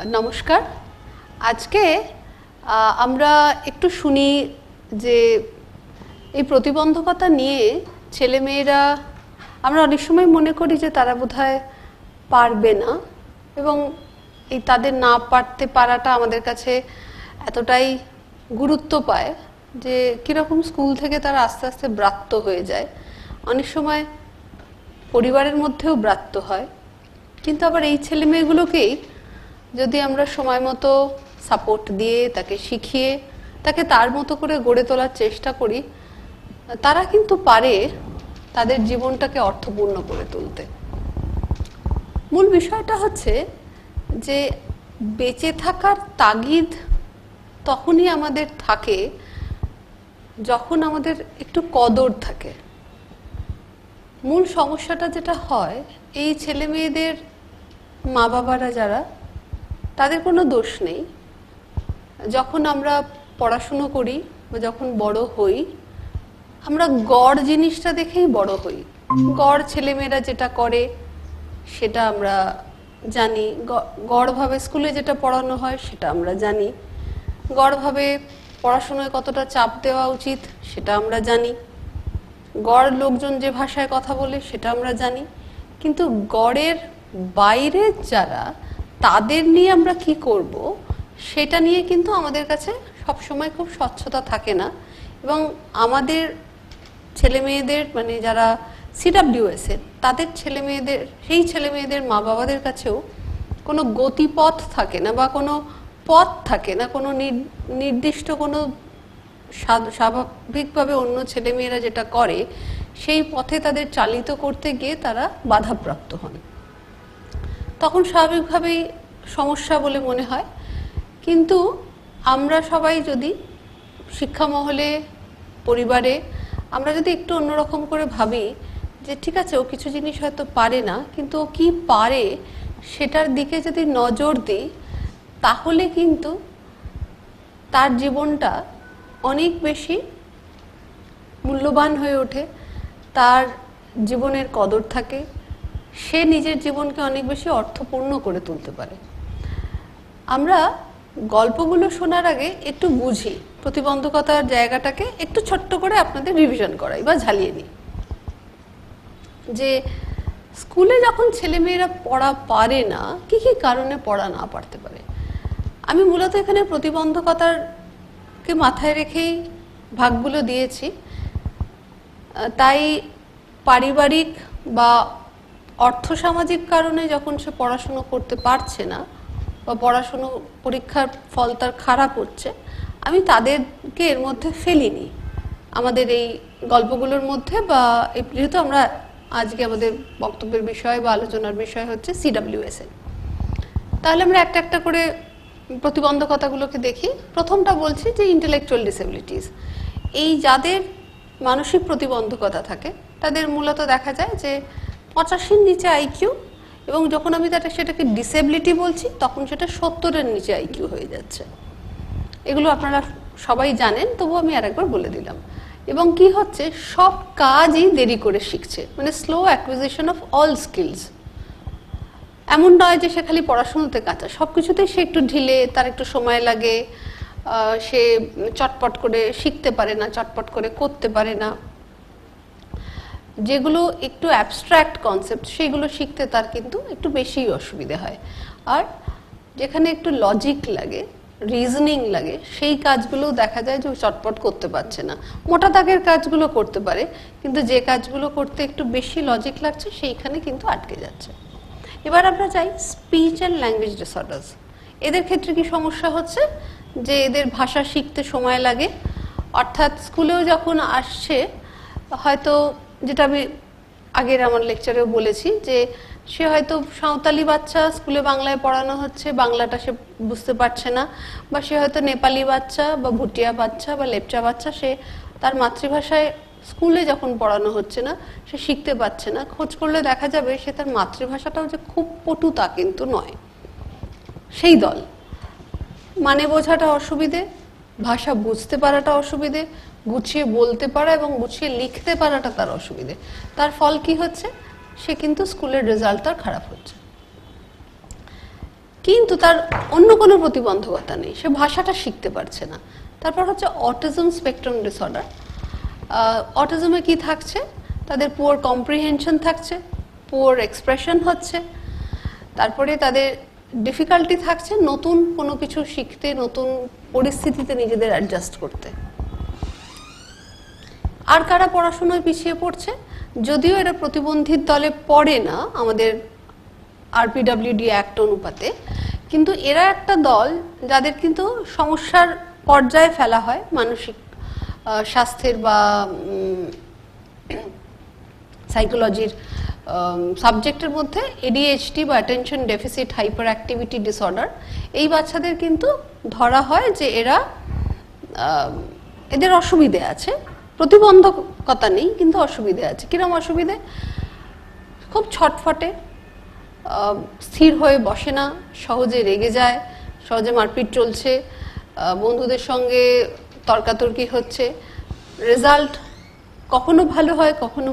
নমস্কার। আজকে আমরা একটু শুনি যে এই প্রতিবন্ধকতা নিয়ে ছেলেমেয়েরা, আমরা অনেক সময় মনে করি যে তারা বোধহয় পারবে না, এবং এই তাদের না পারতে পারাটা আমাদের কাছে এতটাই গুরুত্ব পায় যে কীরকম স্কুল থেকে তারা আস্তে আস্তে ব্রাত্য হয়ে যায়। অনেক সময় পরিবারের মধ্যেও ব্রাত্য হয়, কিন্তু আবার এই ছেলেমেয়েগুলোকেই যদি আমরা সময় মতো সাপোর্ট দিয়ে তাকে শিখিয়ে তাকে তার মতো করে গড়ে তোলার চেষ্টা করি, তারা কিন্তু পারে তাদের জীবনটাকে অর্থপূর্ণ করে তুলতে। মূল বিষয়টা হচ্ছে যে বেঁচে থাকার তাগিদ তখনই আমাদের থাকে যখন আমাদের একটু কদর থাকে। মূল সমস্যাটা যেটা হয়, এই ছেলে মেয়েদের মা বাবারা যারা, তাদের কোনো দোষ নেই। যখন আমরা পড়াশুনো করি বা যখন বড় হই, আমরা গড় জিনিসটা দেখেই বড় হই। গড় ছেলেমেয়েরা যেটা করে সেটা আমরা জানি, গড়ভাবে স্কুলে যেটা পড়ানো হয় সেটা আমরা জানি, গড়ভাবে পড়াশোনায় কতটা চাপ দেওয়া উচিত সেটা আমরা জানি, গড় লোকজন যে ভাষায় কথা বলে সেটা আমরা জানি। কিন্তু গড়ের বাইরে যারা, তাদের নিয়ে আমরা কি করব সেটা নিয়ে কিন্তু আমাদের কাছে সবসময় খুব স্বচ্ছতা থাকে না। এবং আমাদের ছেলেমেয়েদের, মানে যারা CWS এর, তাদের ছেলেমেয়েদের, সেই ছেলেমেয়েদের মা বাবাদের কাছেও কোনো গতিপথ থাকে না বা কোনো পথ থাকে না, কোনো নির্দিষ্ট কোনো স্বাভাবিকভাবে অন্য ছেলেমেয়েরা যেটা করে সেই পথে তাদের চালিত করতে গিয়ে তারা বাধাপ্রাপ্ত হন। তখন স্বাভাবিকভাবেই সমস্যা বলে মনে হয়। কিন্তু আমরা সবাই যদি শিক্ষা মহলে, পরিবারে, আমরা যদি একটু অন্যরকম করে ভাবি যে ঠিক আছে, ও কিছু জিনিস হয়তো পারে না, কিন্তু ও কি পারে সেটার দিকে যদি নজর দিই, তাহলে কিন্তু তার জীবনটা অনেক বেশি মূল্যবান হয়ে ওঠে, তার জীবনের কদর থাকে, সে নিজের জীবনকে অনেক বেশি অর্থপূর্ণ করে তুলতে পারে। আমরা গল্পগুলো শোনার আগে একটু বুঝি, প্রতিবন্ধকতার জায়গাটাকে একটু ছোট্ট করে আপনাদের রিভিশন করাই বা ঝালিয়ে নিই। যে স্কুলে যখন ছেলেমেয়েরা পড়া পারে না, কি কি কারণে পড়া না পারতে পারে। আমি মূলত এখানে প্রতিবন্ধকতারকে মাথায় রেখেই ভাগগুলো দিয়েছি। তাই পারিবারিক বা অর্থসামাজিক কারণে যখন সে পড়াশুনো করতে পারছে না বা পড়াশুনো পরীক্ষার ফল তার খারাপ হচ্ছে, আমি তাদেরকে এর মধ্যে ফেলিনি আমাদের এই গল্পগুলোর মধ্যে। বা যেহেতু আমরা আজকে আমাদের বক্তব্যের বিষয় বা আলোচনার বিষয় হচ্ছে CWS, তাহলে আমরা একটা একটা করে প্রতিবন্ধকতাগুলোকে দেখি। প্রথমটা বলছি যে ইন্টেলেকচুয়াল ডিসেবিলিটিস। এই যাদের মানসিক প্রতিবন্ধকতা থাকে তাদের মূলত দেখা যায় যে 85-র নিচে IQ, এবং যখন আমি সেটাকে ডিসেবিলিটি বলছি তখন সেটা 70-এর নিচে IQ হয়ে যাচ্ছে। এগুলো আপনারা সবাই জানেন, তবু আমি আরেকবার বলে দিলাম। এবং কি হচ্ছে, সব কাজই দেরি করে শিখছে, মানে slow acquisition of all skills. এমন নয় যে সে খালি পড়াশুনোতে কাঁচা, সব কিছুতেই সে একটু ঢিলে, তার একটু সময় লাগে, সে চটপট করে শিখতে পারে না, চটপট করে করতে পারে না। যেগুলো একটু অ্যাবস্ট্র্যাক্ট কনসেপ্ট, সেগুলো শিখতে তার কিন্তু একটু বেশিই অসুবিধে হয়। আর যেখানে একটু লজিক লাগে, রিজনিং লাগে, সেই কাজগুলো দেখা যায় যে চটপট করতে পারছে না। মোটা দাগের কাজগুলো করতে পারে, কিন্তু যে কাজগুলো করতে একটু বেশি লজিক লাগছে সেইখানে কিন্তু আটকে যাচ্ছে। এবার আমরা যাই স্পিচ অ্যান্ড ল্যাঙ্গুয়েজ ডিসঅর্ডার্স। এদের ক্ষেত্রে কি সমস্যা হচ্ছে, যে এদের ভাষা শিখতে সময় লাগে। অর্থাৎ স্কুলেও যখন আসছে, হয়তো যেটা আমি আগের আমার লেকচারেও বলেছি, যে সে হয়তো সাঁওতালি বাচ্চা, স্কুলে বাংলায় পড়ানো হচ্ছে, বাংলাটা সে বুঝতে পারছে না, বা সে হয়তো নেপালি বাচ্চা বা ভুটিয়া বাচ্চা বা লেপচা বাচ্চা, সে তার মাতৃভাষায় স্কুলে যখন পড়ানো হচ্ছে না সে শিখতে পারছে না। খোঁজ করলে দেখা যাবে সে তার মাতৃভাষাটাও যে খুব পটু তা কিন্তু নয়। সেই দল মানে বোঝাটা অসুবিধে, ভাষা বুঝতে পারাটা অসুবিধে, গুছিয়ে বলতে পারা এবং গুছিয়ে লিখতে পারাটা তার অসুবিধে। তার ফল কি হচ্ছে, সে কিন্তু স্কুলের রেজাল্ট তার খারাপ হচ্ছে। কিন্তু তার অন্য কোনো প্রতিবন্ধকতা নেই, সে ভাষাটা শিখতে পারছে না। তারপর হচ্ছে অটিজম স্পেকট্রাম ডিসঅর্ডার। অটিজমে কি থাকছে, তাদের পুয়ার কম্প্রিহেনশন থাকছে, পুয়ার এক্সপ্রেশন হচ্ছে, তারপরে তাদের ডিফিকাল্টি থাকছে নতুন কোনো কিছু শিখতে, নতুন পরিস্থিতিতে নিজেদের অ্যাডজাস্ট করতে। আর কারা পড়াশোনায় পিছিয়ে পড়ছে, যদিও এরা প্রতিবন্ধীর দলে পড়ে না আমাদের আরপিডব্লিউডি অ্যাক্ট অনুপাতে, কিন্তু এরা একটা দল যাদের কিন্তু সমস্যার পর্যায়ে ফেলা হয় মানসিক স্বাস্থ্যের বা সাইকোলজির সাবজেক্টের মধ্যে এডিএইচডি বা attention deficit hyper activity disorder. এই বাচ্চাদের কিন্তু ধরা হয় যে এরা এদের অসুবিধে আছে, প্রতিবন্ধকতা নেই কিন্তু অসুবিধে আছে। কিরকম অসুবিধে? খুব ছটফটে, স্থির হয়ে বসে না, সহজে রেগে যায়, সহজে মারপিট চলছে, বন্ধুদের সঙ্গে তর্কাতর্কি হচ্ছে, রেজাল্ট কখনো ভালো হয় কখনো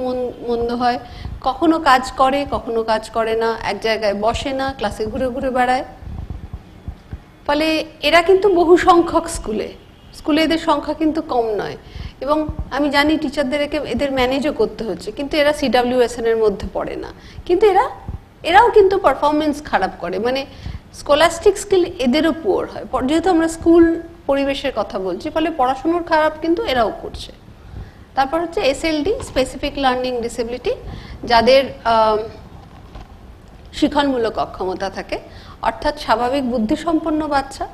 মন্দ হয়, কখনো কাজ করে কখনো কাজ করে না, এক জায়গায় বসে না, ক্লাসে ঘুরে ঘুরে বেড়ায়। ফলে এরা কিন্তু বহু সংখ্যক স্কুলে এদের সংখ্যা কিন্তু কম নয়, এবং আমি জানি টিচারদের এদের ম্যানেজও করতে হচ্ছে, কিন্তু এরা CWSN এর মধ্যে পড়ে না। কিন্তু এরাও কিন্তু পারফরমেন্স খারাপ করে, মানে স্কলাস্টিক স্কিল এদেরও পুয়ার হয়, যেহেতু আমরা স্কুল পরিবেশের কথা বলছি, ফলে পড়াশোনার খারাপ কিন্তু এরাও করছে। তারপর হচ্ছে SLD স্পেসিফিক লার্নিং ডিসেবিলিটি, যাদের শিক্ষণমূলক অক্ষমতা থাকে, অর্থাৎ স্বাভাবিক বুদ্ধিসম্পন্ন বাচ্চা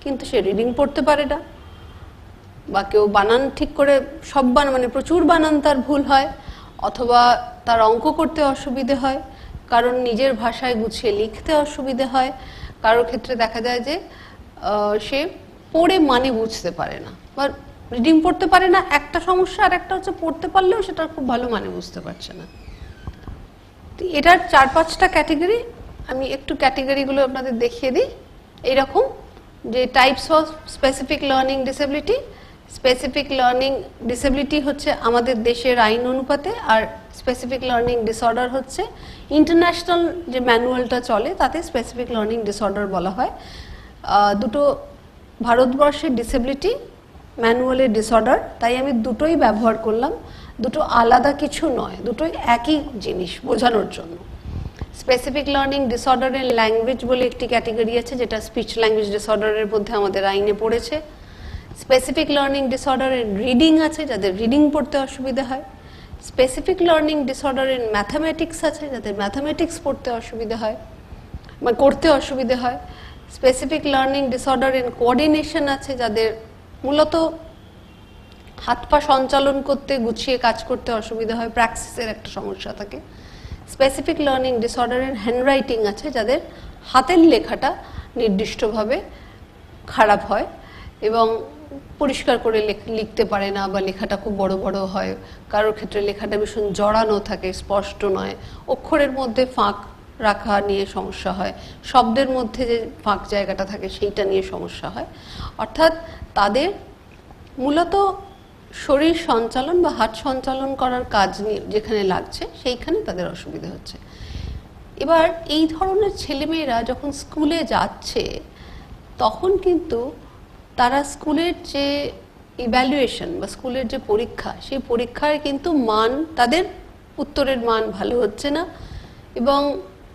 কিন্তু সে রিডিং পড়তে পারে না, বা কেউ বানান ঠিক করে সব মানে প্রচুর বানান তার ভুল হয়, অথবা তার অঙ্ক করতে অসুবিধে হয়, কারণ নিজের ভাষায় গুছিয়ে লিখতে অসুবিধে হয়, কারোর ক্ষেত্রে দেখা যায় যে সে পড়ে মানে বুঝতে পারে না বা রিডিং পড়তে পারে না, একটা সমস্যা। আর একটা হচ্ছে পড়তে পারলেও সেটার খুব ভালো মানে বুঝতে পারছে না। এটার 4-5টা ক্যাটেগরি, আমি একটু ক্যাটেগরিগুলো আপনাদের দেখিয়ে দিই। এইরকম যে types of specific learning disability. Specific learning disability হচ্ছে আমাদের দেশের আইন অনুপাতে, আর স্পেসিফিক লার্নিং ডিসঅর্ডার হচ্ছে ইন্টারন্যাশনাল যে ম্যানুয়ালটা চলে তাতে স্পেসিফিক লার্নিং ডিসঅর্ডার বলা হয়। দুটো ভারতবর্ষের ডিসেবিলিটি, ম্যানুয়ালের ডিসঅর্ডার, তাই আমি দুটোই ব্যবহার করলাম, দুটো আলাদা কিছু নয়, দুটোই একই জিনিস বোঝানোর জন্য। স্পেসিফিক লার্নিং ডিসঅর্ডারের ল্যাঙ্গুয়েজ বলে একটি ক্যাটেগরি আছে, যেটা স্পিচ ল্যাঙ্গুয়েজ ডিসঅর্ডারের মধ্যে আমাদের আইনে পড়েছে। স্পেসিফিক লার্নিং ডিসঅর্ডারের রিডিং আছে, যাদের রিডিং পড়তে অসুবিধা হয়। স্পেসিফিক লার্নিং ডিসঅর্ডারের ম্যাথামেটিক্স আছে, যাদের ম্যাথামেটিক্স পড়তে অসুবিধা হয় বা করতে অসুবিধা হয়। স্পেসিফিক লার্নিং ডিসঅর্ডারের কোঅর্ডিনেশন আছে, যাদের মূলত হাত পা সঞ্চালন করতে, গুছিয়ে কাজ করতে অসুবিধা হয়, প্র্যাকটিসের একটা সমস্যা থাকে। স্পেসিফিক লার্নিং ডিসঅর্ডারের হ্যান্ডরাইটিং আছে, যাদের হাতের লেখাটা নির্দিষ্টভাবে খারাপ হয় এবং পরিষ্কার করে লিখতে পারে না, বা লেখাটা খুব বড় বড় হয়, কারোর ক্ষেত্রে লেখাটা ভীষণ জড়ানো থাকে, স্পষ্ট নয়, অক্ষরের মধ্যে ফাঁক রাখা নিয়ে সমস্যা হয়, শব্দের মধ্যে যে ফাঁক জায়গাটা থাকে সেইটা নিয়ে সমস্যা হয়। অর্থাৎ তাদের মূলত শরীর সঞ্চালন বা হাত সঞ্চালন করার কাজ নিয়ে যেখানে লাগছে সেইখানে তাদের অসুবিধা হচ্ছে। এবার এই ধরনের ছেলেমেয়েরা যখন স্কুলে যাচ্ছে তখন কিন্তু তারা স্কুলের যে ইভ্যালুয়েশন বা স্কুলের যে পরীক্ষা, সেই পরীক্ষায় কিন্তু মান, তাদের উত্তরের মান ভালো হচ্ছে না, এবং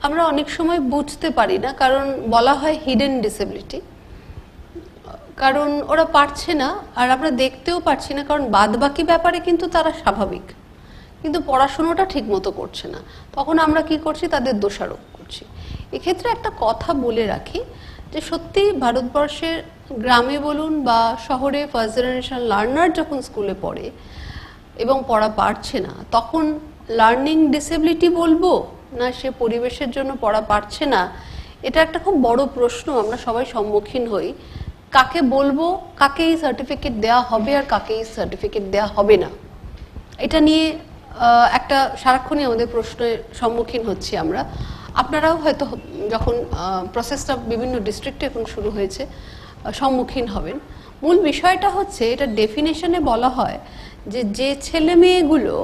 আমরা অনেক সময় বুঝতে পারি না, কারণ বলা হয় হিডেন ডিসেবিলিটি, কারণ ওরা পারছে না, আর আমরা দেখতেও পারছি না, কারণ বাদবাকি ব্যাপারে কিন্তু তারা স্বাভাবিক, কিন্তু পড়াশোনাটা ঠিক মতো করছে না। তখন আমরা কি করছি, তাদের দোষারোপ করছি। এক্ষেত্রে একটা কথা বলে রাখি যে সত্যি ভারতবর্ষের গ্রামে বলুন বা শহরে ফার্স্ট জেনারেশন লার্নার যখন স্কুলে পড়ে এবং পড়া পারছে না, তখন লার্নিং ডিসেবিলিটি বলবো না সে পরিবেশের জন্য পড়া পারছে না, এটা একটা খুব বড় প্রশ্ন আমরা সবাই সম্মুখীন হই। কাকে বলবো, কাকে এই সার্টিফিকেট দেওয়া হবে আর কাকে এই সার্টিফিকেট দেওয়া হবে না, এটা নিয়ে একটা সারাক্ষণই আমাদের প্রশ্নের সম্মুখীন হচ্ছি আমরা। আপনারাও হয়তো যখন প্রসেসটা বিভিন্ন ডিস্ট্রিক্টে এখন শুরু হয়েছে সম্মুখীন হবেন। মূল বিষয়টা হচ্ছে, এটা ডেফিনেশনে বলা হয় যে ছেলে মেয়েগুলো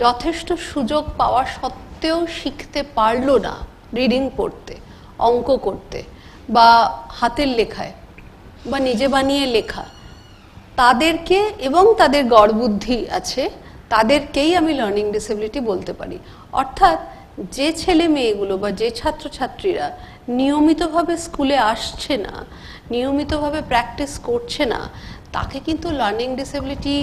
যথেষ্ট সুযোগ পাওয়া সত্ত্বেও শিখতে পারলো না রিডিং পড়তে, অঙ্ক করতে, বা হাতের লেখায় বা নিজে বানিয়ে লেখা, তাদেরকে এবং তাদের গড়বুদ্ধি আছে তাদেরকেই আমি লার্নিং ডিসেবিলিটি বলতে পারি। অর্থাৎ যে ছেলে মেয়েগুলো বা যে ছাত্রছাত্রীরা নিয়মিতভাবে স্কুলে আসছে না, নিয়মিতভাবে প্র্যাকটিস করছে না, তাকে কিন্তু লার্নিং ডিসেবিলিটি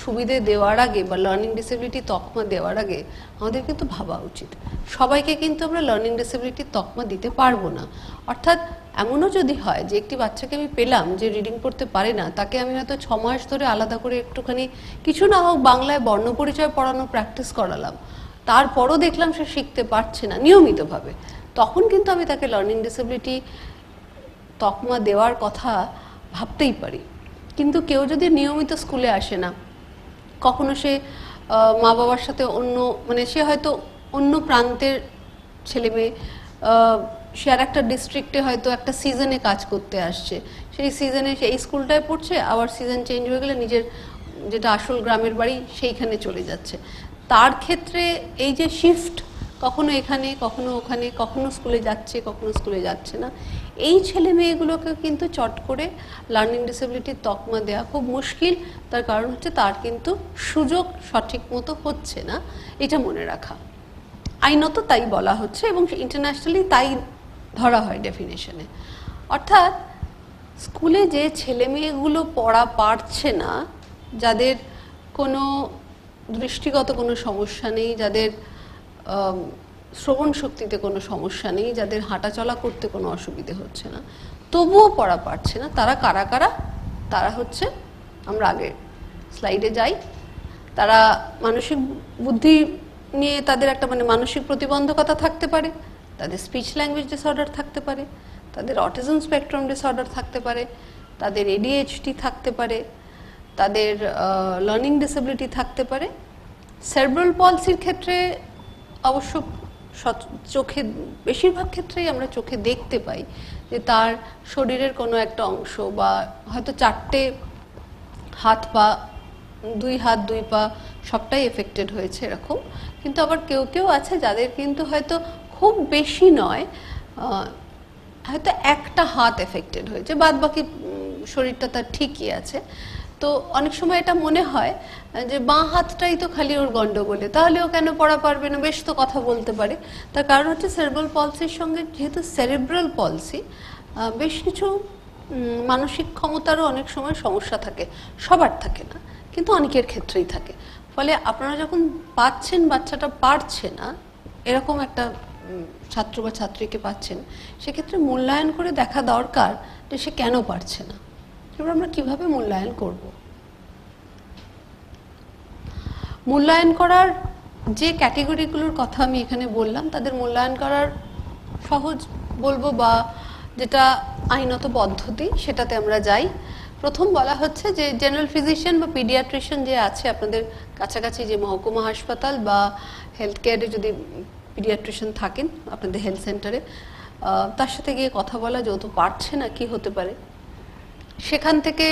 সুবিধে দেওয়ার আগে বা লার্নিং ডিসেবিলিটি তকমা দেওয়ার আগে আমাদের কিন্তু ভাবা উচিত। সবাইকে কিন্তু আমরা লার্নিং ডিসেবিলিটির তকমা দিতে পারবো না। অর্থাৎ এমনও যদি হয় যে একটি বাচ্চাকে আমি পেলাম যে রিডিং পড়তে পারে না, তাকে আমি হয়তো 6 মাস ধরে আলাদা করে একটুখানি কিছু না হোক বাংলায় বর্ণপরিচয় পড়ানো প্র্যাকটিস করালাম, তারপরও দেখলাম সে শিখতে পারছে না নিয়মিতভাবে, তখন কিন্তু আমি তাকে লার্নিং ডিসেবিলিটি তকমা দেওয়ার কথা ভাবতেই পারি। কিন্তু কেউ যদি নিয়মিত স্কুলে আসে না, কখনো সে মা বাবার সাথে অন্য মানে সে হয়তো অন্য প্রান্তের ছেলে মেয়ে, সে আর একটা ডিস্ট্রিক্টে হয়তো একটা সিজনে কাজ করতে আসছে, সেই সিজনে সে এই স্কুলটায় পড়ছে, আবার সিজন চেঞ্জ হয়ে গেলে নিজের যেটা আসল গ্রামের বাড়ি সেইখানে চলে যাচ্ছে, তার ক্ষেত্রে এই যে শিফট, কখনো এখানে কখনো ওখানে, কখনো স্কুলে যাচ্ছে কখনো স্কুলে যাচ্ছে না, এই ছেলে মেয়েগুলোকে কিন্তু চট করে লার্নিং ডিসেবিলিটির তকমা দেওয়া খুব মুশকিল। তার কারণ হচ্ছে তার কিন্তু সুযোগ সঠিক মতো হচ্ছে না, এটা মনে রাখা। আইনত তাই বলা হচ্ছে এবং ইন্টারন্যাশনালি তাই ধরা হয় ডেফিনেশনে। অর্থাৎ স্কুলে যে ছেলে মেয়েগুলো পড়া পারছে না, যাদের কোনো দৃষ্টিগত কোনো সমস্যা নেই, যাদের শ্রবণ শক্তিতে কোনো সমস্যা নেই, যাদের হাঁটাচলা করতে কোনো অসুবিধে হচ্ছে না, তবুও পড়া পারছে না, তারা কারা কারা? তারা হচ্ছে, আমরা আগে স্লাইডে যাই, তারা মানসিক বুদ্ধি নিয়ে তাদের একটা মানে মানসিক প্রতিবন্ধকতা থাকতে পারে, তাদের স্পিচ ল্যাঙ্গুয়েজ ডিসঅর্ডার থাকতে পারে, তাদের অটিজম স্পেকট্রাম ডিসঅর্ডার থাকতে পারে, তাদের এডিএইচডি থাকতে পারে, তাদের লার্নিং ডিসেবিলিটি থাকতে পারে। সেরেব্রাল পলসির ক্ষেত্রে অবশ্য চোখে বেশিরভাগ ক্ষেত্রেই আমরা চোখে দেখতে পাই যে তার শরীরের কোনো একটা অংশ বা হয়তো 4টে হাত পা, 2 হাত 2 পা সবটাই এফেক্টেড হয়েছে এরকম। কিন্তু আবার কেউ কেউ আছে যাদের কিন্তু হয়তো খুব বেশি নয়, হয়তো একটা হাত এফেক্টেড হয়েছে, বাদ বাকি শরীরটা তার ঠিকই আছে। তো অনেক সময় এটা মনে হয় যে বাঁ হাতটাই তো খালি ওর গন্ডগোলে, তাহলে ও কেন পড়া পারবে না, বেশ তো কথা বলতে পারে। তার কারণ হচ্ছে সেরেব্রাল পলসির সঙ্গে, যেহেতু সেরেব্রাল পলসি, বেশ কিছু মানসিক ক্ষমতারও অনেক সময় সমস্যা থাকে, সবার থাকে না কিন্তু অনেকের ক্ষেত্রেই থাকে। ফলে আপনারা যখন পাচ্ছেন বাচ্চাটা পারছে না, এরকম একটা ছাত্র বা ছাত্রীকে পাচ্ছেন, সেক্ষেত্রে মূল্যায়ন করে দেখা দরকার যে সে কেন পারছে না। এবার আমরা কিভাবে মূল্যায়ন করব? মূল্যায়ন করার যে ক্যাটেগরিগুলোর কথা আমি এখানে বললাম, তাদের মূল্যায়ন করার সহজ বলবো বা যেটা আইনত পদ্ধতি, সেটাতে আমরা যাই। প্রথম বলা হচ্ছে যে জেনারেল ফিজিশিয়ান বা পিডিয়াট্রিশিয়ান যে আছে আপনাদের কাছাকাছি, যে মহকুমা হাসপাতাল বা হেলথ কেয়ারে যদি পিডিয়াট্রিশিয়ান থাকেন আপনাদের হেলথ সেন্টারে, তার সাথে গিয়ে কথা বলা, যেহেতু পারছে না কি হতে পারে। সেখান থেকে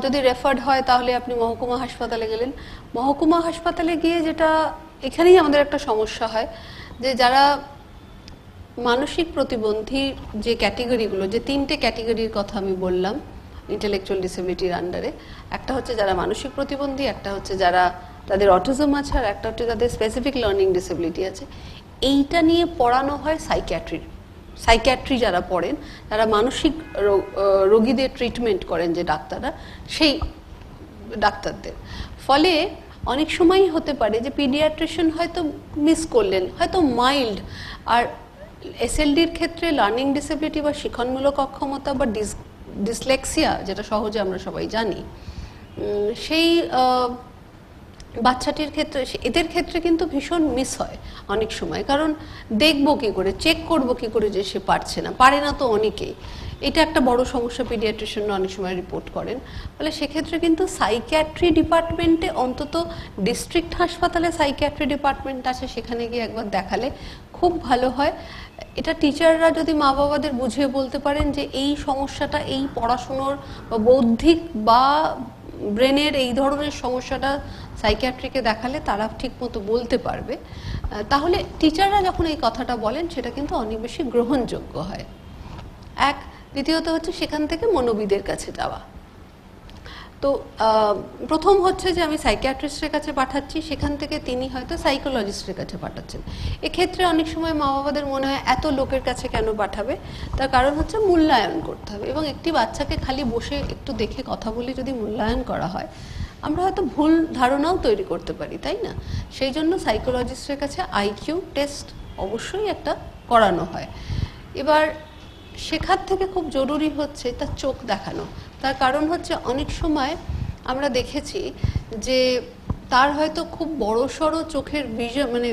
যদি রেফার্ড হয় তাহলে আপনি মহকুমা হাসপাতালে গেলেন। মহকুমা হাসপাতালে গিয়ে যেটা, এখানেই আমাদের একটা সমস্যা হয় যে যারা মানসিক প্রতিবন্ধী যে ক্যাটেগরিগুলো, যে 3টে ক্যাটেগরির কথা আমি বললাম ইন্টেলেকচুয়াল ডিসেবিলিটির আন্ডারে, একটা হচ্ছে যারা মানসিক প্রতিবন্ধী, একটা হচ্ছে যারা তাদের অটিজম আছে, আর একটা হচ্ছে যাদের স্পেসিফিক লার্নিং ডিসেবিলিটি আছে। এইটা নিয়ে পড়ানো হয় সাইকিয়াট্রি যারা পড়েন, যারা মানসিক রোগীদের ট্রিটমেন্ট করেন যে ডাক্তাররা, সেই ডাক্তারদের। ফলে অনেক সময়ই হতে পারে যে পিডিয়াট্রিশিয়ান হয়তো মিস করলেন, হয়তো মাইল্ড, আর এসএলডির ক্ষেত্রে লার্নিং ডিসেবিলিটি বা শিক্ষণমূলক অক্ষমতা বা ডিসলেক্সিয়া, যেটা সহজে আমরা সবাই জানি, সেই বাচ্চাটির ক্ষেত্রে, এদের ক্ষেত্রে কিন্তু ভীষণ মিস হয় অনেক সময়। কারণ দেখবো কী করে, চেক করবো কী করে যে সে পারছে না, পারে না তো অনেকেই, এটা একটা বড় সমস্যা পিডিয়াট্রিশিয়ানরা অনেক সময় রিপোর্ট করেন। ফলে সেক্ষেত্রে কিন্তু সাইকিয়াট্রি ডিপার্টমেন্টে, অন্তত ডিস্ট্রিক্ট হাসপাতালে সাইকিয়াট্রি ডিপার্টমেন্ট আছে, সেখানে গিয়ে একবার দেখালে খুব ভালো হয়। এটা টিচাররা যদি মা বাবাদের বুঝিয়ে বলতে পারেন যে এই সমস্যাটা এই পড়াশুনোর বা বৌদ্ধিক বা ব্রেনের এই ধরনের সমস্যাটা সাইকিয়াট্রিকে দেখালে তারা ঠিক মতো বলতে পারবে, তাহলে টিচাররা যখন এই কথাটা বলেন সেটা কিন্তু অনেক বেশি গ্রহণযোগ্য হয়। এক, দ্বিতীয়ত হচ্ছে সেখান থেকে মনোবিদের কাছে যাওয়া। তো প্রথম হচ্ছে যে আমি সাইকিয়াট্রিস্টের কাছে পাঠাচ্ছি, সেখান থেকে তিনি হয়তো সাইকোলজিস্টের কাছে পাঠাচ্ছেন। এক্ষেত্রে অনেক সময় মা বাবাদের মনে হয় এত লোকের কাছে কেন পাঠাবে, তার কারণ হচ্ছে মূল্যায়ন করতে হবে। এবং একটি বাচ্চাকে খালি বসে একটু দেখে কথা বলে যদি মূল্যায়ন করা হয়, আমরা হয়তো ভুল ধারণাও তৈরি করতে পারি, তাই না? সেই জন্য সাইকোলজিস্টের কাছে আইকিউ টেস্ট অবশ্যই একটা করানো হয়। এবার শেখার থেকে খুব জরুরি হচ্ছে তার চোখ দেখানো। তার কারণ হচ্ছে অনেক সময় আমরা দেখেছি যে তার হয়তো খুব বড় সড়ো চোখের ভিশন, মানে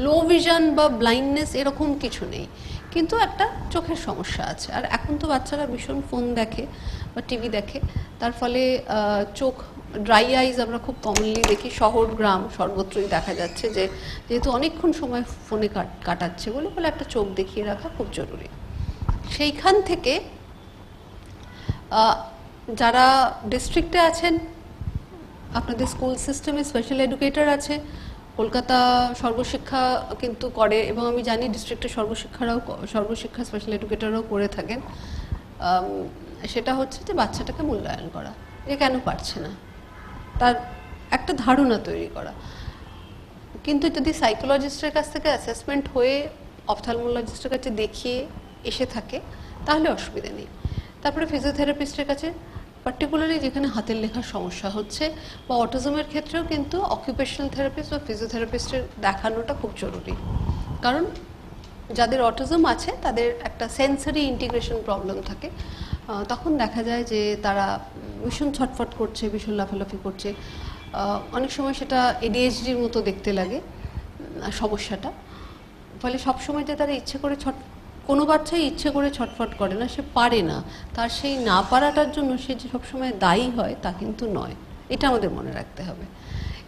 লো ভিশন বা ব্লাইন্ডনেস এরকম কিছু নেই, কিন্তু একটা চোখের সমস্যা আছে। আর এখন তো বাচ্চারা ভীষণ ফোন দেখে বা টিভি দেখে, তার ফলে চোখ ড্রাই আইজ আমরা খুব কমনলি দেখি। শহর গ্রাম সর্বত্রই দেখা যাচ্ছে যে যেহেতু অনেকক্ষণ সময় ফোনে কাটাচ্ছে বলে একটা চোখ দেখিয়ে রাখা খুব জরুরি। সেইখান থেকে যারা ডিস্ট্রিক্টে আছেন, আপনাদের স্কুল সিস্টেমে স্পেশাল এডুকেটর আছে, কলকাতা সর্বশিক্ষা কিন্তু করে, এবং আমি জানি ডিস্ট্রিক্টে সর্বশিক্ষা স্পেশাল এডুকেটররাও করে থাকেন। সেটা হচ্ছে যে বাচ্চাটাকে মূল্যায়ন করা, যে কেন পারছে না, তার একটা ধারণা তৈরি করা। কিন্তু যদি সাইকোলজিস্টের কাছ থেকে অ্যাসেসমেন্ট হয়ে অপথ্যালমোলজিস্টের কাছে দেখিয়ে এসে থাকে তাহলে অসুবিধা নেই। তারপরে ফিজিওথেরাপিস্টের কাছে, পার্টিকুলারলি যেখানে হাতের লেখার সমস্যা হচ্ছে বা অটিজমের ক্ষেত্রেও কিন্তু অকুপেশনাল থেরাপিস্ট বা ফিজিওথেরাপিস্টের দেখানোটা খুব জরুরি। কারণ যাদের অটিজম আছে তাদের একটা সেন্সরি ইন্টিগ্রেশন প্রবলেম থাকে, তখন দেখা যায় যে তারা ভীষণ ছটফট করছে, ভীষণ লাফালাফি করছে। অনেক সময় সেটা এডিএইচডির মতো দেখতে লাগে সমস্যাটা। ফলে সবসময় যে তারা ইচ্ছে করে কোনো বাচ্চাই ইচ্ছে করে ছটফট করে না, সে পারে না। তার সেই না পারাটার জন্য সে যে সবসময় দায়ী হয় তা কিন্তু নয়, এটা আমাদের মনে রাখতে হবে।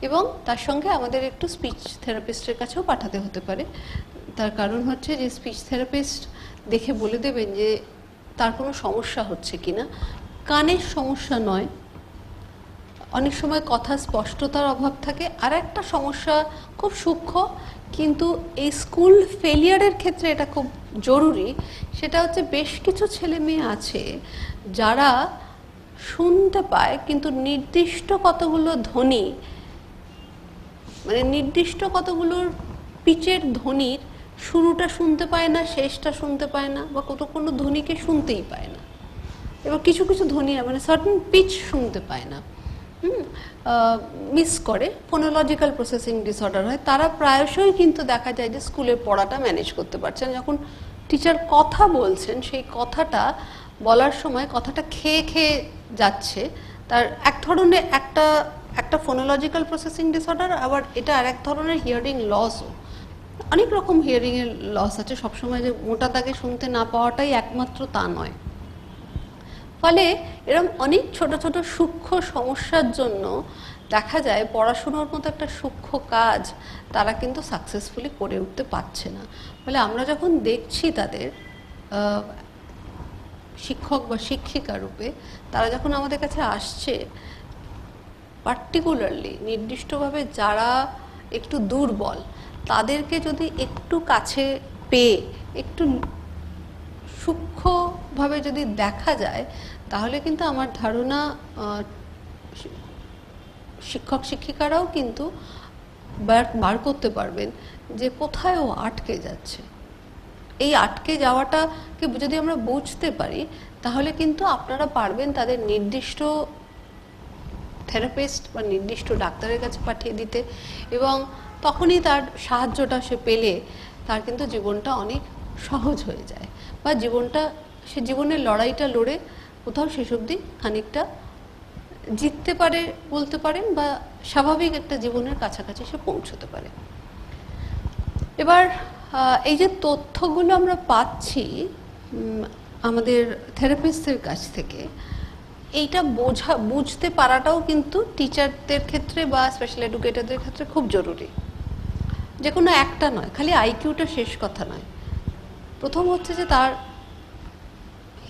এবং তার সঙ্গে আমাদের একটু স্পিচ থেরাপিস্টের কাছেও পাঠাতে হতে পারে। তার কারণ হচ্ছে যে স্পিচ থেরাপিস্ট দেখে বলে দেবেন যে তার কোনো সমস্যা হচ্ছে কিনা। কানের সমস্যা নয়, অনেক সময় কথা স্পষ্টতার অভাব থাকে। আর একটা সমস্যা খুব সূক্ষ্ম, কিন্তু এই স্কুল ফেলিয়ারের ক্ষেত্রে এটা খুব জরুরি, সেটা হচ্ছে বেশ কিছু ছেলে মেয়ে আছে যারা শুনতে পায় কিন্তু নির্দিষ্ট কতগুলো ধ্বনি, মানে নির্দিষ্ট কতগুলোর পিচের ধ্বনির শুরুটা শুনতে পায় না, শেষটা শুনতে পায় না, বা কোনো ধ্বনিকে শুনতেই পায় না। এবার কিছু কিছু ধ্বনি মানে সার্টেন পিচ শুনতে পায় না, মিস করে, ফোনোলজিক্যাল প্রসেসিং ডিসঅর্ডার হয়। তারা প্রায়শই কিন্তু দেখা যায় যে স্কুলে পড়াটা ম্যানেজ করতে পারছেন। যখন টিচার কথা বলছেন সেই কথাটা বলার সময় কথাটা খেয়ে খেয়ে যাচ্ছে, তার এক ধরনের একটা ফোনোলজিক্যাল প্রসেসিং ডিসঅর্ডার, আবার এটা আর এক ধরনের হিয়ারিং লসও। অনেক রকম হিয়ারিংয়ের লস আছে, সবসময় যে মোটা দাগে শুনতে না পাওয়াটাই একমাত্র তা নয়। ফলে এরকম অনেক ছোট ছোট সূক্ষ্ম সমস্যার জন্য দেখা যায় পড়াশোনার মতো একটা সূক্ষ্ম কাজ তারা কিন্তু সাকসেসফুলি করে উঠতে পারছে না। ফলে আমরা যখন দেখছি তাদের শিক্ষক বা শিক্ষিকা রূপে, তারা যখন আমাদের কাছে আসছে, পার্টিকুলারলি নির্দিষ্টভাবে যারা একটু দুর্বল তাদেরকে যদি একটু কাছে পেয়ে একটু সূক্ষ্মভাবে যদি দেখা যায়, তাহলে কিন্তু আমার ধারণা শিক্ষক শিক্ষিকারাও কিন্তু বার করতে পারবেন যে কোথায় ও আটকে যাচ্ছে। এই আটকে যাওয়াটাকে যদি আমরা বুঝতে পারি, তাহলে কিন্তু আপনারা পারবেন তাদের নির্দিষ্ট থেরাপিস্ট বা নির্দিষ্ট ডাক্তারের কাছে পাঠিয়ে দিতে, এবং তখনই তার সাহায্যটা সে পেলে তার কিন্তু জীবনটা অনেক সহজ হয়ে যায়, বা সে জীবনের লড়াইটা লড়ে কোথাও শেষ অবধি খানিকটা জিততে পারে বলতে পারেন, বা স্বাভাবিক একটা জীবনের কাছাকাছি সে পৌঁছতে পারে। এবার এই যে তথ্যগুলো আমরা পাচ্ছি আমাদের থেরাপিস্টদের কাছ থেকে, এইটা বুঝতে পারাটাও কিন্তু টিচারদের ক্ষেত্রে বা স্পেশাল এডুকেটরদের ক্ষেত্রে খুব জরুরি। যে কোনো একটা নয়, খালি আইকিউটা শেষ কথা নয়। প্রথম হচ্ছে যে তার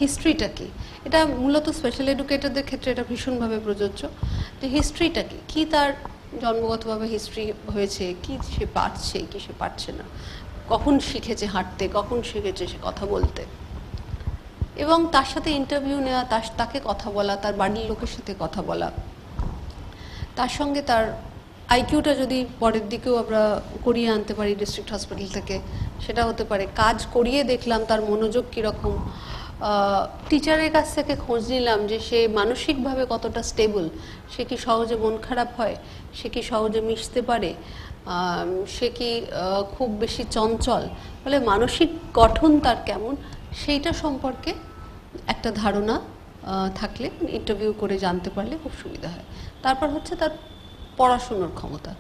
হিস্ট্রিটা কি, এটা মূলত স্পেশাল এডুকেটরদের ক্ষেত্রে এটা ভীষণভাবে প্রযোজ্য, যে হিস্ট্রিটা কি তার জন্মগতভাবে হিস্ট্রি হয়েছে, কি সে পারছে কি সে পারছে না, কখন শিখেছে হাঁটতে, কখন শিখেছে সে কথা বলতে। এবং তার সাথে ইন্টারভিউ নেওয়া, তাকে কথা বলা, তার বাড়ির লোকের সাথে কথা বলা, তার সঙ্গে তার আইকিউটা যদি পরের দিকেও আমরা করিয়ে আনতে পারি ডিস্ট্রিক্ট হসপিটাল থেকে, সেটা হতে পারে। কাজ করিয়ে দেখলাম তার মনোযোগ কীরকম, টিচারের কাছ থেকে খোঁজ নিলাম যে সে মানসিকভাবে কতটা স্টেবল, সে কি সহজে মন খারাপ হয়, সে কি সহজে মিশতে পারে, সে কি খুব বেশি চঞ্চল, ফলে মানসিক গঠন তার কেমন, সেইটা সম্পর্কে একটা ধারণা থাকলে ইন্টারভিউ করে জানতে পারলে খুব সুবিধা হয়। তারপর হচ্ছে তার পড়াশুনোর ক্ষমতা।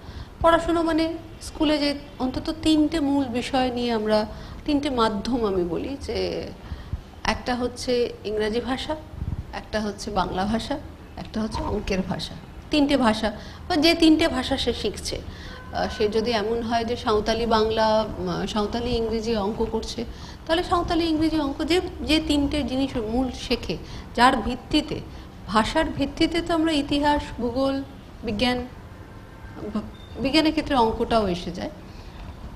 পড়াশুনো মানে স্কুলে যে অন্তত 3টে মূল বিষয় নিয়ে আমরা, 3টে মাধ্যম আমি বলি, যে একটা হচ্ছে ইংরাজি ভাষা, একটা হচ্ছে বাংলা ভাষা, একটা হচ্ছে অঙ্কের ভাষা। 3টে ভাষা বা যে 3টে ভাষা সে শিখছে, সে যদি এমন হয় যে সাঁওতালি বাংলা, সাঁওতালি ইংরেজি অঙ্ক করছে, তাহলে সাঁওতালি ইংরেজি অঙ্ক, যে 3টে জিনিস মূল শেখে, যার ভিত্তিতে, ভাষার ভিত্তিতে তো আমরা ইতিহাস, ভূগোল, বিজ্ঞানের ক্ষেত্রে অঙ্কটাও এসে যায়,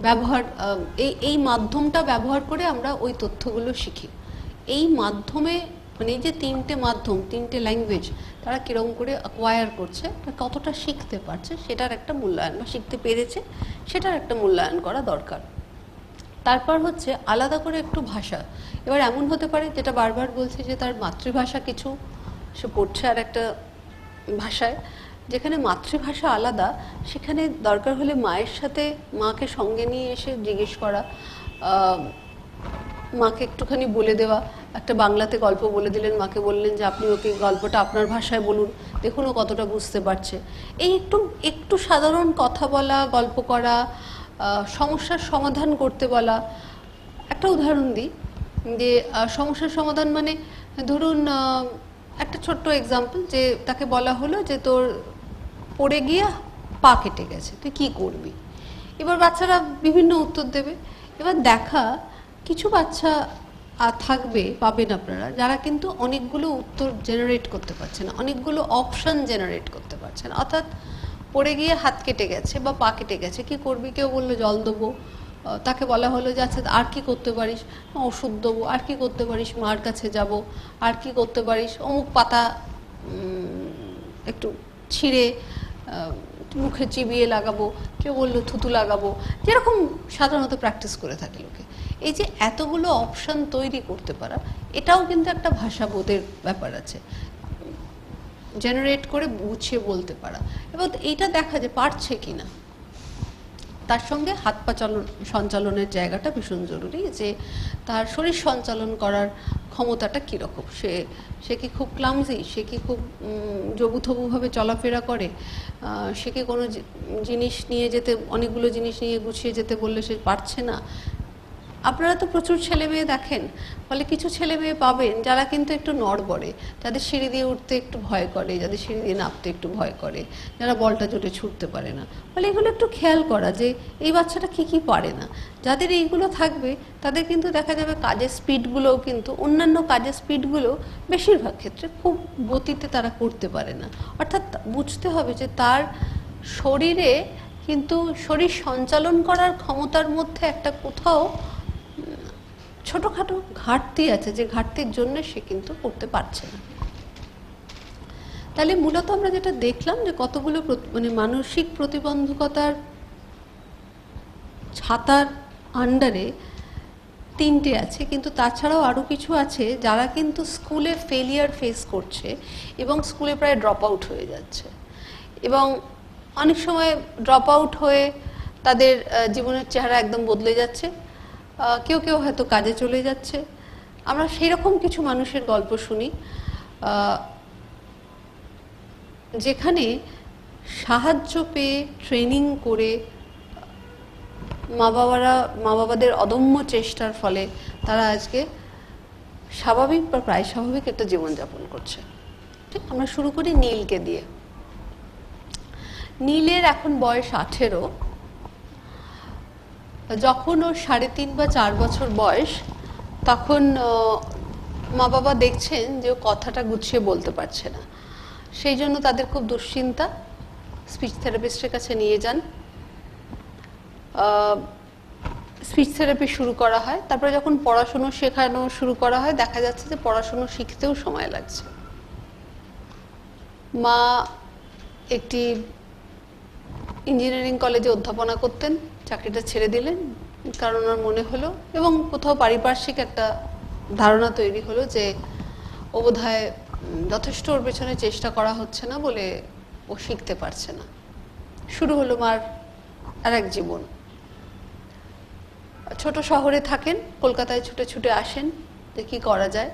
ব্যবহার, এই মাধ্যমটা ব্যবহার করে আমরা ওই তথ্যগুলো শিখি। এই মাধ্যমে মানে এই যে 3টে মাধ্যম, 3টে ল্যাঙ্গুয়েজ তারা কীরকম করে অ্যাকোয়ার করছে, কতটা শিখতে পারছে, সেটার একটা মূল্যায়ন, বা শিখতে পেরেছে সেটার একটা মূল্যায়ন করা দরকার। তারপর হচ্ছে আলাদা করে একটু ভাষা। এবার এমন হতে পারে, যেটা বারবার বলছে, যে তার মাতৃভাষা কিছু, সে পড়ছে আর একটা ভাষায়, যেখানে মাতৃভাষা আলাদা, সেখানে দরকার হলে মায়ের সাথে, মাকে সঙ্গে নিয়ে এসে জিজ্ঞেস করা, মাকে একটুখানি বলে দেওয়া, একটা বাংলাতে গল্প বলে দিলেন, মাকে বললেন যে আপনি ওকে গল্পটা আপনার ভাষায় বলুন, দেখুন ও কতটা বুঝতে পারছে। এই একটু সাধারণ কথা বলা, গল্প করা, সমস্যার সমাধান করতে বলা। একটা উদাহরণ দিই, যে সমস্যার সমাধান মানে ধরুন একটা ছোট্ট এক্সাম্পল, যে তাকে বলা হলো যে তোর পড়ে গিয়ে পা কেটে গেছে, তুই কী করবি? এবার বাচ্চারা বিভিন্ন উত্তর দেবে। এবার দেখা, কিছু বাচ্চা থাকবে, পাবেন আপনারা, যারা কিন্তু অনেকগুলো উত্তর জেনারেট করতে পারছে না, অনেকগুলো অপশন জেনারেট করতে পারছে না। অর্থাৎ পড়ে গিয়ে হাত কেটে গেছে বা পা কেটে গেছে, কি করবি? কেউ বললো জল দেবো, তাকে বলা হলো যে আচ্ছা আর কি করতে পারিস? ওষুধ দেবো। আর কি করতে পারিস? মার কাছে যাব। আর কি করতে পারিস? অমুক পাতা একটু ছিঁড়ে মুখে চিবিয়ে লাগাবো। কেউ বললো থুতু লাগাবো, যেরকম সাধারণত প্র্যাকটিস করে থাকে লোকে। এই যে এতগুলো অপশন তৈরি করতে পারা, এটাও কিন্তু একটা ভাষাবোধের ব্যাপার আছে, জেনারেট করে গুছিয়ে বলতে পারা। এবং এইটা দেখা যে পারছে কিনা। তার সঙ্গে হাত পা সঞ্চালনের জায়গাটা ভীষণ জরুরি, যে তার শরীর সঞ্চালন করার ক্ষমতাটা কীরকম, সে কি খুব ক্লামজি, সে কি খুব জবুথবুভাবে চলাফেরা করে, সে কি কোনো জিনিস নিয়ে যেতে, অনেকগুলো জিনিস নিয়ে গুছিয়ে যেতে বললে সে পারছে না। আপনারা তো প্রচুর ছেলে মেয়ে দেখেন, ফলে কিছু ছেলে মেয়ে পাবেন যারা কিন্তু একটু নড়বড়ে, যাদের সিঁড়ি দিয়ে উঠতে একটু ভয় করে, যাদের সিঁড়ি দিয়ে নামতে একটু ভয় করে, যারা বলটা জোটে ছুটতে পারে না। ফলে এগুলো একটু খেয়াল করা, যে এই বাচ্চাটা কী পারে না। যাদের এইগুলো থাকবে তাদের কিন্তু দেখা যাবে কাজের স্পিডগুলোও কিন্তু, অন্যান্য কাজের স্পিডগুলো বেশিরভাগ ক্ষেত্রে খুব গতিতে তারা করতে পারে না। অর্থাৎ বুঝতে হবে যে তার শরীরে কিন্তু শরীর সঞ্চালন করার ক্ষমতার মধ্যে একটা কোথাও ছোটোখাটো ঘাটতি আছে, যে ঘাটতির জন্য সে কিন্তু করতে পারছে না। তাহলে মূলত আমরা যেটা দেখলাম, যে কতগুলো মানে মানসিক প্রতিবন্ধকতার ছাতার আন্ডারে 3টে আছে, কিন্তু তাছাড়াও আরও কিছু আছে যারা কিন্তু স্কুলে ফেলিয়ার ফেস করছে এবং স্কুলে প্রায় ড্রপ আউট হয়ে যাচ্ছে, এবং অনেক সময় ড্রপ আউট হয়ে তাদের জীবনের চেহারা একদম বদলে যাচ্ছে। কেউ কেউ হয়তো কাজে চলে যাচ্ছে। আমরা সেই রকম কিছু মানুষের গল্প শুনি, যেখানে সাহায্য পেয়ে, ট্রেনিং করে, মা বাবাদের অদম্য চেষ্টার ফলে তারা আজকে স্বাভাবিক বা প্রায় স্বাভাবিক একটা জীবনযাপন করছে। ঠিক, আমরা শুরু করি নীলকে দিয়ে। নীলের এখন বয়স 18। যখন ওর 3.5 বা 4 বছর বয়স, তখন মা বাবা দেখছেন যে ও কথাটা গুছিয়ে বলতে পারছে না। সেই জন্য তাদের খুব দুশ্চিন্তা, স্পিচ থেরাপিস্টের কাছে নিয়ে যান। স্পিচ থেরাপি শুরু করা হয়। তারপরে যখন পড়াশুনো শেখানো শুরু করা হয় দেখা যাচ্ছে যে পড়াশুনো শিখতেও সময় লাগছে। মা একটি ইঞ্জিনিয়ারিং কলেজে অধ্যাপনা করতেন, চাকরিটা ছেড়ে দিলেন কারণ ওনার মনে হলো, এবং কোথাও পারিপার্শ্বিক একটা ধারণা তৈরি হলো যে ও বোধহয় যথেষ্ট ওর পেছনে চেষ্টা করা হচ্ছে না বলে ও শিখতে পারছে না। শুরু হলো মার আর এক জীবন। ছোট শহরে থাকেন, কলকাতায় ছুটে ছুটে আসেন যে কী করা যায়,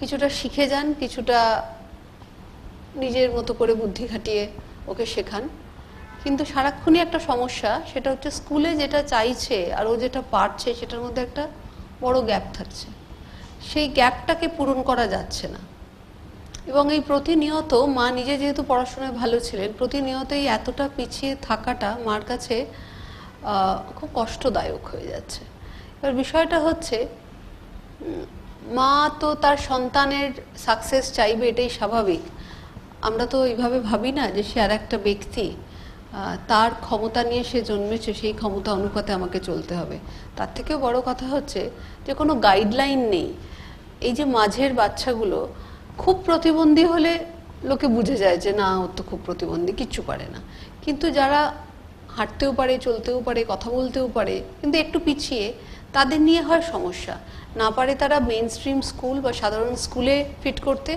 কিছুটা শিখে যান, কিছুটা নিজের মতো করে বুদ্ধি খাটিয়ে ওকে শেখান। কিন্তু সারাক্ষণই একটা সমস্যা, সেটা হচ্ছে স্কুলে যেটা চাইছে আর ও যেটা পারছে সেটার মধ্যে একটা বড় গ্যাপ থাকছে। সেই গ্যাপটাকে পূরণ করা যাচ্ছে না। এবং এই প্রতিনিয়ত মা নিজে যেহেতু পড়াশোনায় ভালো ছিলেন, প্রতিনিয়তই এতটা পিছিয়ে থাকাটা মার কাছে খুব কষ্টদায়ক হয়ে যাচ্ছে। এবার বিষয়টা হচ্ছে মা তো তার সন্তানের সাকসেস চাইবে, এটাই স্বাভাবিক। আমরা তো এইভাবে ভাবি না যে সে আর একটা ব্যক্তি, তার ক্ষমতা নিয়ে সে জন্মেছে, সেই ক্ষমতা অনুপাতে আমাকে চলতে হবে। তার থেকেও বড় কথা হচ্ছে যে কোনো গাইডলাইন নেই। এই যে মাঝের বাচ্চাগুলো খুব প্রতিবন্ধী হলে লোকে বুঝে যায় যে না ও তো খুব প্রতিবন্ধী, কিচ্ছু পারে না। কিন্তু যারা হাঁটতেও পারে, চলতেও পারে, কথা বলতেও পারে কিন্তু একটু পিছিয়ে, তাদের নিয়ে হয় সমস্যা। না পারে তারা মেইন স্ট্রিম স্কুল বা সাধারণ স্কুলে ফিট করতে,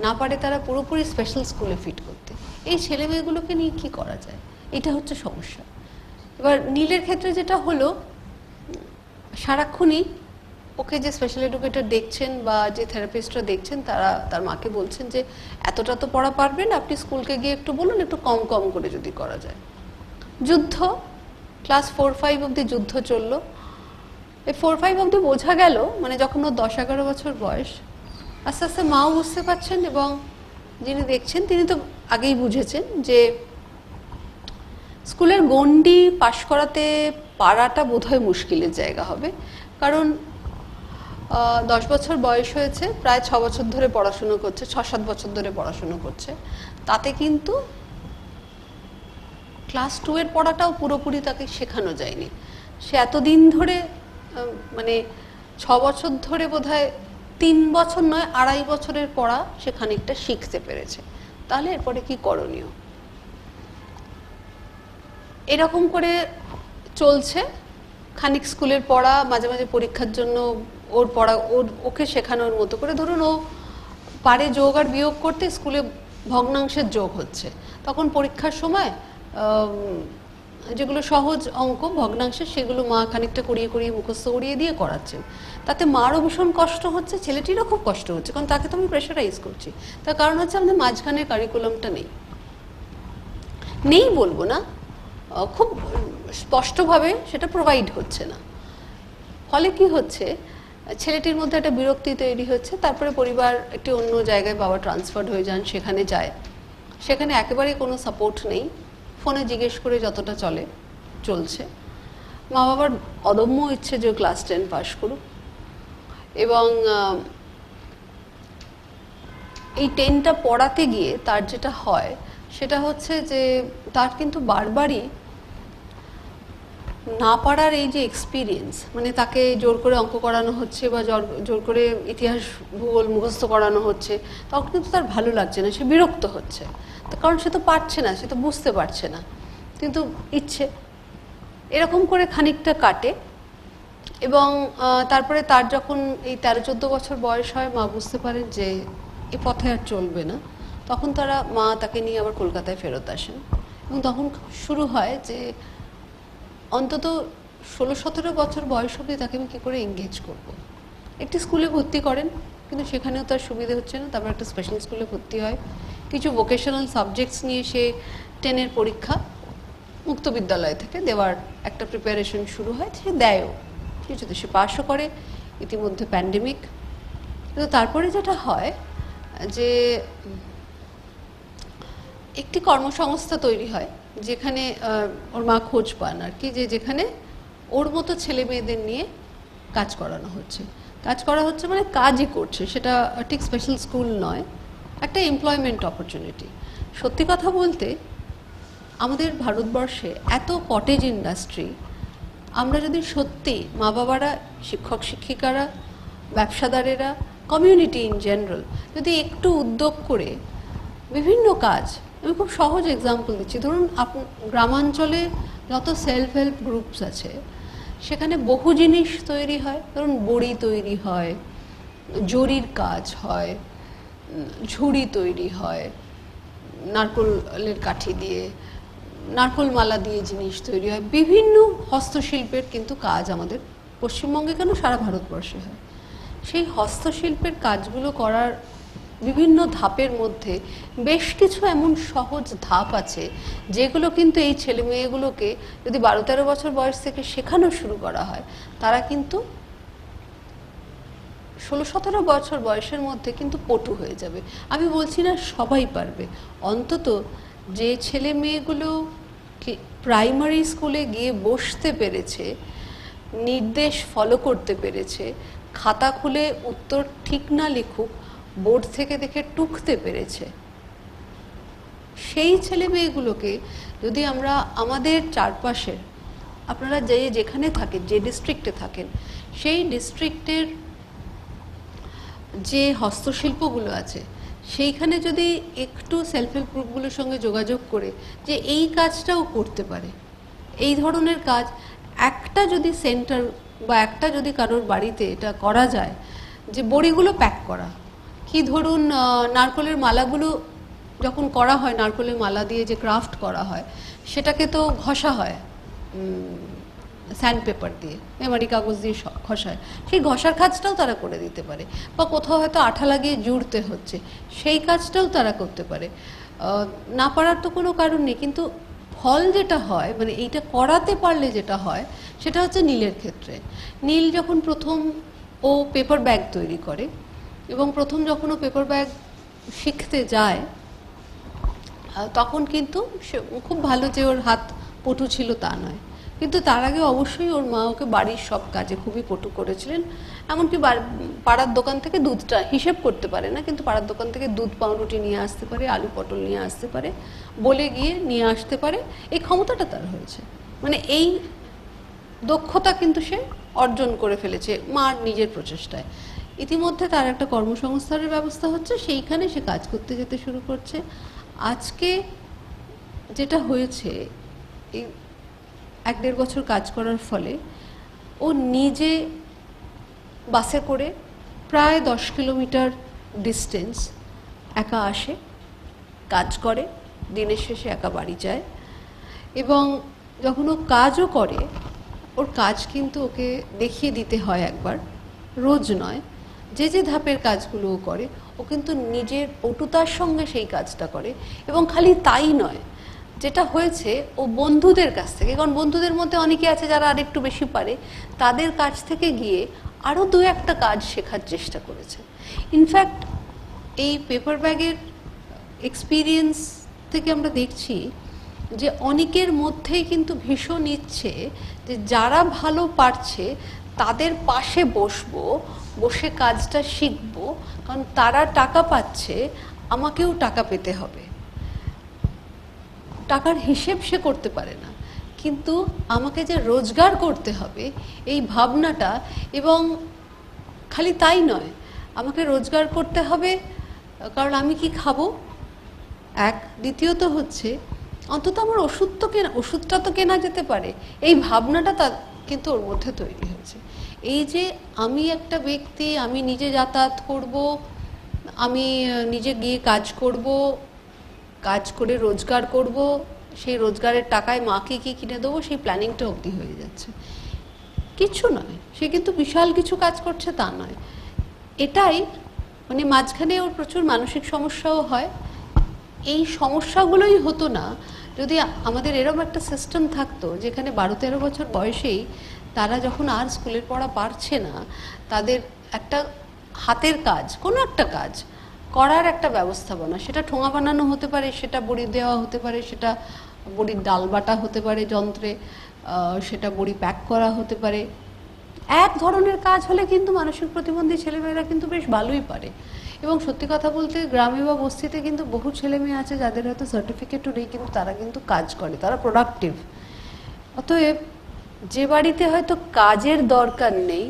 না পারে তারা পুরোপুরি স্পেশাল স্কুলে ফিট করতে। এই ছেলেমেয়েগুলোকে নিয়ে কি করা যায়, এটা হচ্ছে সমস্যা। এবার নীলের ক্ষেত্রে যেটা হলো, সারাক্ষণই ওকে যে স্পেশাল এডুকেটর দেখছেন বা যে থেরাপিস্টরা দেখছেন তারা তার মাকে বলছেন যে এতটা তো পড়া পারবেন, আপনি স্কুলকে গিয়ে একটু বলুন একটু কম কম করে যদি করা যায়। যুদ্ধ, ক্লাস 4-5 অবধি যুদ্ধ চললো। এই 4-5 অবধি বোঝা গেল, মানে যখন ওর 10-11 বছর বয়স, আস্তে আস্তে মাও বুঝতে পারছেন এবং যিনি দেখছেন তিনি তো আগেই বুঝেছেন যে স্কুলের গণ্ডি পাশ করাতে পারাটা বোধহয় মুশকিলের জায়গা হবে। কারণ 10 বছর বয়স হয়েছে, প্রায় 6 বছর ধরে পড়াশুনো করছে, 6-7 বছর ধরে পড়াশুনো করছে। তাতে কিন্তু ক্লাস 2 এর পড়াটাও পুরোপুরি তাকে শেখানো যায়নি। সে এতদিন ধরে মানে 6 বছর ধরে বোধহয় 3 বছর নয় 2.5 বছরের পড়া সে খানিকটা শিখতে পেরেছে। তাহলে এরপরে কি করণীয়? এরকম করে চলছে। খানিক স্কুলের পড়া, মাঝে মাঝে পরীক্ষার জন্য ওর পড়া ওকে শেখানোর মতো করে। ধরুন ও পারে যোগ আর বিয়োগ করতে, স্কুলে ভগ্নাংশের যোগ হচ্ছে, তখন পরীক্ষার সময় যেগুলো সহজ অঙ্ক ভগ্নাংশের সেগুলো মা খানিকটা করিয়ে করিয়ে মুখস্থ করিয়ে দিয়ে করাচ্ছেন। তাতে মারও ভীষণ কষ্ট হচ্ছে, ছেলেটিরও খুব কষ্ট হচ্ছে, কারণ তাকে তো আমি প্রেশারাইজ করছি। তার কারণ হচ্ছে আমাদের মাঝখানের কারিকুলামটা নেই বলবো না, খুব স্পষ্টভাবে সেটা প্রোভাইড হচ্ছে না। ফলে কি হচ্ছে, ছেলেটির মধ্যে একটা বিরক্তি তৈরি হচ্ছে। তারপরে পরিবার একটি অন্য জায়গায়, বাবা ট্রান্সফার্ড হয়ে যান, সেখানে যায়। সেখানে একেবারেই কোনো সাপোর্ট নেই, ফোনে জিজ্ঞেস করে যতটা চলছে। মা বাবার অদম্য ইচ্ছে যে ক্লাস 10 পাস করুক, এবং এই 10টা পড়াতে গিয়ে তার যেটা হয় সেটা হচ্ছে যে তার কিন্তু বারবারই না পারার এই যে এক্সপিরিয়েন্স, মানে তাকে জোর করে অঙ্ক করানো হচ্ছে বা জোর করে ইতিহাস ভূগোল মুখস্থ করানো হচ্ছে, তখন কিন্তু তার ভালো লাগছে না, সে বিরক্ত হচ্ছে। কারণ সে তো পারছে না, সে তো বুঝতে পারছে না, কিন্তু ইচ্ছে। এরকম করে খানিকটা কাটে এবং তারপরে তার যখন এই 13-14 বছর বয়স হয়, মা বুঝতে পারেন যে এ পথে আর চলবে না। তখন মা তাকে নিয়ে আবার কলকাতায় ফেরত আসেন এবং তখন শুরু হয় যে অন্তত 16-17 বছর বয়স অবধি তাকে আমি কী করে এঙ্গেজ করব। একটি স্কুলে ভর্তি করেন, কিন্তু সেখানেও তার সুবিধে হচ্ছে না। তারপর একটা স্পেশাল স্কুলে ভর্তি হয়, কিছু ভোকেশনাল সাবজেক্টস নিয়ে সে 10-এর পরীক্ষা মুক্ত বিদ্যালয় থেকে দেওয়ার একটা প্রিপারেশন শুরু হয়। সে দেয়ও, কিছুতে সে পাসও করে। ইতিমধ্যে প্যান্ডেমিক। কিন্তু তারপরে যেটা হয় যে একটি কর্মসংস্থা তৈরি হয় যেখানে ওর মা খোঁজ পান আর কি, যে যেখানে ওর মতো ছেলে মেয়েদের নিয়ে কাজ করানো হচ্ছে। কাজ করা হচ্ছে মানে কাজই করছে, সেটা ঠিক স্পেশাল স্কুল নয়, একটা এমপ্লয়মেন্ট অপরচুনিটি। সত্যি কথা বলতে আমাদের ভারতবর্ষে এত কটেজ ইন্ডাস্ট্রি, আমরা যদি সত্যি মা বাবারা, শিক্ষক শিক্ষিকারা, ব্যবসাদারেরা, কমিউনিটি ইন জেনারেল যদি একটু উদ্যোগ করে বিভিন্ন কাজ, আমি খুব সহজ এক্সাম্পল দিচ্ছি, ধরুন গ্রামাঞ্চলে যত সেলফ হেল্প গ্রুপস আছে সেখানে বহু জিনিস তৈরি হয়, ধরুন বড়ি তৈরি হয়, জরির কাজ হয়, ঝুড়ি তৈরি হয়, নারকোলের কাঠি দিয়ে, নারকোল মালা দিয়ে জিনিস তৈরি হয়, বিভিন্ন হস্তশিল্পের কিন্তু কাজ আমাদের পশ্চিমবঙ্গে কেন সারা ভারতবর্ষে হয়। সেই হস্তশিল্পের কাজগুলো করার বিভিন্ন ধাপের মধ্যে বেশ কিছু এমন সহজ ধাপ আছে যেগুলো কিন্তু এই ছেলে মেয়েগুলোকে যদি 12-13 বছর বয়স থেকে শেখানো শুরু করা হয়, তারা কিন্তু 16-17 বছর বয়সের মধ্যে কিন্তু পটু হয়ে যাবে। আমি বলছি না সবাই পারবে, অন্তত যে ছেলে মেয়েগুলো প্রাইমারি স্কুলে গিয়ে বসতে পেরেছে, নির্দেশ ফলো করতে পেরেছে, খাতা খুলে উত্তর ঠিক না লিখুক বোর্ড থেকে দেখে টুকতে পেরেছে, সেই ছেলে মেয়েগুলোকে যদি আমরা আমাদের চারপাশের, আপনারা যেখানে থাকেন, যে ডিস্ট্রিক্টে থাকেন, সেই ডিস্ট্রিক্টের যে হস্তশিল্পগুলো আছে সেইখানে যদি একটু সেলফ হেল্প গ্রুপগুলোর সঙ্গে যোগাযোগ করে যে এই কাজটাও করতে পারে, এই ধরনের কাজ একটা যদি সেন্টার বা একটা যদি কারোর বাড়িতে এটা করা যায়, যে বড়িগুলো প্যাক করা, কি ধরুন নারকোলের মালাগুলো যখন করা হয়, নারকোলের মালা দিয়ে যে ক্রাফট করা হয় সেটাকে তো ঘষা হয় স্যান্ড পেপার দিয়ে, মেমারি কাগজ দিয়ে ঘষা হয়, সেই ঘষার কাজটাও তারা করে দিতে পারে, বা কোথাও হয়তো আঠা লাগিয়ে জুড়তে হচ্ছে সেই কাজটাও তারা করতে পারে। না পারার তো কোনো কারণ নেই, কিন্তু ফল যেটা হয়, মানে এইটা করাতে পারলে যেটা হয় সেটা হচ্ছে নীলের ক্ষেত্রে। নীল যখন প্রথম ও পেপার ব্যাগ তৈরি করে এবং প্রথম যখন ও পেপার ব্যাগ শিখতে যায় তখন কিন্তু সে খুব ভালো যে ওর হাত পটু ছিল তা নয়, কিন্তু তার আগে অবশ্যই ওর মা ওকে বাড়ির সব কাজে খুবই পটু করেছিলেন। এমনকি পাড়ার দোকান থেকে দুধটা হিসেব করতে পারে না, কিন্তু পাড়ার দোকান থেকে দুধ পাউরুটি নিয়ে আসতে পারে, আলু পটল নিয়ে আসতে পারে, বলে গিয়ে নিয়ে আসতে পারে, এই ক্ষমতাটা তার হয়েছে। মানে এই দক্ষতা কিন্তু সে অর্জন করে ফেলেছে মার নিজের প্রচেষ্টায়। ইতিমধ্যে তার একটা কর্মসংস্থানের ব্যবস্থা হচ্ছে, সেইখানে সে কাজ করতে যেতে শুরু করছে। আজকে যেটা হয়েছে, এই 1-1.5 বছর কাজ করার ফলে ও নিজে বাসে করে প্রায় 10 কিলোমিটার ডিস্টেন্স একা আসে, কাজ করে, দিনের শেষে একা বাড়ি যায়, এবং যখন ও কাজও করে ওর কাজ কিন্তু ওকে দেখিয়ে দিতে হয় একবার, রোজ নয়। যে যে ধাপের কাজগুলো ও করে ও কিন্তু নিজের পটুতার সঙ্গে সেই কাজটা করে, এবং খালি তাই নয়, যেটা হয়েছে ও বন্ধুদের কাছ থেকে, কারণ বন্ধুদের মধ্যে অনেকে আছে যারা আরেকটু বেশি পারে, তাদের কাছ থেকে গিয়ে আরও 2-1টা কাজ শেখার চেষ্টা করেছে। ইনফ্যাক্ট এই পেপার ব্যাগের এক্সপিরিয়েন্স থেকে আমরা দেখছি যে অনেকের মধ্যেই কিন্তু ভীষণ ইচ্ছে যে যারা ভালো পারছে তাদের পাশে বসবো, বসে কাজটা শিখবো, কারণ তারা টাকা পাচ্ছে, আমাকেও টাকা পেতে হবে। টাকার হিসেব সে করতে পারে না, কিন্তু আমাকে যে রোজগার করতে হবে এই ভাবনাটা, এবং খালি তাই নয়, আমাকে রোজগার করতে হবে কারণ আমি কি খাবো, এক, দ্বিতীয়ত হচ্ছে অন্তত আমার ওষুধটা তো কেনা যেতে পারে, এই ভাবনাটা তার কিন্তু ওর মধ্যে তৈরি হয়েছে। এই যে আমি একটা ব্যক্তি, আমি নিজে যাতায়াত করব, আমি নিজে গিয়ে কাজ করব, কাজ করে রোজগার করব, সেই রোজগারের টাকায় মাকে কি কিনে দেবো, সেই প্ল্যানিংটা অবধি হয়ে যাচ্ছে। কিছু নয়, সে কিন্তু বিশাল কিছু কাজ করছে তা নয়, এটাই মানে মাঝখানে ওর প্রচুর মানসিক সমস্যাও হয়। এই সমস্যাগুলোই হতো না যদি আমাদের এরকম একটা সিস্টেম থাকতো যেখানে 12-13 বছর বয়সেই তারা যখন আর স্কুলের পড়া পারছে না, তাদের একটা হাতের কাজ, কোনো একটা কাজ করার একটা ব্যবস্থাপনা, সেটা ঠোঙা বানানো হতে পারে, সেটা বড়ি দেওয়া হতে পারে, সেটা বড়ির ডাল বাটা হতে পারে যন্ত্রে, সেটা বড়ি প্যাক করা হতে পারে। এক ধরনের কাজ হলে কিন্তু মানসিক প্রতিবন্ধী ছেলেমেয়েরা কিন্তু বেশ ভালোই পারে। এবং সত্যি কথা বলতে গ্রামে বা বস্তিতে কিন্তু বহু ছেলে মেয়ে আছে যাদের হয়তো সার্টিফিকেটও নেই, কিন্তু তারা কিন্তু কাজ করে, তারা প্রোডাক্টিভ। অতএব যে বাড়িতে হয়তো কাজের দরকার নেই,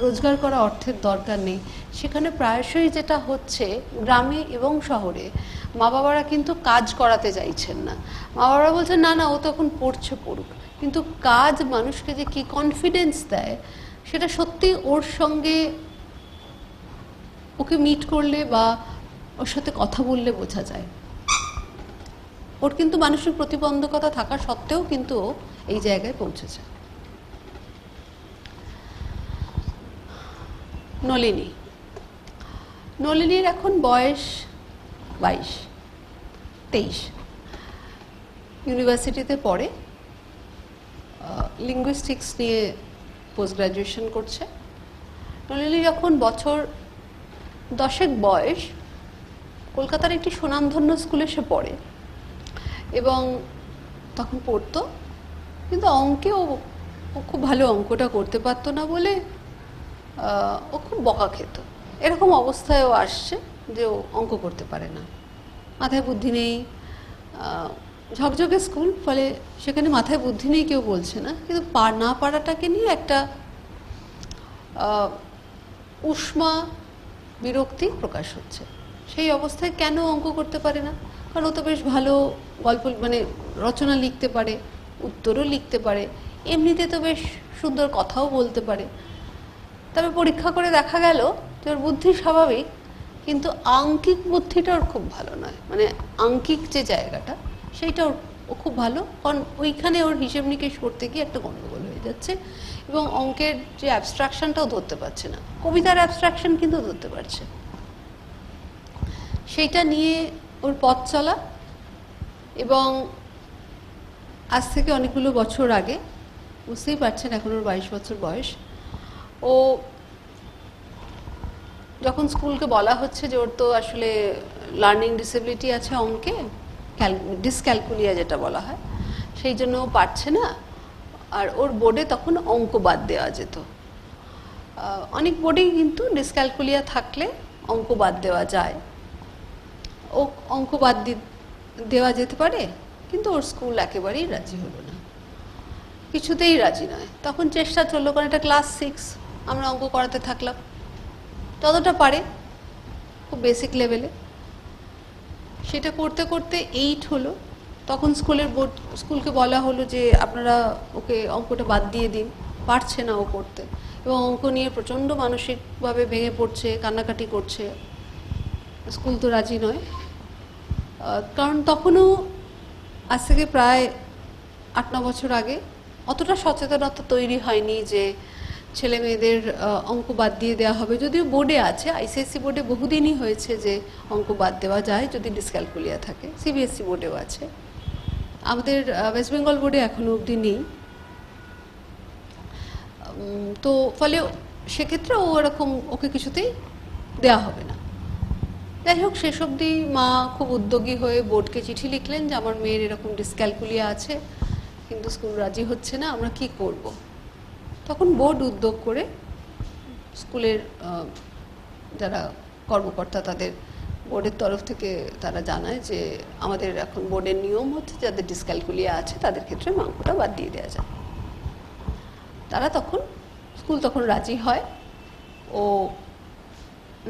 রোজগার করা অর্থের দরকার নেই, সেখানে প্রায়শই যেটা হচ্ছে গ্রামে এবং শহরে মা বাবারা কিন্তু কাজ করাতে চাইছেন না। মা বাবারা বলছেন না না ও তখন পড়ছে, পড়ুক। কিন্তু কাজ মানুষকে যে কি কনফিডেন্স দেয় সেটা সত্যি ওর সঙ্গে ওকে মিট করলে বা ওর সাথে কথা বললে বোঝা যায়। ওর কিন্তু মানসিক প্রতিবন্ধকতা থাকা সত্ত্বেও কিন্তু এই জায়গায় পৌঁছেছে। নলিনীর এখন বয়স 22-23, ইউনিভার্সিটিতে পড়ে, লিঙ্গুইস্টিক্স নিয়ে পোস্ট গ্রাজুয়েশন করছে। নলিনী যখন বছর 10 বয়স, কলকাতার একটি সুনামধন্য স্কুলে সে পড়ে এবং তখন পড়তো, কিন্তু অঙ্কে ও খুব ভালো অঙ্কটা করতে পারতো না বলে ও খুব বকা খেত। এরকম অবস্থায় ও আসছে যে ও অঙ্ক করতে পারে না, মাথায় বুদ্ধি নেই, ঝকঝকে স্কুল, ফলে সেখানে মাথায় বুদ্ধি নেই কেউ বলছে না, কিন্তু না পারাটাকে নিয়ে একটা উষ্মা বিরক্তি প্রকাশ হচ্ছে। সেই অবস্থায় কেন অঙ্ক করতে পারে না? কারণ ও তো বেশ ভালো গল্প মানে রচনা লিখতে পারে, উত্তরও লিখতে পারে, এমনিতে তো বেশ সুন্দর কথাও বলতে পারে। তবে পরীক্ষা করে দেখা গেল যে ওর বুদ্ধি স্বাভাবিক, কিন্তু আঙ্কিক বুদ্ধিটা ওর খুব ভালো নয়। মানে আঙ্কিক যে জায়গাটা সেইটা ও খুব ভালো, কারণ ওইখানে ওর হিসেব নিকেশ করতে গিয়ে একটা গণ্ডগোল হয়ে যাচ্ছে এবং অঙ্কের যে অ্যাবস্ট্রাকশনটাও ধরতে পারছে না, কবিতার অ্যাবস্ট্রাকশন কিন্তু ধরতে পারছে। সেইটা নিয়ে ওর পথ চলা, এবং আজ থেকে অনেকগুলো বছর আগে, বুঝতেই পারছেন এখন ওর 22 বছর বয়স, ও যখন স্কুলকে বলা হচ্ছে যে ওর তো আসলে লার্নিং ডিসেবিলিটি আছে অঙ্কে, ডিসক্যালকুলিয়া যেটা বলা হয়, সেই জন্য ও পারছে না, আর ওর বোর্ডে তখন অঙ্ক বাদ দেওয়া যেত। অনেক বোর্ডেই কিন্তু ডিসক্যালকুলিয়া থাকলে অঙ্ক বাদ দেওয়া যায়, ও অঙ্ক বাদ দেওয়া যেতে পারে, কিন্তু ওর স্কুল একেবারেই রাজি হলো না, কিছুতেই রাজি নয়। তখন চেষ্টা চললো, কারণ এটা ক্লাস 6, আমরা অঙ্ক করাতে থাকলাম, ততটা পারে খুব বেসিক লেভেলে। সেটা করতে করতে 8 হলো, তখন স্কুলকে বলা হলো যে আপনারা ওকে অঙ্কটা বাদ দিয়ে দিন, পারছে না ও করতে, এবং অঙ্ক নিয়ে প্রচণ্ড মানসিকভাবে ভেঙে পড়ছে, কান্নাকাটি করছে। স্কুল তো রাজি নয়, কারণ তখনও আজ থেকে প্রায় 8-9 বছর আগে অতটা সচেতনতা তৈরি হয়নি যে ছেলে মেয়েদের অঙ্ক বাদ দিয়ে দেওয়া হবে। যদিও বোর্ডে আছে, আইসিএসসি বোর্ডে বহুদিনই হয়েছে যে অঙ্ক বাদ দেওয়া যায় যদি ডিসক্যালকুলিয়া থাকে, সিবিএসসি বোর্ডেও আছে, আমাদের ওয়েস্ট বেঙ্গল বোর্ডে এখনো অবধি নেই। তো ফলে সেক্ষেত্রে ও এরকম ওকে কিছুতেই দেওয়া হবে না। যাই হোক, শেষ অবধি মা খুব উদ্যোগী হয়ে বোর্ডকে চিঠি লিখলেন যে আমার মেয়ের এরকম ডিসক্যালকুলিয়া আছে, কিন্তু স্কুল রাজি হচ্ছে না, আমরা কি করব। তখন বোর্ড উদ্যোগ করে স্কুলের যারা কর্মকর্তা তাদের বোর্ডের তরফ থেকে তারা জানায় যে আমাদের এখন বোর্ডের নিয়ম হচ্ছে যাদের ডিসক্যালকুলিয়া আছে তাদের ক্ষেত্রে অঙ্কটা বাদ দিয়ে দেওয়া যায়। তারা স্কুল তখন রাজি হয়। ও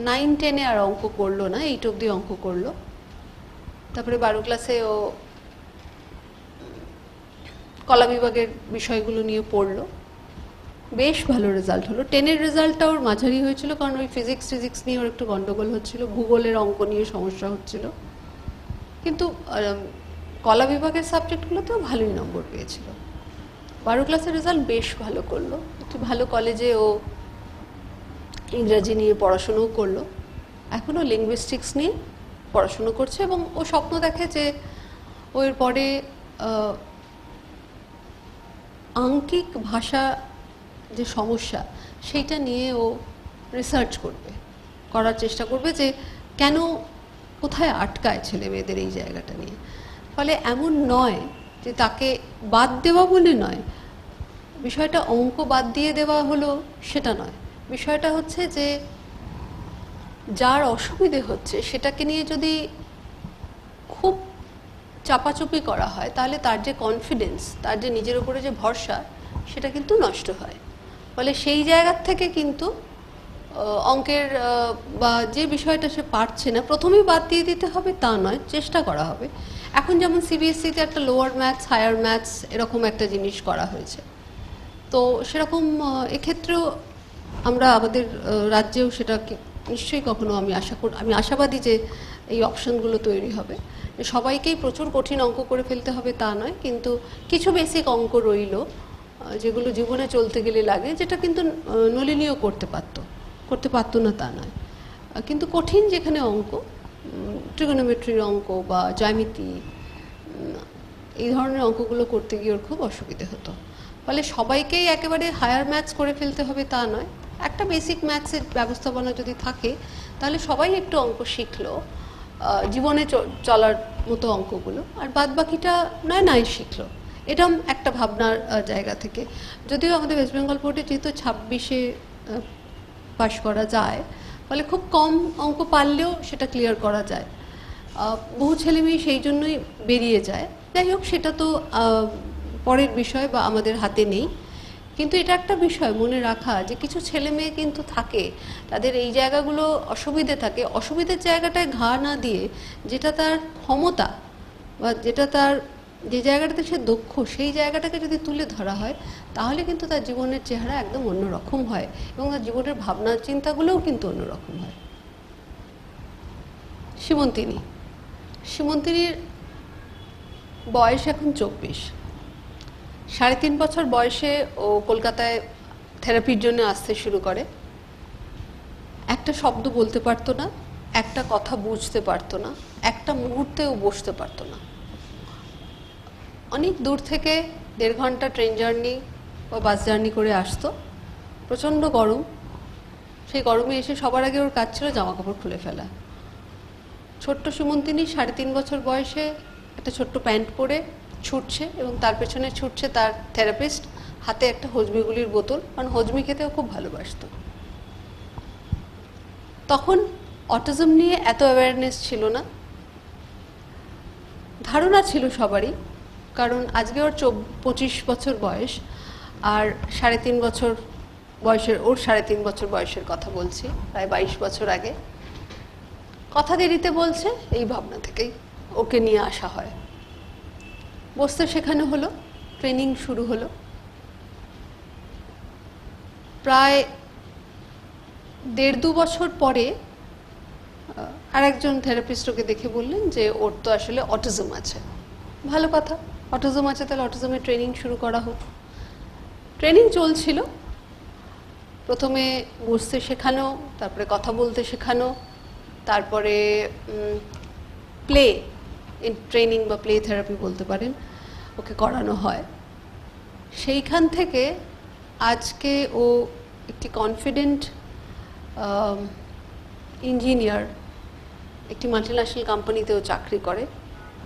9-10-এ আর অঙ্ক করলো না, 8 অবধি অঙ্ক করলো। তারপরে 12 ক্লাসে ও কলা বিভাগের বিষয়গুলো নিয়ে পড়লো, বেশ ভালো রেজাল্ট হলো। 10-এর রেজাল্টটা ওর মাঝারি হয়েছিল, কারণ ওই ফিজিক্স নিয়ে ওর একটু গন্ডগোল হচ্ছিল, ভূগোলের অঙ্ক নিয়ে সমস্যা হচ্ছিল, কিন্তু কলা বিভাগের সাবজেক্টগুলোতেও ভালোই নম্বর পেয়েছিল। 12 ক্লাসের রেজাল্ট বেশ ভালো করলো, একটু ভালো কলেজে ও ইংরাজি নিয়ে পড়াশুনোও করলো, এখনও লিঙ্গুইস্টিক্স নিয়ে পড়াশুনো করছে, এবং ও স্বপ্ন দেখে যে ও এর পরে আঙ্কিক ভাষা যে সমস্যা সেইটা নিয়ে ও রিসার্চ করার চেষ্টা করবে যে কেন, কোথায় আটকায় ছেলে মেয়েদের এই জায়গাটা নিয়ে। ফলে এমন নয় যে তাকে বাদ দেওয়া বলে নয়, বিষয়টা অঙ্ক বাদ দিয়ে দেওয়া হলো সেটা নয়, বিষয়টা হচ্ছে যে যার অসুবিধে হচ্ছে সেটাকে নিয়ে যদি খুব চাপাচুপি করা হয় তাহলে তার যে কনফিডেন্স, তার যে নিজের উপরে যে ভরসা, সেটা কিন্তু নষ্ট হয়। ফলে সেই জায়গার থেকে কিন্তু অঙ্কের বা যে বিষয়টা সে পারছে না প্রথমেই বাদ দিয়ে দিতে হবে তা নয়, চেষ্টা করা হবে। এখন যেমন সিবিএসসিতে একটা লোয়ার ম্যাথস, হায়ার ম্যাথস এরকম একটা জিনিস করা হয়েছে, তো সেরকম এক্ষেত্রেও আমরা আমাদের রাজ্যেও সেটা নিশ্চয়ই কখনো আমি আশাবাদী যে এই অপশনগুলো তৈরি হবে। সবাইকেই প্রচুর কঠিন অঙ্ক করে ফেলতে হবে তা নয়, কিন্তু কিছু বেসিক অঙ্ক রইল যেগুলো জীবনে চলতে গেলে লাগে, যেটা কিন্তু নলিনীও করতে পারতো না তা নয়, কিন্তু কঠিন যেখানে অঙ্ক, ট্রিগোনোমেট্রির অঙ্ক বা জ্যামিতি, এই ধরনের অঙ্কগুলো করতে গিয়ে ওর খুব অসুবিধে হতো। ফলে সবাইকেই একেবারে হায়ার ম্যাথস করে ফেলতে হবে তা নয়, একটা বেসিক ম্যাথসের ব্যবস্থাপনা যদি থাকে তাহলে সবাই একটু অঙ্ক শিখলো জীবনে চলার মতো অঙ্কগুলো, আর বাদ বাকিটা নাই শিখলো, এরকম একটা ভাবনার জায়গা থেকে। যদিও আমাদের ওয়েস্ট বেঙ্গল বোর্ডে যেহেতু 26-এ পাশ করা যায়, ফলে খুব কম অঙ্ক পারলেও সেটা ক্লিয়ার করা যায়। বহু ছেলেমেয়ে সেই জন্যই বেরিয়ে যায়। যাই হোক, সেটা তো পরের বিষয় বা আমাদের হাতে নেই, কিন্তু এটা একটা বিষয় মনে রাখা যে কিছু ছেলে মেয়ে কিন্তু থাকে, তাদের এই জায়গাগুলো অসুবিধে থাকে, অসুবিধের জায়গাটায় ঘা না দিয়ে যেটা তার ক্ষমতা বা যেটা তার যে জায়গাটাতে সে দক্ষ, সেই জায়গাটাকে যদি তুলে ধরা হয় তাহলে কিন্তু তার জীবনের চেহারা একদম অন্যরকম হয় এবং তার জীবনের ভাবনা চিন্তাগুলোও কিন্তু অন্যরকম হয়। সীমন্তিনীর বয়স এখন 24। 3.5 বছর বয়সে ও কলকাতায় থেরাপির জন্য আসতে শুরু করে। একটা শব্দ বলতে পারতো না, একটা কথা বুঝতে পারতো না, একটা মুহূর্তেও বসতে পারতো না। অনেক দূর থেকে 1.5 ঘন্টা ট্রেন জার্নি বা বাস জার্নি করে আসতো, প্রচণ্ড গরম। সেই গরমে এসে সবার আগে ওর কাজ ছিল জামা কাপড় খুলে ফেলা। ছোট্ট সীমন্তিনী 3.5 বছর বয়সে একটা ছোট্ট প্যান্ট পরে ছুটছে এবং তার পেছনে ছুটছে তার থেরাপিস্ট, হাতে একটা হজমিগুলির বোতল, কারণ হজমি খেতেও খুব ভালোবাসত। তখন অটিজম নিয়ে এত অ্যাওয়ারনেস ছিল না, ধারণা ছিল সবারই, কারণ আজকে ওর 25 বছর বয়স, আর 3.5 বছর বয়সের ওর 3.5 বছর বয়সের কথা বলছি, প্রায় 22 বছর আগে। কথা দেরিতে বলছে, এই ভাবনা থেকেই ওকে নিয়ে আসা হয়। বসতে শেখানো হলো, ট্রেনিং শুরু হলো। প্রায় 1.5-2 বছর পরে আরেকজন থেরাপিস্ট ওকে দেখে বললেন যে ওর তো আসলে অটিজম আছে। ভালো কথা, অটিজম আছে, তাহলে অটিজমের ট্রেনিং শুরু করা হোক। ট্রেনিং চলছিল, প্রথমে বসতে শেখানো, তারপরে কথা বলতে শেখানো, তারপরে প্লে ট্রেনিং বা প্লে থেরাপি বলতে পারেন, ওকে করানো হয়। সেইখান থেকে আজকে ও একটি কনফিডেন্ট ইঞ্জিনিয়ার, একটি মাল্টিন্যাশনাল কোম্পানিতেও চাকরি করে।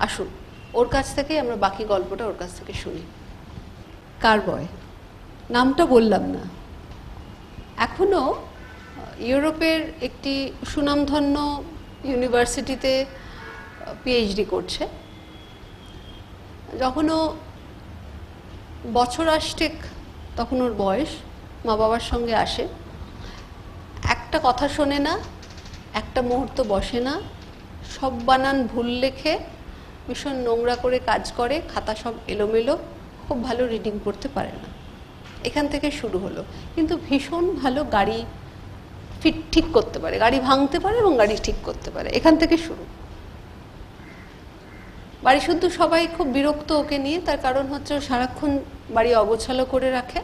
আসুন, ওর কাছ থেকে আমরা বাকি গল্পটা ওর কাছ থেকে শুনি। কারবয়, নামটা বললাম না, এখনও ইউরোপের একটি সুনামধন্য ইউনিভার্সিটিতে পিএইচডি করছে। যখন ও বছর 8 তখন ওর বয়স, মা বাবার সঙ্গে আসে। একটা কথা শোনে না, একটা মুহূর্ত বসে না, সব বানান ভুল লেখে, ভীষণ নোংরা করে কাজ করে, খাতা সব এলোমেলো, খুব ভালো রিডিং করতে পারে না। এখান থেকে শুরু হলো, কিন্তু ভীষণ ভালো গাড়ি ঠিক করতে পারে, গাড়ি ভাঙতে পারে এবং গাড়ি ঠিক করতে পারে। এখান থেকে শুরু। বাড়ি শুদ্ধ সবাই খুব বিরক্ত ওকে নিয়ে, তার কারণ হচ্ছে ও সারাক্ষণ বাড়ি অগোছালো করে রাখে,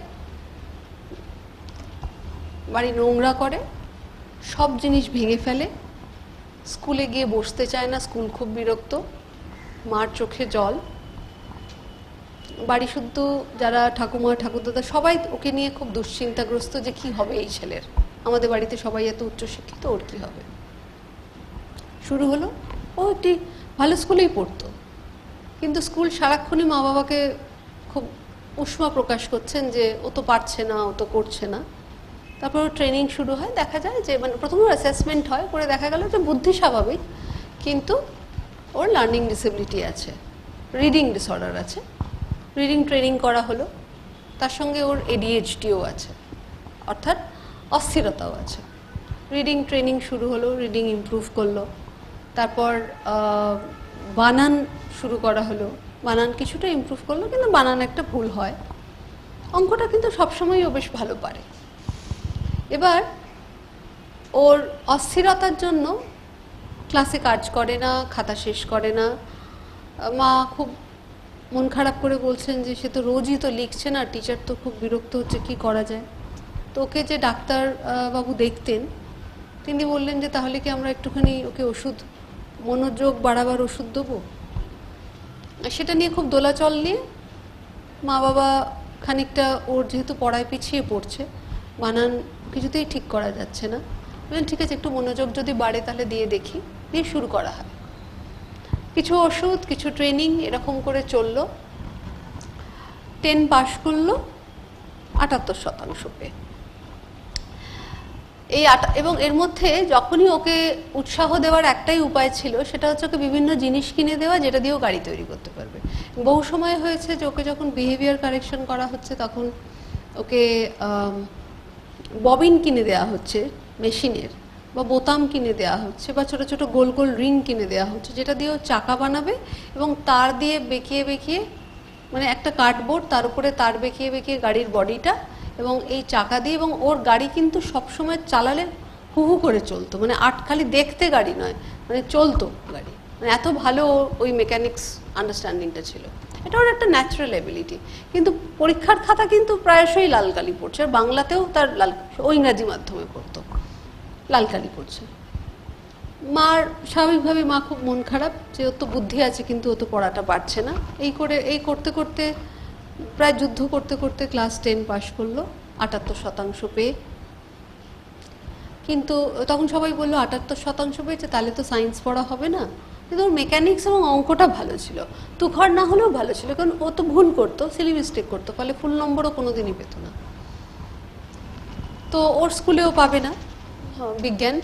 বাড়ি নোংরা করে, সব জিনিস ভেঙে ফেলে, স্কুলে গিয়ে বসতে চায় না, স্কুল খুব বিরক্ত, মার চোখে জল। বাড়ি শুদ্ধ যারা ঠাকুমা ঠাকুরদাদা সবাই ওকে নিয়ে খুব দুশ্চিন্তাগ্রস্ত যে কি হবে এই ছেলের, আমাদের বাড়িতে সবাই এত উচ্চশিক্ষিত, ওর কি হবে। শুরু হলো, ও একটি ভালো স্কুলেই পড়তো, কিন্তু স্কুল সারাক্ষণই মা বাবাকে খুব উষ্মা প্রকাশ করছেন যে ও তো পারছে না, ও তো করছে না। তারপর ট্রেনিং শুরু হয়, দেখা যায় যে প্রথমে অ্যাসেসমেন্ট হয়, করে দেখা গেল যে বুদ্ধি স্বাভাবিক, কিন্তু ওর লার্নিং ডিসেবিলিটি আছে। রিডিং ডিসঅর্ডার আছে, রিডিং ট্রেনিং করা হলো, তার সঙ্গে ওর ADHDও আছে, অর্থাৎ অস্থিরতাও আছে। রিডিং ট্রেনিং শুরু হলো, রিডিং ইমপ্রুভ করলো, তারপর বানান শুরু করা হলো, বানান কিছুটা ইমপ্রুভ করলো, কিন্তু বানান একটা ভুল হয়। অঙ্কটা কিন্তু সবসময় ও বেশ ভালো পারে। এবার ওর অস্থিরতার জন্য ক্লাসে কাজ করে না, খাতা শেষ করে না। মা খুব মন খারাপ করে বলছেন যে সে তো রোজই তো লিখছে না, টিচার তো খুব বিরক্ত হচ্ছে, কি করা যায়। তো ওকে যে ডাক্তার বাবু দেখতেন, তিনি বললেন যে তাহলে কি আমরা একটুখানি ওকে ওষুধ, মনোযোগ বাড়াবার ওষুধ দেবো। সেটা নিয়ে খুব দোলাচল নিয়ে মা বাবা খানিকটা, ওর যেহেতু পড়ায় পিছিয়ে পড়ছে, বানান কিছুতেই ঠিক করা যাচ্ছে না, বললেন ঠিক আছে একটু মনোযোগ যদি বাড়ে তাহলে দিয়ে দেখি, দিয়ে শুরু করা হয়। কিছু ওষুধ, কিছু ট্রেনিং, এরকম করে চললো। 10 পাশ করলো 78% পেয়ে। এবং এর মধ্যে যখনই ওকে উৎসাহ দেওয়ার একটাই উপায় ছিল, সেটা হচ্ছে ওকে বিভিন্ন জিনিস কিনে দেওয়া, যেটা দিয়েও গাড়ি তৈরি করতে পারবে। বহু সময় হয়েছে যে ওকে যখন বিহেভিয়ার কারেকশন করা হচ্ছে, তখন ওকে ববিন কিনে দেওয়া হচ্ছে মেশিনের, বা বোতাম কিনে দেওয়া হচ্ছে, বা ছোট ছোট গোল গোল রিং কিনে দেওয়া হচ্ছে, যেটা দিয়েও চাকা বানাবে এবং তার দিয়ে বেঁকিয়ে বেঁকিয়ে, মানে একটা কার্ডবোর্ড, তার উপরে তার বেঁকিয়ে বেঁকিয়ে গাড়ির বডিটা, এবং এই চাকা দিয়ে, এবং ওর গাড়ি কিন্তু সবসময় চালালে হু হু করে চলতো, মানে খালি দেখতে গাড়ি নয়, মানে চলতো গাড়ি, মানে এত ভালো ওই মেকানিক্স আন্ডারস্ট্যান্ডিংটা ছিল। এটা ওর একটা ন্যাচারাল এবিলিটি। কিন্তু পরীক্ষার খাতা কিন্তু প্রায়শই লাল কালি পড়ছে, আর বাংলাতেও তার লাল, ও ইংরাজি মাধ্যমে পড়তো, লাল কালি পড়ছে। মার স্বাভাবিকভাবে মা খুব মন খারাপ, যে ওর তো বুদ্ধি আছে কিন্তু ও তো পড়াটা পারছে না। এই করতে করতে, প্রায় যুদ্ধ করতে করতে ক্লাস 10 পাশ করলো 78% পেয়ে। কিন্তু তখন সবাই বললো 78% পেয়েছে, তাহলে তো সায়েন্স পড়া হবে না। কিন্তু ওর মেকানিক্স এবং অঙ্কটা ভালো ছিল, তুখর না হলেও ভালো ছিল, কারণ ও তো ভুল করতো, সিলি মিস্টেক করতো, ফলে ফুল নম্বরও কোনোদিনই পেত না। তো ওর স্কুলেও পাবে না বিজ্ঞান,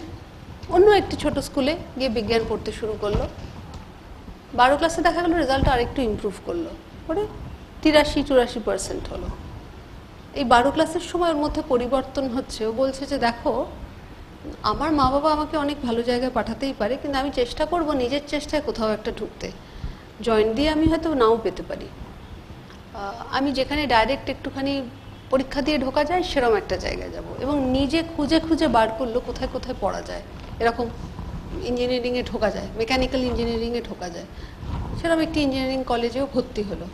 অন্য একটি ছোট স্কুলে গিয়ে বিজ্ঞান পড়তে শুরু করলো। 12 ক্লাসে দেখা গেল রেজাল্টটা আরেকটু ইমপ্রুভ করলো, পরে 83-84% হলো। এই 12 ক্লাসের সময় ওর মধ্যে পরিবর্তন হচ্ছে। ও বলছে যে দেখো, আমার মা বাবা আমাকে অনেক ভালো জায়গায় পাঠাতেই পারে, কিন্তু আমি চেষ্টা করব নিজের চেষ্টায় কোথাও একটা ঢুকতে। জয়েন্ট দিয়ে আমি হয়তো নাও পেতে পারি, আমি যেখানে ডাইরেক্ট একটুখানি পরীক্ষা দিয়ে ঢোকা যায় সেরকম একটা জায়গায় যাব। এবং নিজে খুঁজে খুঁজে বার করলো কোথায় কোথায় পড়া যায়, এরকম ইঞ্জিনিয়ারিংয়ে ঢোকা যায়, মেকানিক্যাল ইঞ্জিনিয়ারিংয়ে ঢোকা যায়, সেরকম একটি ইঞ্জিনিয়ারিং কলেজেও ভর্তি হলো,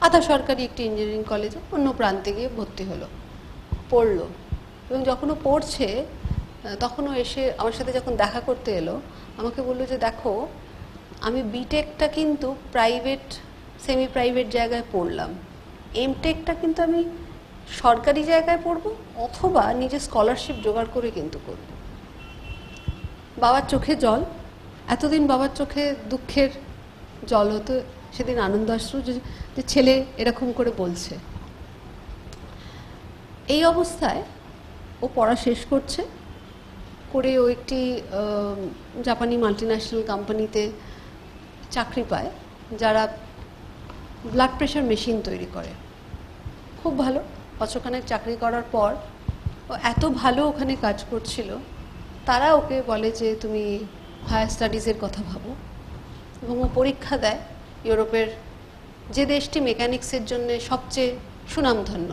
আধা সরকারি একটি ইঞ্জিনিয়ারিং কলেজে অন্য প্রান্তে গিয়ে ভর্তি হলো, পড়লো। এবং যখন ও পড়ছে, তখন ও এসে আমার সাথে যখন দেখা করতে এলো, আমাকে বললো যে দেখো, আমি বিটেকটা কিন্তু প্রাইভেট, সেমি প্রাইভেট জায়গায় পড়লাম, এমটেকটা কিন্তু আমি সরকারি জায়গায় পড়বো, অথবা নিজে স্কলারশিপ জোগাড় করে কিন্তু করব। বাবার চোখে জল, এতদিন বাবার চোখে দুঃখের জল হতো, সেদিন আনন্দাশ্রু, যে ছেলে এরকম করে বলছে। এই অবস্থায় ও পড়া শেষ করছে, করে ও একটি জাপানি মাল্টিন্যাশনাল কোম্পানিতে চাকরি পায়, যারা ব্লাড প্রেশার মেশিন তৈরি করে। খুব ভালো, বছরখানেক চাকরি করার পর ও এত ভালো ওখানে কাজ করছিল, তারা ওকে বলে যে তুমি হায়ার স্টাডিজের কথা ভাবো। এবং ও পরীক্ষা দেয় ইউরোপের যে দেশটি মেকানিক্সের জন্য সবচেয়ে সুনামধন্য,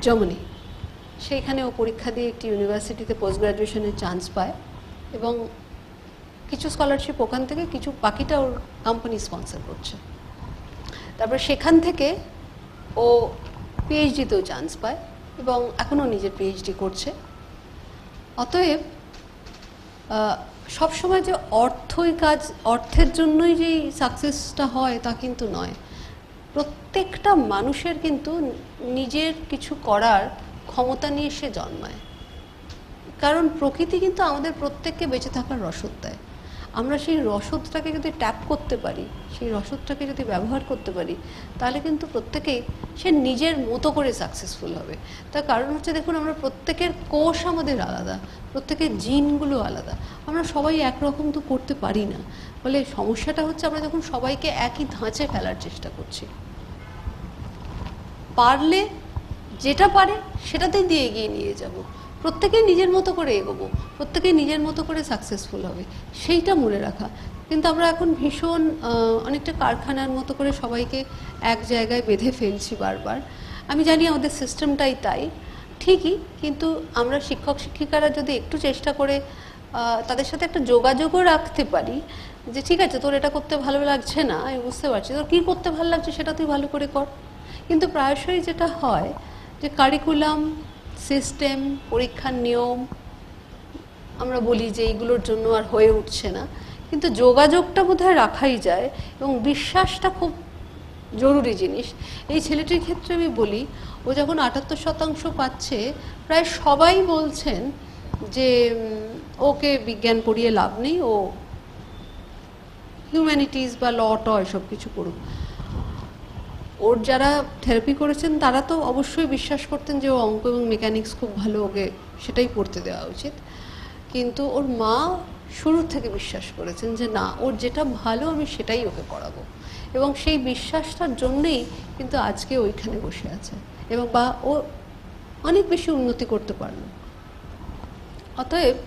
জার্মানি, সেইখানে ও পরীক্ষা দিয়ে একটি ইউনিভার্সিটিতে পোস্ট গ্র্যাজুয়েশনের চান্স পায়, এবং কিছু স্কলারশিপ ওখান থেকে, কিছু বাকিটা ওর কোম্পানি স্পন্সর করছে। তারপর সেখান থেকে ও পিএইচডিতেও চান্স পায়, এবং এখনও নিজের পিএইচডি করছে। অতএব সবসময় যে অর্থের জন্যই যে সাকসেসটা হয় তা কিন্তু নয়। প্রত্যেকটা মানুষের কিন্তু নিজের কিছু করার ক্ষমতা নিয়ে সে জন্মায়, কারণ প্রকৃতি কিন্তু আমাদের প্রত্যেককে বেঁচে থাকার রসদ দেয়। আমরা সেই রসদটাকে যদি ট্যাপ করতে পারি, সেই রসদটাকে যদি ব্যবহার করতে পারি, তাহলে কিন্তু প্রত্যেকেই সে নিজের মতো করে সাকসেসফুল হবে। তার কারণ হচ্ছে, দেখুন, আমরা প্রত্যেকের কোষ আমাদের আলাদা, প্রত্যেকের জিনগুলো আলাদা, আমরা সবাই একরকম তো করতে পারি না। ফলে সমস্যাটা হচ্ছে আমরা যখন সবাইকে একই ধাঁচে ফেলার চেষ্টা করছি। পারলে যেটা পারে সেটাতে দিয়ে এগিয়ে নিয়ে যাব, প্রত্যেকেই নিজের মতো করে এগোবো, প্রত্যেকেই নিজের মতো করে সাকসেসফুল হবে, সেইটা মনে রাখা। কিন্তু আমরা এখন ভীষণ অনেকটা কারখানার মতো করে সবাইকে এক জায়গায় বেঁধে ফেলছি বারবার। আমি জানি আমাদের সিস্টেমটাই তাই, ঠিকই, কিন্তু আমরা শিক্ষক শিক্ষিকারা যদি একটু চেষ্টা করে তাদের সাথে একটা যোগাযোগও রাখতে পারি, যে ঠিক আছে, তোর এটা করতে ভালো লাগছে না, আমি বুঝতে পারছি, তোর কী করতে ভালো লাগছে সেটা তুই ভালো করে কর। কিন্তু প্রায়শই যেটা হয় যে কারিকুলাম, সিস্টেম, পরীক্ষার নিয়ম, আমরা বলি যে এইগুলোর জন্য আর হয়ে উঠছে না, কিন্তু যোগাযোগটা বোধহয় রাখাই যায়, এবং বিশ্বাসটা খুব জরুরি জিনিস। এই ছেলেটির ক্ষেত্রে আমি বলি, ও যখন ৭৮% পাচ্ছে, প্রায় সবাই বলছেন যে ওকে বিজ্ঞান পড়িয়ে লাভ নেই, ও হিউম্যানিটিস বা ল ট এসব কিছু করুক। ওর যারা থেরাপি করেছেন তারা তো অবশ্যই বিশ্বাস করতেন যে ও অঙ্ক এবং মেকানিক্স খুব ভালো, ওকে সেটাই পড়তে দেওয়া উচিত। কিন্তু ওর মা শুরু থেকে বিশ্বাস করেছেন যে না, ওর যেটা ভালো আমি সেটাই ওকে পড়াবো, এবং সেই বিশ্বাসটার জন্যেই কিন্তু আজকে ওইখানে বসে আছে, এবং বা ও অনেক বেশি উন্নতি করতে পারলো। অতএব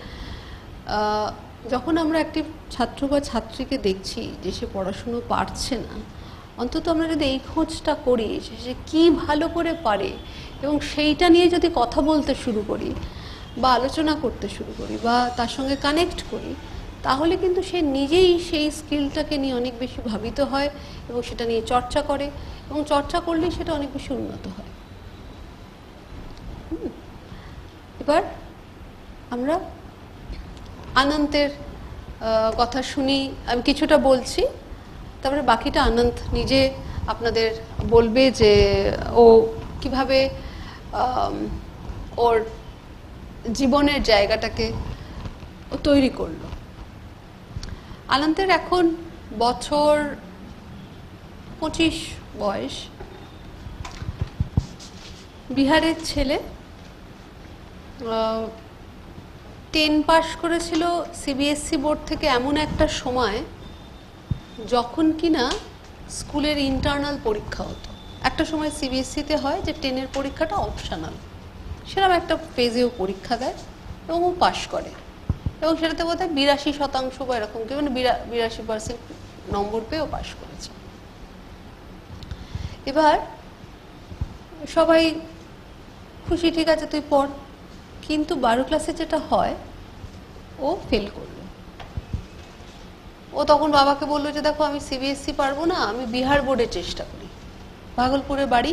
যখন আমরা একটি ছাত্র বা ছাত্রীকে দেখছি যে সে পড়াশুনো পারছে না, অন্তত আমরা যদি এই খোঁজটা করি সে কী ভালো করে পারে, এবং সেইটা নিয়ে যদি কথা বলতে শুরু করি বা আলোচনা করতে শুরু করি বা তার সঙ্গে কানেক্ট করি, তাহলে কিন্তু সে নিজেই সেই স্কিলটাকে নিয়ে অনেক বেশি ভাবিত হয় এবং সেটা নিয়ে চর্চা করে, এবং চর্চা করলেই সেটা অনেক বেশি উন্নত হয়। এবার আমরা আনন্দের কথা শুনি, আমি কিছুটা বলছি, তারপরে বাকিটা আনন্দ নিজে আপনাদের বলবে যে ও কিভাবে ওর জীবনের জায়গাটাকে ও তৈরি করলো। আনন্দের এখন বছর 25 বয়স, বিহারের ছেলে, 10 পাস করেছিল সিবিএসসি বোর্ড থেকে এমন একটা সময় যখন কিনা স্কুলের ইন্টারনাল পরীক্ষা হতো। একটা সময় সিবিএসসিতে হয় যে 10-এর পরীক্ষাটা অপশনাল, সেরকম একটা ফেজেও পরীক্ষা দেয় এবং ও পাশ করে, এবং সেটাতে বোধহয় 82% বা এরকম কি, মানে 82% নম্বর পেয়েও পাশ করেছে। এবার সবাই খুশি, ঠিক আছে তুই পড়, কিন্তু 12 ক্লাসে যেটা হয়, ও ফেল করলো। ও তখন বাবাকে বললো যে দেখো আমি সিবিএসসি পারবো না, আমি বিহার বোর্ডে চেষ্টা করি। ভাগলপুরে বাড়ি,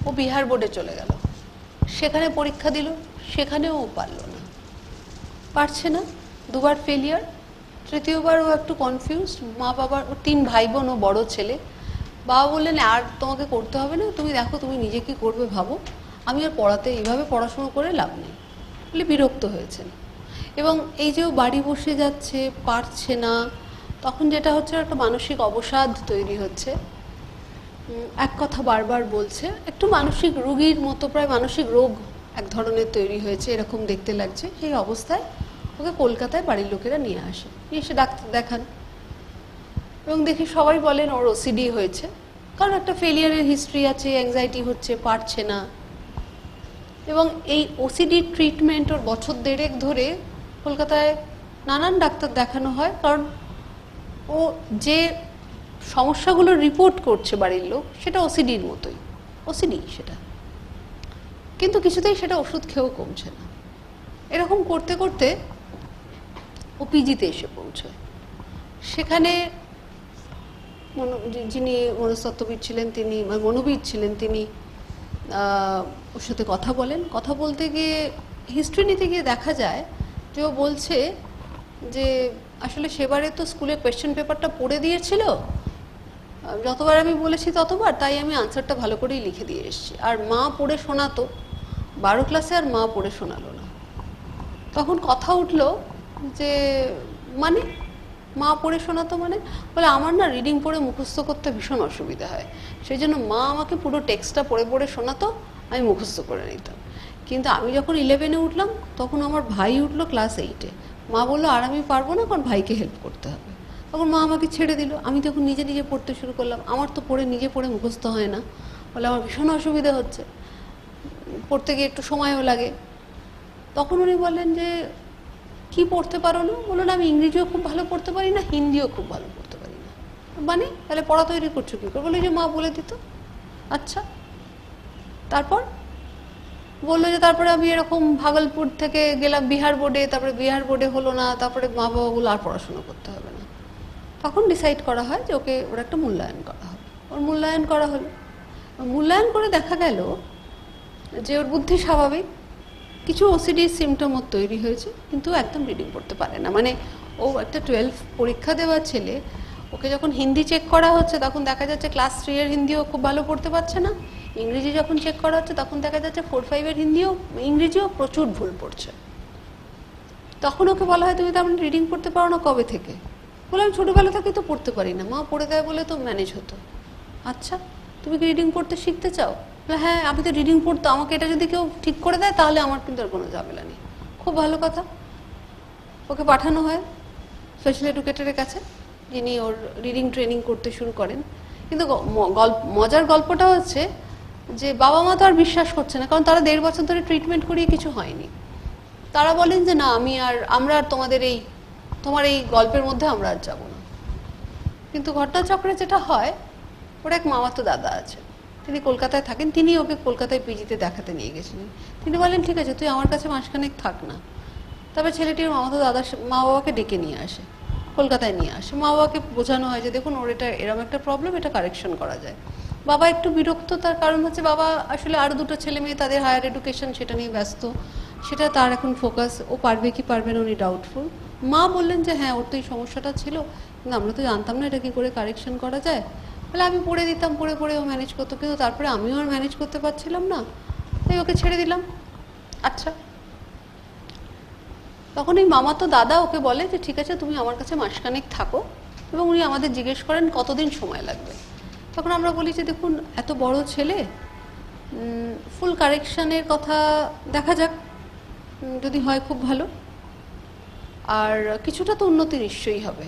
ও বিহার বোর্ডে চলে গেল, সেখানে পরীক্ষা দিল, সেখানেও ও পারলো না, পারছে না, দুবার ফেলিয়ার। তৃতীয়বার ও একটু কনফিউজড, মা বাবার, ও 3 ভাই বোন, ও বড় ছেলে। বাবা বললেন আর তোমাকে করতে হবে না, তুমি দেখো তুমি নিজে কি করবে ভাবো, আমি আর পড়াতে, এইভাবে পড়াশুনো করে লাভ নেই বলে বিরক্ত হয়েছেন। এবং এই যে ও বাড়ি বসে যাচ্ছে, পারছে না, তখন যেটা হচ্ছে একটা মানসিক অবসাদ তৈরি হচ্ছে, এক কথা বারবার বলছে, একটু মানসিক রোগীর মতো, প্রায় মানসিক রোগ এক ধরনের তৈরি হয়েছে এরকম দেখতে লাগছে। সেই অবস্থায় ওকে কলকাতায় বাড়ির লোকেরা নিয়ে আসে, নিয়ে এসে ডাক্তার দেখান, এবং দেখি সবাই বলেন ওর ওসিডি হয়েছে, কারণ একটা ফেলিয়ারের হিস্ট্রি আছে, অ্যাংজাইটি হচ্ছে, পারছে না। এবং এই ওসিডি ট্রিটমেন্ট ওর বছর 1.5 ধরে কলকাতায় নানান ডাক্তার দেখানো হয়, কারণ ও যে সমস্যাগুলো রিপোর্ট করছে বাড়ির লোক, সেটা ওসিডির মতোই, ওসিডি সেটা, কিন্তু কিছুতেই সেটা ওষুধ খেয়েও কমছে না। এরকম করতে করতে ও পিজিতে এসে পৌঁছয়। সেখানে যিনি মনস্তত্ত্ববিদ ছিলেন, তিনি মনোবিদ ছিলেন, তিনি ওর সাথে কথা বলেন। কথা বলতে গিয়ে, হিস্ট্রি নিতে গিয়ে দেখা যায় যে ও বলছে যে আসলে সেবারে তো স্কুলে কোয়েশ্চেন পেপারটা পড়ে দিয়েছিল, যতবার আমি বলেছি ততবার, তাই আমি আনসারটা ভালো করেই লিখে দিয়ে এসেছি, আর মা পড়ে শোনাতো, 12 ক্লাসে আর মা পড়ে শোনালো না। তখন কথা উঠলো যে মানে মা পড়ে শোনাতো মানে? বলে আমার না রিডিং পড়ে মুখস্থ করতে ভীষণ অসুবিধা হয়, সেই জন্য মা আমাকে পুরো টেক্সটটা পড়ে পড়ে শোনাতো, আমি মুখস্থ করে নিতাম। কিন্তু আমি যখন 11-এ উঠলাম তখন আমার ভাই উঠলো ক্লাস 8-এ, মা বললো আর আমি পারবো না, কারণ ভাইকে হেল্প করতে হবে। তখন মা আমাকে ছেড়ে দিল, আমি তখন নিজে নিজে পড়তে শুরু করলাম। আমার তো নিজে পড়ে মুখস্থ হয় না, বলে আমার ভীষণ অসুবিধা হচ্ছে, পড়তে গিয়ে একটু সময়ও লাগে। তখন উনি বললেন যে কি পড়তে পারো না? বললো না আমি ইংরেজিও খুব ভালো পড়তে পারি না, হিন্দিও খুব ভালো পড়তে পারি না। মানে তাহলে পড়া তৈরি করছো কী করে? বলে যে মা বলে দিত। আচ্ছা, তারপর বললো যে তারপরে আমি এরকম ভাগলপুর থেকে গেলাম বিহার বোর্ডে, তারপরে বিহার বোর্ডে হলো না, তারপরে মা বাবা বললো আর পড়াশোনা করতে হবে না। তখন ডিসাইড করা হয় যে ওকে ওর একটা মূল্যায়ন করা হবে। ওর মূল্যায়ন করা হলো, মূল্যায়ন করে দেখা গেল যে ওর বুদ্ধি স্বাভাবিক, কিছু ওসিডি সিমটম ওর তৈরি হয়েছে, কিন্তু একদম রিডিং পড়তে পারে না। মানে ও একটা 12 পরীক্ষা দেওয়া ছেলে, ওকে যখন হিন্দি চেক করা হচ্ছে তখন দেখা যাচ্ছে ক্লাস 3-এর হিন্দিও খুব ভালো পড়তে পারছে না, ইংরেজি যখন চেক করা হচ্ছে তখন দেখা যাচ্ছে 4-5-এর ইংরেজিও প্রচুর ভুল পড়ছে। তখন ওকে বলা হয় তুমি তো আপনি রিডিং পড়তে পারো না কবে থেকে? বলে আমি ছোটোবেলা থেকে তো পড়তে পারি না, মা পড়ে দেয় বলে তো ম্যানেজ হতো। আচ্ছা, তুমি কি রিডিং পড়তে শিখতে চাও? হ্যাঁ, আমি তো রিডিং পড়তো, আমাকে এটা যদি কেউ ঠিক করে দেয় তাহলে আমার কিন্তু আর কোনো ঝামেলা নেই। খুব ভালো কথা। ওকে পাঠানো হয় স্পেশাল এডুকেটরের কাছে, যিনি ওর রিডিং ট্রেনিং করতে শুরু করেন। কিন্তু মজার গল্পটা হচ্ছে যে বাবা মা তো আর বিশ্বাস করছে না, কারণ তারা 1.5 বছর ধরে ট্রিটমেন্ট করিয়ে কিছু হয়নি। তারা বলেন যে না আমরা আর তোমার এই গল্পের মধ্যে আমরা আর যাবো না। কিন্তু ঘটনাচক্রে যেটা হয়, ওর এক মামাতো দাদা আছে, তিনি কলকাতায় থাকেন, তিনি ওকে কলকাতায় পিজিতে দেখাতে নিয়ে গেছিলেন। তিনি বলেন ঠিক আছে তুই আমার কাছে মাসখানেক থাক না। তবে ছেলেটির মামাতো দাদা মা বাবাকে ডেকে নিয়ে আসে, কলকাতায় নিয়ে আসে। মা বাবাকে বোঝানো হয় যে দেখুন ওর এটা এরকম একটা প্রবলেম, এটা কারেকশন করা যায়। বাবা একটু বিরক্ত, তার কারণ হচ্ছে বাবা আসলে আরও 2টো ছেলে মেয়ে, তাদের হায়ার এডুকেশন, সেটা নিয়ে ব্যস্ত, সেটা তার এখন ফোকাস, ও পারবে কি পারবে না উনি ডাউটফুল। মা বললেন যে হ্যাঁ ওর তো এই সমস্যাটা ছিল, কিন্তু আমরা তো জানতাম না এটা কী করে কারেকশন করা যায়। বলে আমি পড়ে দিতাম, পড়ে পড়ে ও ম্যানেজ করতো, কিন্তু তারপরে আমিও আর ম্যানেজ করতে পারছিলাম না, তাই ওকে ছেড়ে দিলাম। আচ্ছা, তখন এই মামাতো দাদা ওকে বলে যে ঠিক আছে তুমি আমার কাছে মাসখানেক থাকো, এবং উনি আমাদের জিজ্ঞেস করেন কতদিন সময় লাগবে। তখন আমরা বলি যে দেখুন এত বড় ছেলে, ফুল কারেকশানের কথা দেখা যাক, যদি হয় খুব ভালো, আর কিছুটা তো উন্নতি নিশ্চয়ই হবে,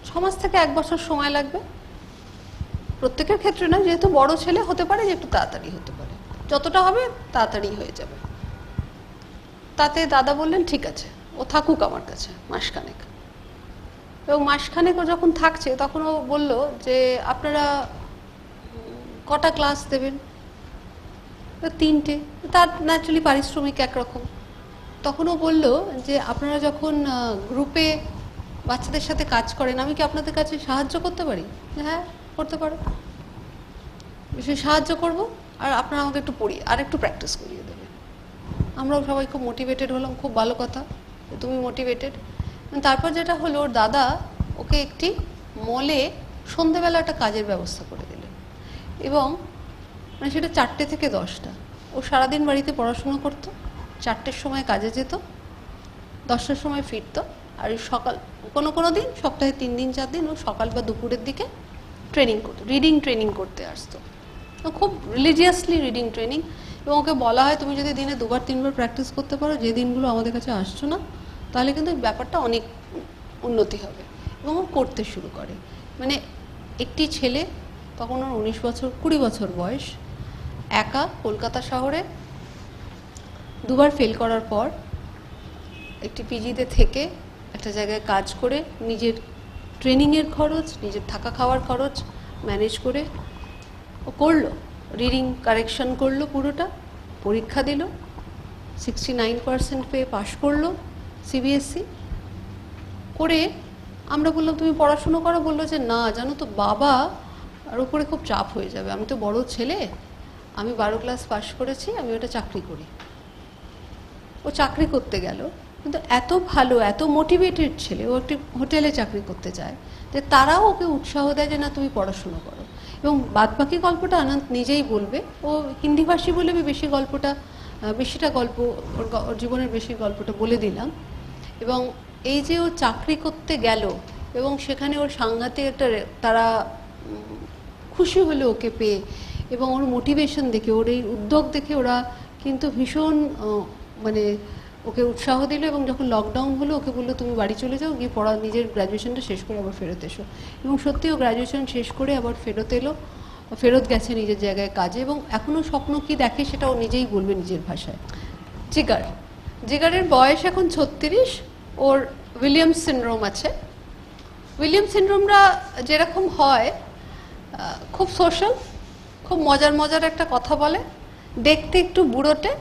6 মাস থেকে 1 বছর সময় লাগবে। প্রত্যেকের ক্ষেত্রে না, যেহেতু বড় ছেলে হতে পারে যে একটু তাড়াতাড়ি হতে পারে, যতটা হবে তাড়াতাড়ি হয়ে যাবে। তাতে দাদা বললেন ঠিক আছে ও থাকুক আমার কাছে মাসখানেক। এবং মাসখানেক ও যখন থাকছে তখন ও বলল যে আপনারা কটা ক্লাস দেবেন? 3টে। তার ন্যাচুরালি পারিশ্রমিক একরকম। তখন ও বলল যে আপনারা যখন গ্রুপে বাচ্চাদের সাথে কাজ করেন, আমি কি আপনাদের কাছে সাহায্য করতে পারি? হ্যাঁ করতে পারো, বিষয়ে সাহায্য করব, আর আপনারা আমাকে একটু পড়িয়ে আর একটু প্র্যাকটিস করিয়ে দেবেন। আমরাও সবাই খুব মোটিভেটেড হলাম, খুব ভালো কথা, তুমি মোটিভেটেড। তারপর যেটা হলো, ওর দাদা ওকে একটি মলে সন্ধেবেলা একটা কাজের ব্যবস্থা করে দিলেন, এবং মানে সেটা 4টে থেকে 10টা। ও সারাদিন বাড়িতে পড়াশুনো করতো, 4টের সময় কাজে যেত, 10টার সময় ফিরতো, আর সকাল কোনো দিন সপ্তাহে 3 দিন 4 দিন ও সকাল বা দুপুরের দিকে ট্রেনিং করতো, রিডিং ট্রেনিং করতে আসতো। খুব রিলিজিয়াসলি রিডিং ট্রেনিং। এবং ওকে বলা হয় তুমি যদি দিনে 2বার 3বার প্র্যাকটিস করতে পারো, যে দিনগুলো আমাদের কাছে আসছো না, তাহলে কিন্তু ব্যাপারটা অনেক উন্নতি হবে। এবং ও করতে শুরু করে। মানে একটি ছেলে, তখন ওর 20 বছর বয়স, একা কলকাতা শহরে 2বার ফেল করার পর একটি পিজিতে থেকে একটা জায়গায় কাজ করে নিজের ট্রেনিংয়ের খরচ, নিজের থাকা খাওয়ার খরচ ম্যানেজ করে ও করলো, রিডিং কারেকশন করলো, পুরোটা পরীক্ষা দিল, 69% পেয়ে পাশ করলো সিবিএসসি করে। আমরা বললাম তুমি পড়াশুনো করো, বললো যে না জানো তো বাবা আর উপরে খুব চাপ হয়ে যাবে, আমি তো বড় ছেলে, আমি 12 ক্লাস পাশ করেছি, আমি ওটা চাকরি করি। ও চাকরি করতে গেল, কিন্তু এত ভালো এত মোটিভেটেড ছেলে, ও একটি হোটেলে চাকরি করতে চায়, যে তারাও ওকে উৎসাহ দেয় যে না তুমি পড়াশুনো করো। এবং বাদবাকি গল্পটা আনন্দ নিজেই বলবে, ও হিন্দিভাষী বলে আমি বেশিটা গল্প ওর জীবনের বেশি গল্পটা বলে দিলাম। এবং এই যে ও চাকরি করতে গেল এবং সেখানে ওর সাংঘাতিক একটা তারা খুশি হলো ওকে পেয়ে, এবং ওর মোটিভেশন দেখে, ওর এই উদ্যোগ দেখে ওরা কিন্তু ভীষণ মানে ওকে উৎসাহ দিল, এবং যখন লকডাউন হলো ওকে বললো তুমি বাড়ি চলে যাও, গিয়ে পড়া, নিজের গ্র্যাজুয়েশনটা শেষ করে আবার ফেরত এসো। এবং সত্যি ও গ্র্যাজুয়েশন শেষ করে আবার ফেরত এলো, ফেরত গেছে নিজের জায়গায় কাজে, এবং এখনও স্বপ্ন কি দেখে সেটা ও নিজেই বলবে নিজের ভাষায়। জিগার, জিগারের বয়স এখন 36, ওর উইলিয়ামস সিনড্রোম আছে। উইলিয়ামস সিনড্রোমরা যেরকম হয়, খুব সোশ্যাল, খুব মজার মজার একটা কথা বলে, দেখতে একটু বুড়োটে।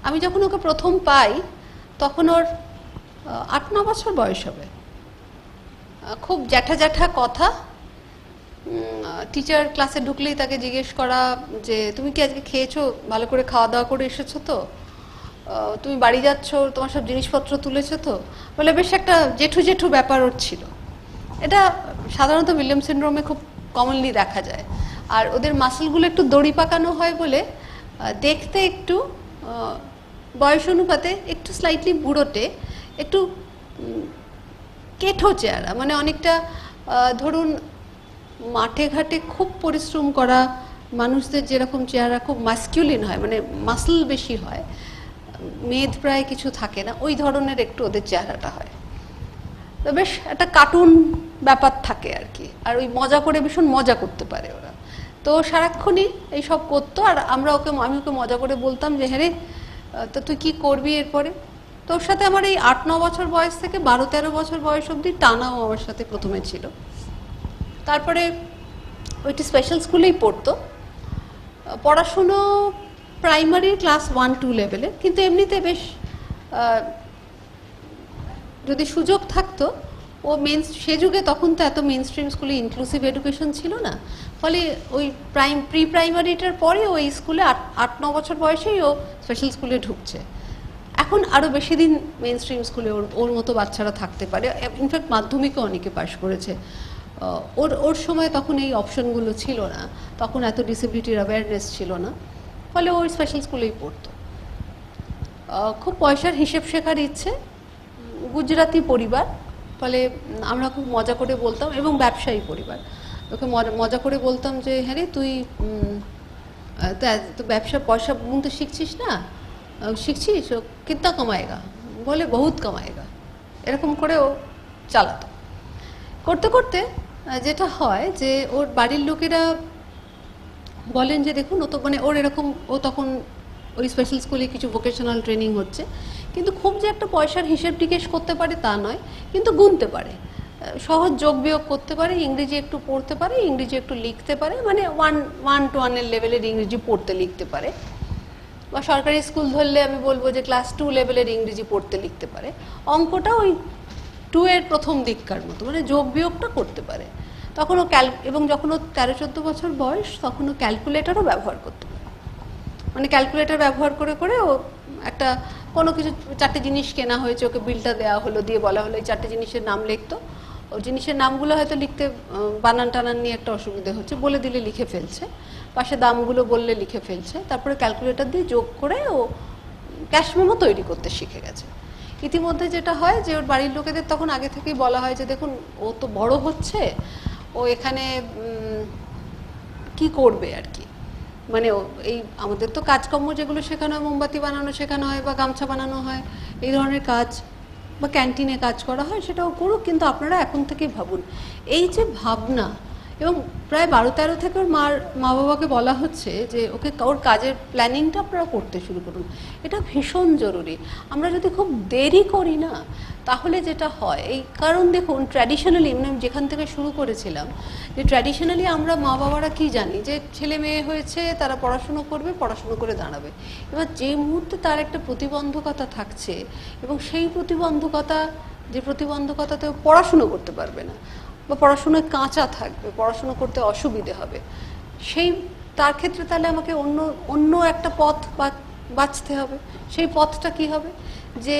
আমি যখন ওকে প্রথম পাই তখন ওর 8-9 বছর বয়স হবে। খুব জ্যাঠা জ্যাঠা কথা। টিচার ক্লাসে ঢুকলেই তাকে জিজ্ঞেস করা যে তুমি কি আজকে খেয়েছো, ভালো করে খাওয়া দাওয়া করে এসেছো তো, তুমি বাড়ি যাচ্ছ, তোমার সব জিনিসপত্র তুলেছো তো, বলে বেশ একটা জেঠু জেঠু ব্যাপার ওর ছিল। এটা সাধারণত উইলিয়ামস সিনড্রোমে খুব কমনলি দেখা যায়। আর ওদের মাসলগুলো একটু দড়ি পাকানো হয় বলে দেখতে একটু বয়স অনুপাতে একটু স্লাইটলি বুড়োটে, একটু কেঠো চেহারা, মানে অনেকটা ধরুন মাঠে ঘাটে খুব পরিশ্রম করা মানুষদের যেরকম চেহারা খুব মাস্কিউলিন হয়, মানে মাসল বেশি হয়, মেদ প্রায় কিছু থাকে না, ওই ধরনের একটু ওদের চেহারাটা হয়। তো বেশ একটা কার্টুন ব্যাপার থাকে আর কি। আর ওই মজা করে ভীষণ মজা করতে পারে ওরা, তো সারাক্ষণই এইসব করতো। আর আমি ওকে মজা করে বলতাম যে হ্যাঁ রে, তো তুই কী করবি এরপরে। তো ওর সাথে আমার এই 8-9 বছর বয়স থেকে 12-13 বছর বয়স অবধি টানাও আমার সাথে প্রথমে ছিল। তারপরে ওইটি স্পেশাল স্কুলেই পড়তো, পড়াশুনো প্রাইমারি ক্লাস 1-2 লেভেলে, কিন্তু এমনিতে বেশ যদি সুযোগ থাকতো ও সে যুগে তখন তো এত মেন স্ট্রিম স্কুলে ইনক্লুসিভ এডুকেশন ছিল না, ফলে ওই প্রি প্রাইমারিটার পরে ওই স্কুলে 8-9 বছর বয়সেই ও স্পেশাল স্কুলে ঢুকছে। এখন আরও বেশি দিন মেন স্ট্রিম স্কুলে ওর মতো বাচ্চারা থাকতে পারে। ইনফ্যাক্ট মাধ্যমিকও অনেকে পাশ করেছে। ওর সময় তখন এই অপশনগুলো ছিল না, তখন এত ডিসেবিলিটির অ্যাওয়ারনেস ছিল না, ফলে ওই স্পেশাল স্কুলেই পড়তো। খুব পয়সার হিসেব শেখার ইচ্ছে, গুজরাতি পরিবার, ফলে আমরা খুব মজা করে বলতাম, এবং ব্যবসায়ী পরিবার, ওকে মজা করে বলতাম যে হ্যাঁ রে তুই তো ব্যবসা পয়সা গুনতে শিখছিস না, শিখছিস, ও কিতনা কামায়েগা, বলে বহুত কামায়েগা, এরকম করে ও চালাতো। করতে করতে যেটা হয় যে ওর বাড়ির লোকেরা বলেন যে দেখুন ও তো মানে ওর এরকম, ও তখন ওই স্পেশাল স্কুলে কিছু ভোকেশনাল ট্রেনিং হচ্ছে, কিন্তু খুব যে একটা পয়সার হিসেব টিকেশ করতে পারে তা নয়, কিন্তু গুনতে পারে, সহজ যোগ বিয়োগ করতে পারে, ইংরেজি একটু পড়তে পারে, ইংরেজি একটু লিখতে পারে, মানে 1-1 লেভেলের ইংরেজি পড়তে লিখতে পারে, বা সরকারি স্কুল ধরলে আমি বলবো যে ক্লাস 2 লেভেলের ইংরেজি পড়তে লিখতে পারে। অঙ্কটা ওই 2 এর প্রথম দিককার মতো, মানে যোগ বিয়োগটা করতে পারে। তখন ও এবং যখন ও 13-14 বছর বয়স তখন ও ক্যালকুলেটরও ব্যবহার করতে পারে, মানে ক্যালকুলেটর ব্যবহার করে করে ও একটা কোনো কিছু 4টে জিনিস কেনা হয়েছে, ওকে বিলটা দেওয়া হলো, দিয়ে বলা হলো এই 4টে জিনিসের নাম লিখতো। ও জিনিসের নামগুলো হয়তো লিখতে বানান টানান নিয়ে একটা অসুবিধা হচ্ছে, বলে দিলে লিখে ফেলছে, পাশে দামগুলো বললে লিখে ফেলছে, তারপরে ক্যালকুলেটর দিয়ে যোগ করে ও ক্যাশ মেমো তৈরি করতে শিখে গেছে। ইতিমধ্যে যেটা হয় যে ওর বাড়ির লোকেদের তখন আগে থেকেই বলা হয় যে দেখুন ও তো বড় হচ্ছে, ও এখানে কি করবে আর কি, মানে এই আমাদের তো কাজকর্ম যেগুলো শেখানো হয়, মোমবাতি বানানো শেখানো হয়, বা গামছা বানানো হয়, এই ধরনের কাজ, বা ক্যান্টিনে কাজ করা হয়, সেটাও করুক, কিন্তু আপনারা এখন থেকেই ভাবুন। এই যে ভাবনা, এবং প্রায় 12-13 থেকে ওর মা বাবাকে বলা হচ্ছে যে ওকে ওর কাজের প্ল্যানিংটা আপনারা করতে শুরু করুন, এটা ভীষণ জরুরি। আমরা যদি খুব দেরি করি না তাহলে যেটা হয়, এই কারণ দেখুন ট্র্যাডিশনালি, মানে যেখান থেকে শুরু করেছিলাম, যে ট্র্যাডিশনালি আমরা মা বাবারা কি জানি যে ছেলে মেয়ে হয়েছে, তারা পড়াশুনো করবে, পড়াশুনো করে দাঁড়াবে। এবার যে মুহূর্তে তার একটা প্রতিবন্ধকতা থাকছে, এবং সেই প্রতিবন্ধকতাতে পড়াশুনো করতে পারবে না, বা পড়াশুনোয় কাঁচা থাকবে, পড়াশুনো করতে অসুবিধে হবে, তার ক্ষেত্রে তাহলে আমাকে অন্য একটা পথ বাছতে হবে। সেই পথটা কি হবে, যে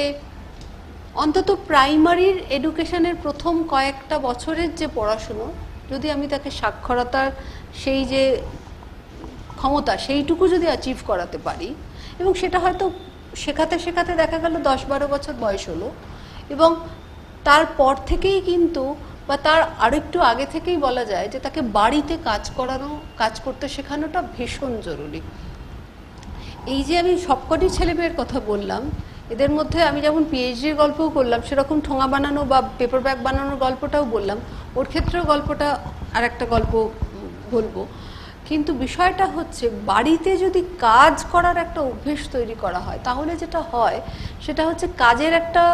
অন্তত প্রাইমারির এডুকেশনের প্রথম কয়েকটা বছরের যে পড়াশুনো, যদি আমি তাকে সাক্ষরতার সেই যে ক্ষমতা সেইটুকু যদি অ্যাচিভ করাতে পারি, এবং সেটা হয়তো শেখাতে শেখাতে দেখা গেল 10-12 বছর বয়স হলো, এবং তারপর থেকেই কিন্তু বা তার আরেকটু আগে থেকেই বলা যায় যে তাকে বাড়িতে কাজ করতে শেখানোটা ভীষণ জরুরি। এই যে আমি সবকটি ছেলেমেয়ের কথা বললাম, এদের মধ্যে আমি যেমন পিএইচডির গল্পও করলাম, সেরকম ঠোঙা বানানো বা পেপার ব্যাগ বানানোর গল্পটাও বললাম, ওর ক্ষেত্রেও গল্পটা আর একটা গল্প বলবো। কিন্তু বিষয়টা হচ্ছে বাড়িতে যদি কাজ করার একটা অভ্যেস তৈরি করা হয়, তাহলে যেটা হয় সেটা হচ্ছে কাজের একটা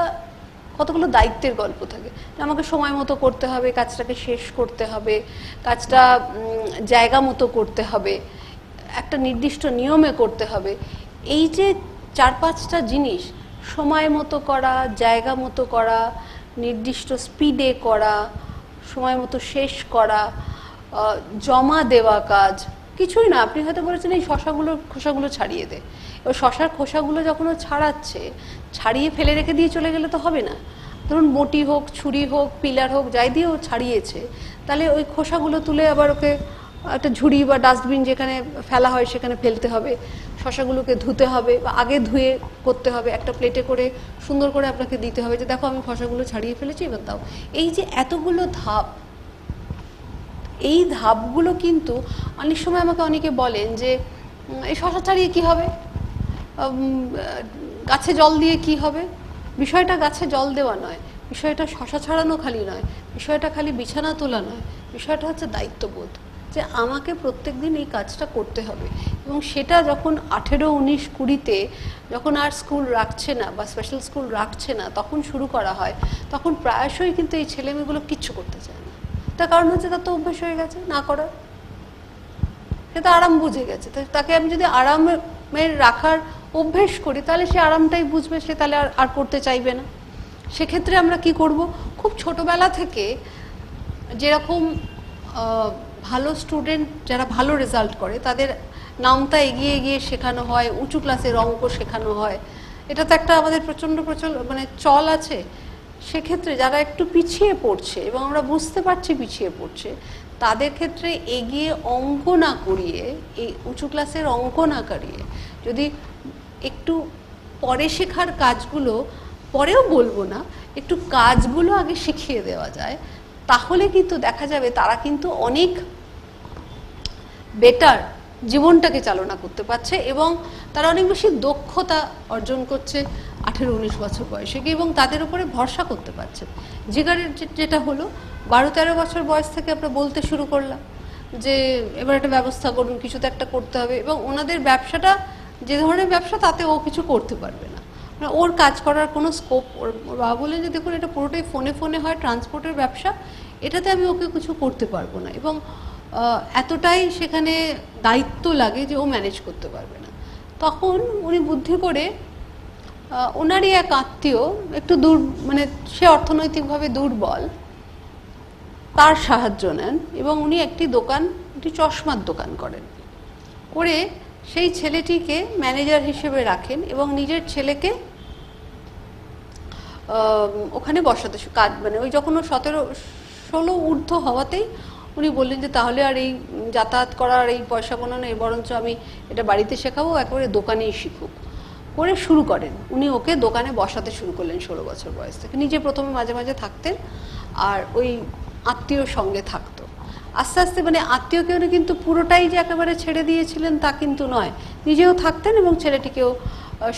কতগুলো দায়িত্বের গল্প থাকে। আমাকে সময় মতো করতে হবে, কাজটাকে শেষ করতে হবে, কাজটা জায়গা মতো করতে হবে, একটা নির্দিষ্ট নিয়মে করতে হবে। এই যে 4-5টা জিনিস, সময় মতো করা, জায়গা মতো করা, নির্দিষ্ট স্পিডে করা, সময় মতো শেষ করা, জমা দেওয়া কাজ, কিছুই না। আপনি হয়তো বলেছেন এই খোসাগুলো ছাড়িয়ে দে, এবার শশার খোসাগুলো যখন ও ছাড়িয়ে ফেলে রেখে দিয়ে চলে গেলে তো হবে না। ধরুন বটি হোক, ছুরি হোক, পিলার হোক, যাই দিয়ে ও ছাড়িয়েছে, তাহলে ওই খোসাগুলো তুলে আবার ওকে একটা ঝুড়ি বা ডাস্টবিন যেখানে ফেলা হয় সেখানে ফেলতে হবে, শশাগুলোকে ধুতে হবে বা আগে ধুয়ে করতে হবে, একটা প্লেটে করে সুন্দর করে আপনাকে দিতে হবে যে দেখো আমি খোসাগুলো ছাড়িয়ে ফেলেছি, এবার দাও। এই যে এতগুলো ধাপ, এই ধাপগুলো কিন্তু অনেক সময় আমাকে অনেকে বলেন যে এই শশা ছাড়িয়ে কী হবে, গাছে জল দিয়ে কি হবে। বিষয়টা গাছে জল দেওয়া নয়, বিষয়টা শশা ছাড়ানো খালি নয়, বিষয়টা খালি বিছানা তোলা নয়, বিষয়টা হচ্ছে দায়িত্ববোধ, যে আমাকে প্রত্যেক দিন এই কাজটা করতে হবে। এবং সেটা যখন 18, 19, 20-তে যখন আর স্কুল রাখছে না বা স্পেশাল স্কুল রাখছে না, তখন শুরু করা হয়, তখন প্রায়শই কিন্তু এই ছেলেমেয়েগুলো কিচ্ছু করতে চায় না। তার কারণ হচ্ছে তার তো অভ্যেস হয়ে গেছে না করার, সে তো আরাম বুঝে গেছে। তাকে আমি যদি আরামের রাখার অভ্যেস করি, তাহলে সে আরামটাই বুঝবে, সে তাহলে আর করতে চাইবে না। সেক্ষেত্রে আমরা কি করব, খুব ছোটবেলা থেকে যেরকম ভালো স্টুডেন্ট যারা ভালো রেজাল্ট করে তাদের নামটা এগিয়ে এগিয়ে শেখানো হয়, উঁচু ক্লাসের অঙ্ক শেখানো হয়, এটা তো একটা আমাদের প্রচণ্ড মানে চল আছে। সেক্ষেত্রে যারা একটু পিছিয়ে পড়ছে এবং আমরা বুঝতে পারছি পিছিয়ে পড়ছে, তাদের ক্ষেত্রে এগিয়ে অঙ্ক না করিয়ে, এই উঁচু ক্লাসের অঙ্ক না করিয়ে যদি একটু পরে শেখার কাজগুলো, পরেও বলবো না, একটু কাজগুলো আগে শিখিয়ে দেওয়া যায়, তাহলে কিন্তু দেখা যাবে তারা কিন্তু অনেক বেটার জীবনটাকে চালনা করতে পারছে এবং তারা অনেক বেশি দক্ষতা অর্জন করছে 18-19 বছর বয়সে গিয়ে, এবং তাদের উপরে ভরসা করতে পারছে। জিগারের যেটা হলো 12-13 বছর বয়স থেকে আমরা বলতে শুরু করলাম যে এবার একটা ব্যবস্থা করুন, কিছু তো একটা করতে হবে, এবং ওনাদের ব্যবসাটা যে ধরনের ব্যবসা তাতে ও কিছু করতে পারবে না, মানে ওর কাজ করার কোনো স্কোপ। ওর বাবা বলেন যে দেখুন এটা পুরোটাই ফোনে হয়, ট্রান্সপোর্টের ব্যবসা, এটাতে আমি ওকে কিছু করতে পারবো না, এবং এতটাই সেখানে দায়িত্ব লাগে যে ও ম্যানেজ করতে পারবে না। তখন উনি বুদ্ধি করে ওনারই এক আত্মীয়, একটু মানে সে অর্থনৈতিকভাবে দুর্বল, তার সাহায্য নেন এবং উনি একটি চশমার দোকান করেন, করে সেই ছেলেটিকে ম্যানেজার হিসেবে রাখেন এবং নিজের ছেলেকে ওখানে বসাতে কাজ, মানে ওই যখন ও 17-16 ঊর্ধ্ব হওয়াতেই উনি বললেন যে তাহলে আর এই যাতায়াত করার এই পয়সা কোনো নেই, বরঞ্চ আমি এটা বাড়িতে শেখাবো, একেবারে দোকানেই শিখুক, করে শুরু করেন। উনি ওকে দোকানে বসাতে শুরু করলেন 16 বছর বয়স থেকে। নিজে প্রথমে মাঝে মাঝে থাকতেন আর ওই আত্মীয়র সঙ্গে থাকতো। আস্তে আস্তে মানে আত্মীয়কে উনি কিন্তু পুরোটাই যে একেবারে ছেড়ে দিয়েছিলেন তা কিন্তু নয়, নিজেও থাকতেন এবং ছেলেটিকেও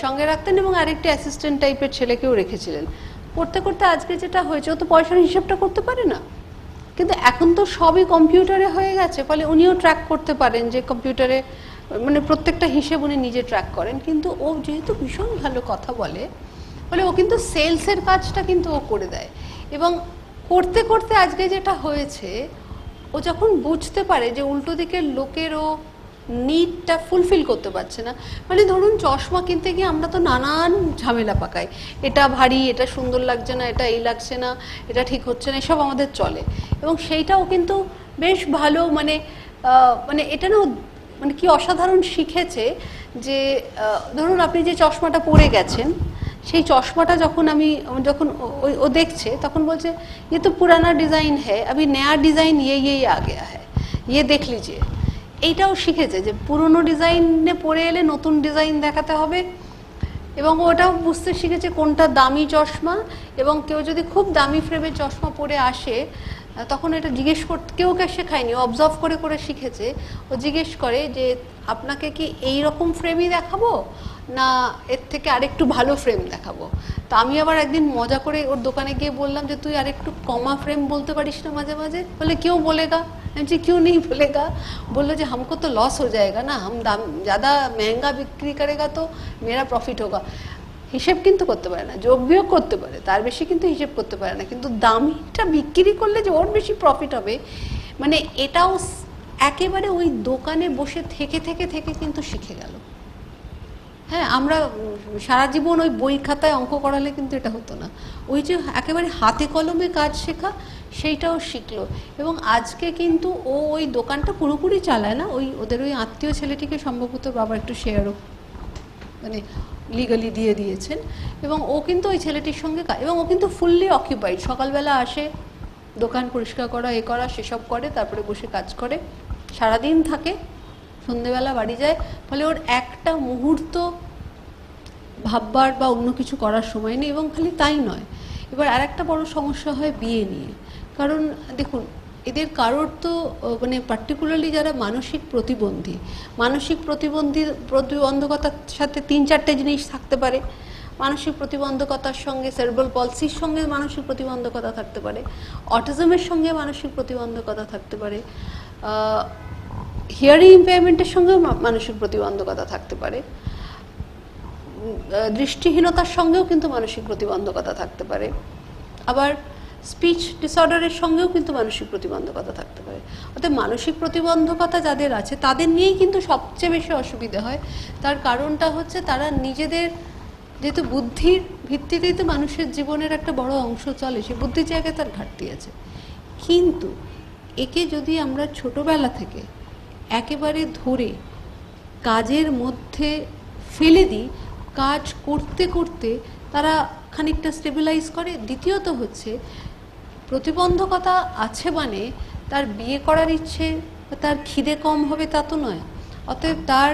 সঙ্গে রাখতেন এবং আরেকটি অ্যাসিস্ট্যান্ট টাইপের ছেলেকেও রেখেছিলেন। করতে করতে আজকে যেটা হয়েছে, ও তো পয়সার হিসাবটা করতে পারে না, কিন্তু এখন তো সবই কম্পিউটারে হয়ে গেছে, ফলে উনিও ট্র্যাক করতে পারেন যে কম্পিউটারে মানে প্রত্যেকটা হিসেব উনি নিজে ট্র্যাক করেন। কিন্তু ও যেহেতু ভীষণ ভালো কথা বলে, ফলে ও কিন্তু সেলসের কাজটা কিন্তু ও করে দেয়। এবং করতে করতে আজকে যেটা হয়েছে, ও যখন বুঝতে পারে যে উল্টো দিকের লোকেরও নিডটা ফুলফিল করতে পারছে না, মানে ধরুন চশমা কিনতে গিয়ে আমরা তো নানান ঝামেলা পাকাই, এটা ভারী, এটা সুন্দর লাগছে না, এটা এই লাগছে না, এটা ঠিক হচ্ছে না, এসব আমাদের চলে। এবং সেইটাও কিন্তু বেশ ভালো, মানে মানে এটা না মানে কি অসাধারণ শিখেছে যে ধরুন আপনি যে চশমাটা পরে গেছেন, সেই চশমাটা যখন ও দেখছে তখন বলছে ये तो पुराना डिज़ाइन है, अभी नया डिज़ाइन ये आ गया है, ये देख लीजिए। এইটাও শিখেছে যে পুরনো ডিজাইনে পরে এলে নতুন ডিজাইন দেখাতে হবে এবং ওটাও বুঝতে শিখেছে কোনটা দামি চশমা, এবং কেউ যদি খুব দামি ফ্রেমের চশমা পরে আসে তখন এটা জিজ্ঞেস করতে, কেউ শেখায়নি, অবজার্ভ করে করে শিখেছে। ও জিজ্ঞেস করে যে আপনাকে কি এই রকম ফ্রেমই দেখাবো না এর থেকে আরেকটু ভালো ফ্রেম দেখাবো। তো আমি আবার একদিন মজা করে ওর দোকানে গিয়ে বললাম যে তুই আরেকটু কমা ফ্রেম বলতে পারিস না মাঝে মাঝে? বলে क्यों बोलेगा? আমি বলছি क्यों नहीं बोलेगा? बोलो যে हमको तो लॉस हो जाएगा ना, हम दाम ज़्यादा महंगा बिक्री करेगा तो मेरा प्रॉफिट होगा। হিসেব কিন্তু করতে পারে না, যোগ বিয়োগ করতে পারে, তার বেশি কিন্তু হিসেব করতে পারে না, কিন্তু দামিটা বিক্রি করলে যে ওর বেশি প্রফিট হবে, মানে এটাও একেবারে ওই দোকানে বসে থেকে থেকে থেকে কিন্তু শিখে গেল। হ্যাঁ, আমরা সারা জীবন ওই বই খাতায় অঙ্ক করালে কিন্তু এটা হতো না, ওই যে একেবারে হাতে কলমে কাজ শেখা সেইটাও শিখলো। এবং আজকে কিন্তু ও ওই দোকানটা পুরোপুরি চালায় না, ওই ওদের ওই আত্মীয় ছেলেটিকে সম্ভবত বাবা একটু শেয়ারও মানে লিগালি দিয়ে দিয়েছেন, এবং ও কিন্তু ওই ছেলেটির সঙ্গে, এবং ও কিন্তু ফুললি অকিউপাইড, সকালবেলা আসে, দোকান পরিষ্কার করা এ করা সেসব করে, তারপরে বসে কাজ করে, সারাদিন থাকে, সন্ধেবেলা বাড়ি যায়। ফলে ওর একটা মুহূর্ত ভাববার বা অন্য কিছু করার সময় নেই। এবং খালি তাই নয়, এবার আর একটা বড় সমস্যা হয় বিয়ে নিয়ে। কারণ দেখুন, এদের কারোর তো মানে পার্টিকুলারলি যারা মানসিক প্রতিবন্ধকতার সাথে 3-4টে জিনিস থাকতে পারে। মানসিক প্রতিবন্ধকতার সঙ্গে সেরেব্রাল পলসির সঙ্গে মানসিক প্রতিবন্ধকতা থাকতে পারে, অটিজমের সঙ্গে মানসিক প্রতিবন্ধকতা থাকতে পারে, হিয়ারিং ইম্পেয়ারমেন্টের সঙ্গে মানসিক প্রতিবন্ধকতা থাকতে পারে, দৃষ্টিহীনতার সঙ্গেও কিন্তু মানসিক প্রতিবন্ধকতা থাকতে পারে, আবার স্পিচ ডিসঅর্ডারের সঙ্গেও কিন্তু মানসিক প্রতিবন্ধকতা থাকতে পারে। অর্থাৎ মানসিক প্রতিবন্ধকতা যাদের আছে তাদের নিয়েই কিন্তু সবচেয়ে বেশি অসুবিধা হয়। তার কারণটা হচ্ছে তারা নিজেদের, যেহেতু বুদ্ধির ভিত্তিতেই তো মানুষের জীবনের একটা বড় অংশ চলে, সেই বুদ্ধির জায়গায় তার ঘাটতি আছে। কিন্তু একে যদি আমরা ছোটবেলা থেকে একেবারে ধরে কাজের মধ্যে ফেলে দিই, কাজ করতে করতে তারা খানিকটা স্টেবিলাইজ করে। দ্বিতীয়ত হচ্ছে, প্রতিবন্ধকতা আছে মানে তার বিয়ে করার ইচ্ছে, তার খিদে কম হবে তা তো নয়। অতএব তার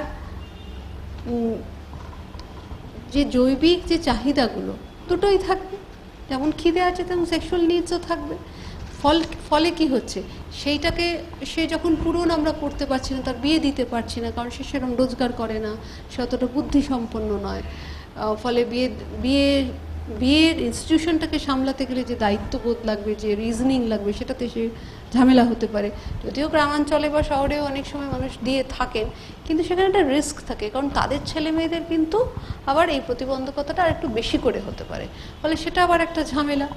যে জৈবিক যে চাহিদাগুলো দুটোই থাকবে, যেমন খিদে আছে তেমন সেক্সুয়াল নিডসও থাকবে। ফলে কি হচ্ছে, সেইটাকে সে যখন পূরণ আমরা করতে পারছি না, তার বিয়ে দিতে পারছি না, কারণ সে সেরকম রোজগার করে না, সে অতটা বুদ্ধিসম্পন্ন নয়। ফলে বিয়ের ইনস্টিটিউশনটাকে সামলাতে গেলে যে দায়িত্ববোধ লাগবে, যে রিজনিং লাগবে, সেটাতে সে ঝামেলা হতে পারে। যদিও গ্রামাঞ্চলে বা শহরেও অনেক সময় মানুষ দিয়ে থাকেন, কিন্তু সেখানে একটা রিস্ক থাকে, কারণ তাদের ছেলে মেয়েদের কিন্তু আবার এই প্রতিবন্ধকতাটা আর একটু বেশি করে হতে পারে, ফলে সেটা আবার একটা ঝামেলা।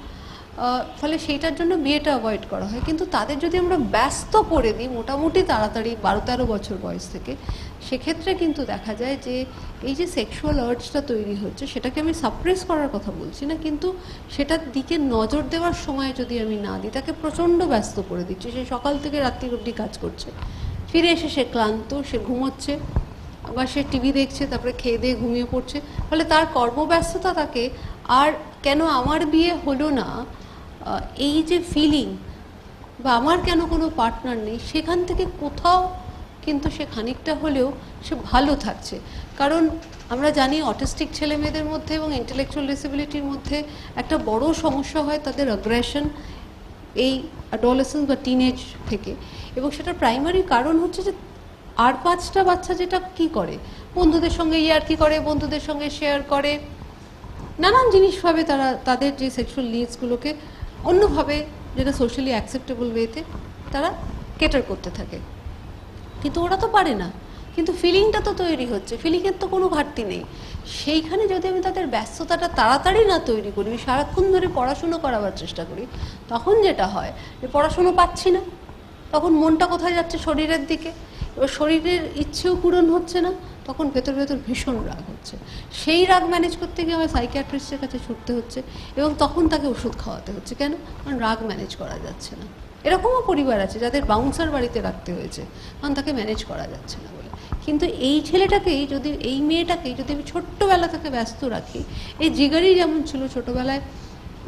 ফলে সেইটার জন্য বিয়েটা অ্যাভয়েড করা হয়। কিন্তু তাদের যদি আমরা ব্যস্ত করে দিই মোটামুটি তাড়াতাড়ি 12-13 বছর বয়স থেকে, সেক্ষেত্রে কিন্তু দেখা যায় যে এই যে সেক্সুয়াল আর্জটা তৈরি হচ্ছে, সেটাকে আমি সাপ্রেস করার কথা বলছি না, কিন্তু সেটার দিকে নজর দেওয়ার সময় যদি আমি না দিই, তাকে প্রচণ্ড ব্যস্ত করে দিচ্ছি। সে সকাল থেকে রাত্রি অবধি কাজ করছে, ফিরে এসে সে ক্লান্ত, সে ঘুমোচ্ছে, বা সে টিভি দেখছে, তারপরে খেয়ে দিয়ে ঘুমিয়ে পড়ছে। ফলে তার কর্মব্যস্ততা তাকে আর কেন আমার বিয়ে হলো না, এই যে ফিলিং, বা আমার কেন কোনো পার্টনার নেই, সেখান থেকে কোথাও কিন্তু সে খানিকটা হলেও সে ভালো থাকছে। কারণ আমরা জানি অটিস্টিক ছেলে মেয়েদের মধ্যে এবং ইন্টেলেকচুয়াল ডিসেবিলিটির মধ্যে একটা বড় সমস্যা হয় তাদের অ্যাগ্রেশন, এই অ্যাডোলেসেন্স বা টিনেজ থেকে। এবং সেটার প্রাইমারি কারণ হচ্ছে যে আর 5টা বাচ্চা যেটা কি করে, বন্ধুদের সঙ্গে ইয়ার্কি করে, বন্ধুদের সঙ্গে শেয়ার করে, নানান জিনিসভাবে তারা তাদের যে সেক্সুয়াল নিডসগুলোকে অন্যভাবে, যেটা সোশ্যালি অ্যাকসেপ্টেবল ওয়েতে তারা কেটার করতে থাকে। কিন্তু ওরা তো পারে না, কিন্তু ফিলিংটা তো তৈরি হচ্ছে, ফিলিংয়ের তো কোনো ঘাটতি নেই। সেইখানে যদি আমি তাদের ব্যস্ততাটা তাড়াতাড়ি না তৈরি করি, সারাক্ষণ ধরে পড়াশুনো করাবার চেষ্টা করি, তখন যেটা হয় যে পড়াশুনো পাচ্ছি না, তখন মনটা কোথায় যাচ্ছে, শরীরের দিকে। এবার শরীরের ইচ্ছেও পূরণ হচ্ছে না, তখন ভেতর ভেতর ভীষণ রাগ হচ্ছে। সেই রাগ ম্যানেজ করতে গিয়ে আমার সাইকিয়াট্রিস্টের কাছে ছুটতে হচ্ছে, এবং তখন তাকে ওষুধ খাওয়াতে হচ্ছে। কেন? কারণ রাগ ম্যানেজ করা যাচ্ছে না। এরকমও পরিবার আছে যাদের বাউন্সার বাড়িতে রাখতে হয়েছে, কারণ তাকে ম্যানেজ করা যাচ্ছে না বলে। কিন্তু এই ছেলেটাকেই যদি, এই মেয়েটাকেই যদি আমি ছোট্টবেলা থেকে ব্যস্ত রাখি, এই জিগারই যেমন ছিল ছোটোবেলায়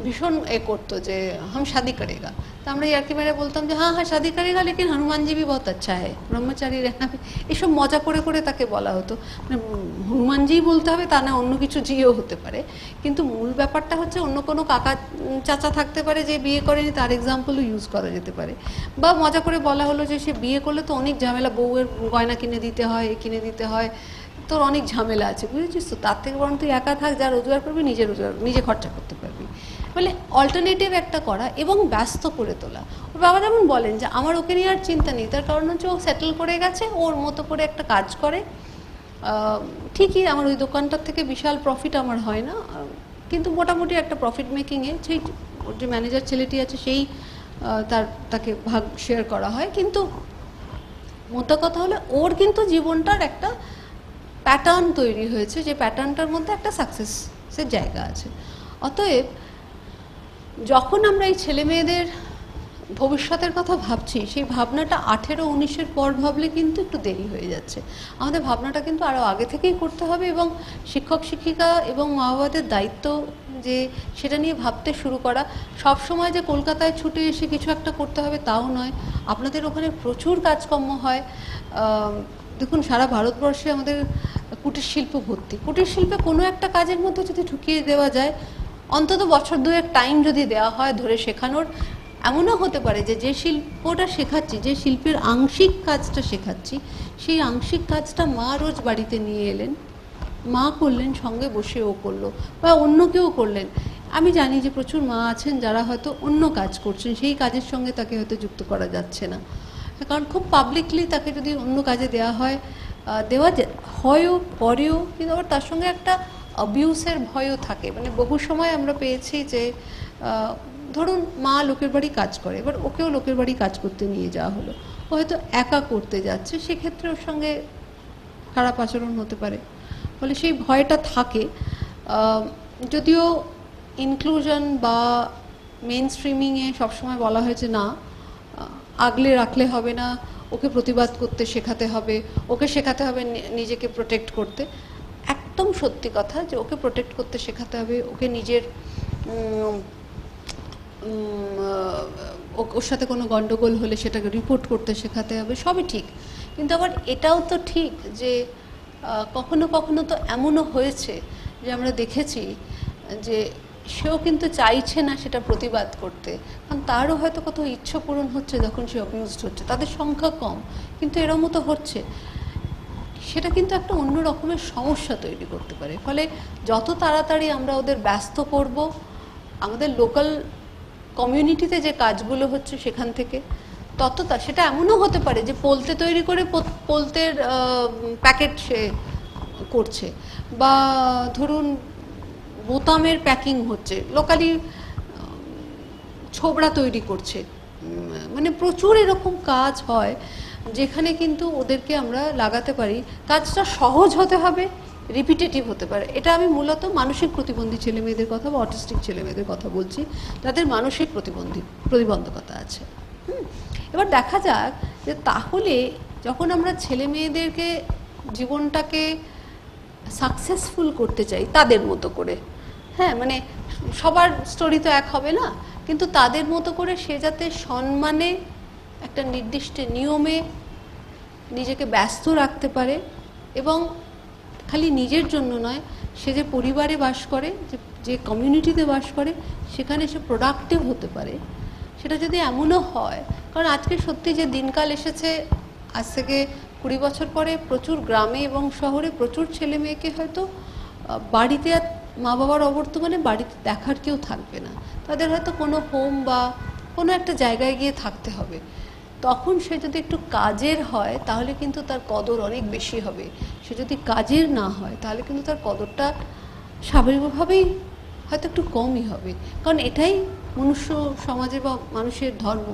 ভীষণ করতো যে হাম শাদি করেগা, তো আমরা ইয়ার্কি মেরে বলতাম যে হ্যাঁ হ্যাঁ শাদি করেগা লেকিন হনুমানজি ভি বহুত আচ্ছা হ্যায়, ব্রহ্মচারী রেখা, এসব মজা করে করে তাকে বলা হতো। মানে হনুমানজি বলতে হবে তা না, অন্য কিছু জিও হতে পারে, কিন্তু মূল ব্যাপারটা হচ্ছে অন্য কোনো কাকা চাচা থাকতে পারে যে বিয়ে করেনি, তার এক্সাম্পলও ইউজ করা যেতে পারে। বা মজা করে বলা হলো যে সে বিয়ে করলে তো অনেক ঝামেলা, বউয়ের গয়না কিনে দিতে হয়, কিনে দিতে হয়, তোর অনেক ঝামেলা আছে, বুঝেছিস তো, তার থেকে বরং তুই একা থাক, যা রোজগার করবি নিজে রোজগার নিজে খরচা করতে পারবি। বলে অল্টারনেটিভ একটা করা এবং ব্যস্ত করে তোলা। ওর বাবা যেমন বলেন যে আমার ওকে নিয়ে আর চিন্তা নেই, তার কারণ হচ্ছে ও সেটেল করে গেছে, ওর মতো করে একটা কাজ করে, ঠিকই আমার ওই দোকানটার থেকে বিশাল প্রফিট আমার হয় না, কিন্তু মোটামুটি একটা প্রফিট মেকিংয়ে সেই ওর যে ম্যানেজার ছেলেটি আছে সেই তাকে ভাগ শেয়ার করা হয়। কিন্তু মোটা কথা হলো ওর কিন্তু জীবনটার একটা প্যাটার্ন তৈরি হয়েছে, যে প্যাটার্নটার মধ্যে একটা সাকসেসের জায়গা আছে। অতএব যখন আমরা এই ছেলে মেয়েদের ভবিষ্যতের কথা ভাবছি, সেই ভাবনাটা 18-19-এর পর ভাবলে কিন্তু একটু দেরি হয়ে যাচ্ছে। আমাদের ভাবনাটা কিন্তু আরও আগে থেকেই করতে হবে, এবং শিক্ষক শিক্ষিকা এবং মা বাবাদের দায়িত্ব যে সেটা নিয়ে ভাবতে শুরু করা। সব সময় যে কলকাতায় ছুটে এসে কিছু একটা করতে হবে তাও নয়, আপনাদের ওখানে প্রচুর কাজকর্ম হয়। দেখুন সারা ভারতবর্ষে আমাদের কুটির শিল্প ভর্তি, কুটির শিল্পে কোনো একটা কাজের মধ্যে যদি ঢুকিয়ে দেওয়া যায়, অন্তত বছর দুয়েক টাইম যদি দেওয়া হয় ধরে শেখানোর, এমনও হতে পারে যে যে শিল্পটা শেখাচ্ছি, যে শিল্পের আংশিক কাজটা শেখাচ্ছি, সেই আংশিক কাজটা মা রোজ বাড়িতে নিয়ে এলেন, মা করলেন, সঙ্গে বসে ও করলো, বা অন্য কেউ করলেন। আমি জানি যে প্রচুর মা আছেন যারা হয়তো অন্য কাজ করছেন, সেই কাজের সঙ্গে তাকে হয়তো যুক্ত করা যাচ্ছে না, কারণ খুব পাবলিকলি তাকে যদি অন্য কাজে দেওয়া হয়, দেওয়া হয়ও পরেও, কিন্তু আবার তার সঙ্গে একটা অ্যাবিউসের ভয়ও থাকে। মানে বহু সময় আমরা পেয়েছি যে ধরুন মা লোকের বাড়ি কাজ করে, এবার ওকেও লোকের বাড়ি কাজ করতে নিয়ে যাওয়া হলো, ও হয়তো একা করতে যাচ্ছে, সেক্ষেত্রে ওর সঙ্গে খারাপ আচরণ হতে পারে, ফলে সেই ভয়টা থাকে। যদিও ইনক্লুশন বা মেন স্ট্রিমিংয়ে সবসময় বলা হয়েছে না, আগলে রাখলে হবে না, ওকে প্রতিবাদ করতে শেখাতে হবে, ওকে শেখাতে হবে নিজেকে প্রোটেক্ট করতে। একদম সত্যি কথা যে ওকে প্রোটেক্ট করতে শেখাতে হবে, ওকে নিজের ওর সাথে কোনো গন্ডগোল হলে সেটাকে রিপোর্ট করতে শেখাতে হবে, সবই ঠিক। কিন্তু আবার এটাও তো ঠিক যে কখনো কখনো তো এমনও হয়েছে যে আমরা দেখেছি যে সেও কিন্তু চাইছে না সেটা প্রতিবাদ করতে, কারণ তারও হয়তো কত ইচ্ছা পূরণ হচ্ছে যখন সে অবিউজড হচ্ছে, তাদের সংখ্যা কম কিন্তু এরমও তো হচ্ছে, সেটা কিন্তু একটা অন্য রকমের সমস্যা তৈরি করতে পারে। ফলে যত তাড়াতাড়ি আমরা ওদের ব্যস্ত করব আমাদের লোকাল কমিউনিটিতে যে কাজগুলো হচ্ছে সেখান থেকে, সেটা এমনও হতে পারে যে পোলতে তৈরি করে পোলতের প্যাকেট সে করছে, বা ধরুন বোতামের প্যাকিং হচ্ছে, লোকালি ছোবড়া তৈরি করছে, মানে প্রচুর এরকম কাজ হয় যেখানে কিন্তু ওদেরকে আমরা লাগাতে পারি। কাজটা সহজ হতে হবে, রিপিটেটিভ হতে পারে। এটা আমি মূলত মানসিক প্রতিবন্ধী ছেলেমেয়েদের কথা বা অটিস্টিক ছেলেমেয়েদের কথা বলছি, যাদের মানসিক প্রতিবন্ধকতা আছে। এবার দেখা যাক যে তাহলে যখন আমরা ছেলে মেয়েদেরকে জীবনটাকে সাকসেসফুল করতে চাই তাদের মতো করে, হ্যাঁ মানে সবার স্টোরি তো এক হবে না, কিন্তু তাদের মতো করে সে যাতে সম্মানে একটা নির্দিষ্ট নিয়মে নিজেকে ব্যস্ত রাখতে পারে, এবং খালি নিজের জন্য নয়, সে যে পরিবারে বাস করে, যে কমিউনিটিতে বাস করে, সেখানে সে প্রোডাক্টিভ হতে পারে, সেটা যদি এমনও হয়। কারণ আজকে সত্যি যে দিনকাল এসেছে, আজ থেকে 20 বছর পরে প্রচুর গ্রামে এবং শহরে প্রচুর ছেলে মেয়েকে হয়তো বাড়িতে আর মা বাবার অবর্তমানে বাড়িতে দেখার কেউ থাকবে না, তাদের হয়তো কোনো হোম বা কোনো একটা জায়গায় গিয়ে থাকতে হবে। তখন সে যদি একটু কাজের হয় তাহলে কিন্তু তার কদর অনেক বেশি হবে, সে যদি কাজের না হয় তাহলে কিন্তু তার কদরটা স্বাভাবিকভাবেই হয়তো একটু কমই হবে। কারণ এটাই মনুষ্য সমাজে বা মানুষের ধর্ম,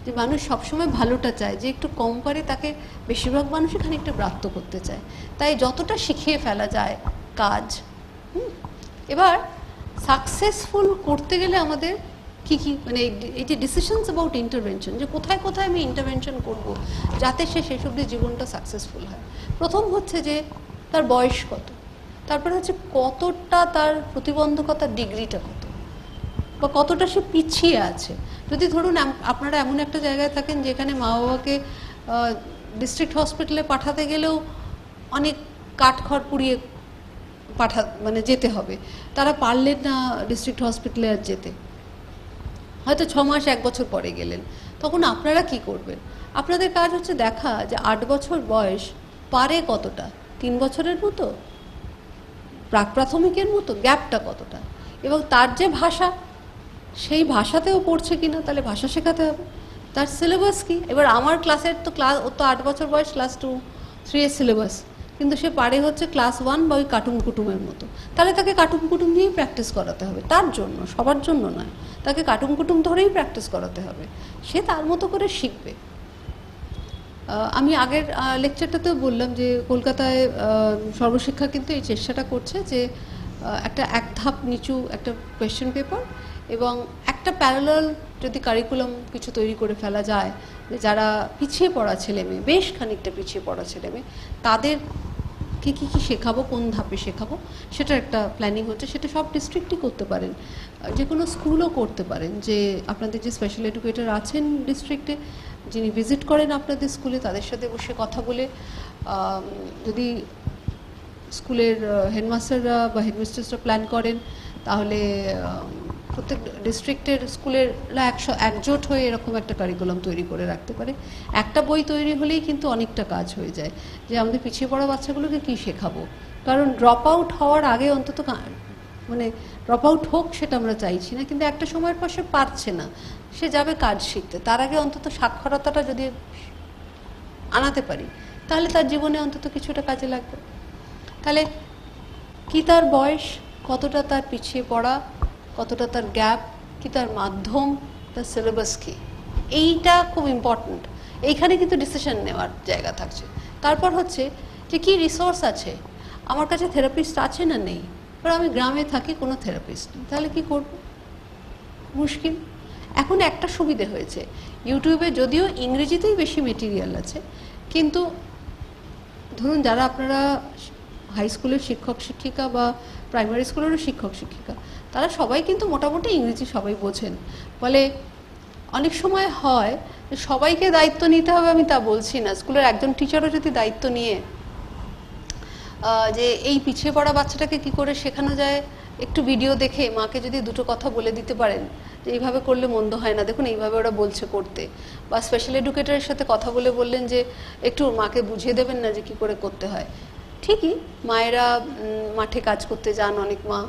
যে মানুষ সবসময় ভালোটা চায়, যে একটু কম পারে তাকে বেশিরভাগ মানুষই খানিকটা ব্রাত্য করতে চায়, তাই যতটা শিখিয়ে ফেলা যায় কাজ। এবার সাকসেসফুল করতে গেলে আমাদের কী কী, মানে এই যে ডিসিশনস অ্যাবাউট ইন্টারভেনশন, যে কোথায় কোথায় আমি ইন্টারভেনশন করব যাতে সে শেষ অবধি জীবনটা সাকসেসফুল হয়। প্রথম হচ্ছে যে তার বয়স কত, তারপরে হচ্ছে কতটা তার প্রতিবন্ধকতার ডিগ্রিটা কত, বা কতটা সে পিছিয়ে আছে। যদি ধরুন আপনারা এমন একটা জায়গায় থাকেন যেখানে মা বাবাকে ডিস্ট্রিক্ট হসপিটালে পাঠাতে গেলেও অনেক কাঠখড় পুড়িয়ে মানে যেতে হবে, তারা পারলেন না ডিস্ট্রিক্ট হসপিটালে আর যেতে, হয়তো 6 মাস 1 বছর পরে গেলেন, তখন আপনারা কি করবেন? আপনাদের কাজ হচ্ছে দেখা যে 8 বছর বয়স পারে কতটা, 3 বছরের মতো, প্রাক প্রাথমিকের মতো, গ্যাপটা কতটা, এবং তার যে ভাষা সেই ভাষাতেও পড়ছে কিনা, তাহলে ভাষা শেখাতে হবে। তার সিলেবাস কি? এবার আমার ক্লাসের তো ও তো 8 বছর বয়স, ক্লাস 2-3 এর সিলেবাস, কিন্তু সে পারে হচ্ছে ক্লাস 1 বা ওই কার্টুন কুটুমের মতো, তাহলে তাকে কার্টুন কুটুম নিয়েই প্র্যাকটিস করাতে হবে, তার জন্য, সবার জন্য নয়, তাকে কার্টুন কুটুম ধরেই প্র্যাকটিস করাতে হবে, সে তার মতো করে শিখবে। আমি আগের লেকচারটাতেও বললাম যে কলকাতায় সর্বশিক্ষা কিন্তু এই চেষ্টাটা করছে যে একটা এক ধাপ নিচু একটা কোয়েশ্চেন পেপার এবং একটা প্যারালাল যদি কারিকুলাম কিছু তৈরি করে ফেলা যায়, যে যারা পিছিয়ে পড়া ছেলেমেয়ে, বেশ খানিকটা পিছিয়ে পড়া ছেলেমেয়ে, তাদেরকে কী কী শেখাবো, কোন ধাপে শেখাবো, সেটার একটা প্ল্যানিং হচ্ছে। সেটা সব ডিস্ট্রিক্টই করতে পারেন, যে কোনো স্কুলও করতে পারেন, যে আপনাদের যে স্পেশাল এডুকেটর আছেন ডিস্ট্রিক্টে, যিনি ভিজিট করেন আপনাদের স্কুলে, তাদের সাথে বসে কথা বলে, যদি স্কুলের হেডমাস্টাররা বা হেডমিস্ট্রেসরা প্ল্যান করেন, তাহলে প্রত্যেক ডিস্ট্রিক্টের স্কুলেরা একজোট হয়ে এরকম একটা কারিকুলাম তৈরি করে রাখতে পারে। একটা বই তৈরি হলেই কিন্তু অনেকটা কাজ হয়ে যায়, যে আমাদের পিছিয়ে পড়া বাচ্চাগুলোকে কী শেখাবো। কারণ ড্রপ আউট হওয়ার আগে অন্তত, মানে ড্রপ আউট হোক সেটা আমরা চাইছি না, কিন্তু একটা সময়ের পর সে পারছে না, সে যাবে কাজ শিখতে, তার আগে অন্তত সাক্ষরতাটা যদি আনাতে পারি, তাহলে তার জীবনে অন্তত কিছুটা কাজে লাগবে। তাহলে কি তার বয়স, কতটা তার পিছিয়ে পড়া, কতটা তার গ্যাপ, কি তার মাধ্যম, তার সিলেবাস কী, এইটা খুব ইম্পর্ট্যান্ট। এইখানে কিন্তু ডিসিশন নেওয়ার জায়গা থাকছে। তারপর হচ্ছে যে কি রিসোর্স আছে, আমার কাছে থেরাপিস্ট আছে না নেই, এবার আমি গ্রামে থাকি, কোনো থেরাপিস্ট নেই, তাহলে কি করব? মুশকিল। এখন একটা সুবিধে হয়েছে, ইউটিউবে যদিও ইংরেজিতেই বেশি মেটেরিয়াল আছে, কিন্তু ধরুন যারা আপনারা হাই স্কুলের শিক্ষক শিক্ষিকা বা প্রাইমারি স্কুলেরও শিক্ষক শিক্ষিকা, তারা সবাই কিন্তু মোটামুটি ইংরেজি সবাই বোঝেন। ফলে অনেক সময় হয় সবাইকে দায়িত্ব নিতে হবে, আমি তা বলছি না, স্কুলের একজন টিচারও যদি দায়িত্ব নিয়ে যে এই পিছিয়ে পড়া বাচ্চাটাকে কি করে শেখানো যায়, একটু ভিডিও দেখে মাকে যদি দুটো কথা বলে দিতে পারেন যে এইভাবে করলে মন্দ হয় না, দেখুন এইভাবে ওরা বলছে করতে, বা স্পেশাল এডুকেটরের সাথে কথা বলে বললেন যে একটু মাকে বুঝিয়ে দেবেন না যে কী করে করতে হয়। ঠিকই মায়েরা মাঠে কাজ করতে যান, অনেক মা,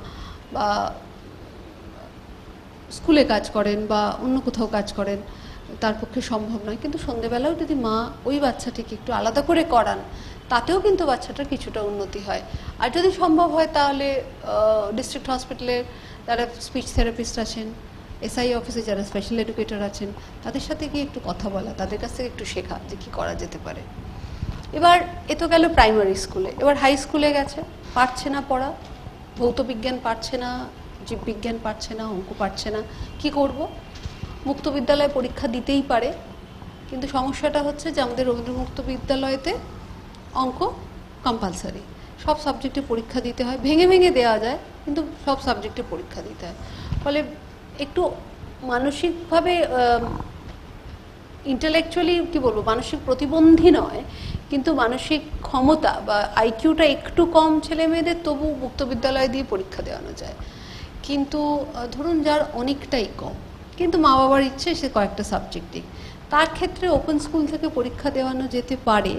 বা স্কুলে কাজ করেন বা অন্য কোথাও কাজ করেন, তার পক্ষে সম্ভব নয়, কিন্তু সন্ধেবেলাও যদি মা ওই বাচ্চাটিকে একটু আলাদা করে করান, তাতেও কিন্তু বাচ্চাটার কিছুটা উন্নতি হয়। আর যদি সম্ভব হয় তাহলে ডিস্ট্রিক্ট হসপিটালে যারা স্পিচ থেরাপিস্ট আছেন, এসআই অফিসে যারা স্পেশাল এডুকেটর আছেন, তাদের সাথে গিয়ে একটু কথা বলা, তাদের কাছ থেকে একটু শেখা যে কী করা যেতে পারে। এবার এ তো গেল প্রাইমারি স্কুলে। এবার হাই স্কুলে গেছে, পারছে না পড়া, ভৌত বিজ্ঞান পারছে না, জীববিজ্ঞান পারছে না, অঙ্ক পারছে না, কি করব? মুক্ত বিদ্যালয়ে পরীক্ষা দিতেই পারে, কিন্তু সমস্যাটা হচ্ছে যে আমাদের রবীন্দ্র মুক্ত বিদ্যালয়তে অঙ্ক কম্পালসারি, সব সাবজেক্টে পরীক্ষা দিতে হয়, ভেঙে ভেঙে দেওয়া যায় কিন্তু সব সাবজেক্টে পরীক্ষা দিতে হয়। ফলে একটু মানসিকভাবে ইন্টেলেকচুয়ালি কী বলবো, মানসিক প্রতিবন্ধী নয়, কিন্তু মানসিক ক্ষমতা বা আইকিউটা একটু কম ছেলে মেয়েদের তবু মুক্ত বিদ্যালয় দিয়ে পরীক্ষা দেওয়ানো যায়। কিন্তু ধরুন যার অনেকটাই কম, কিন্তু মা বাবার ইচ্ছে সে কয়েকটা সাবজেক্টে, তার ক্ষেত্রে ওপেন স্কুল থেকে পরীক্ষা দেওয়ানো যেতে পারে।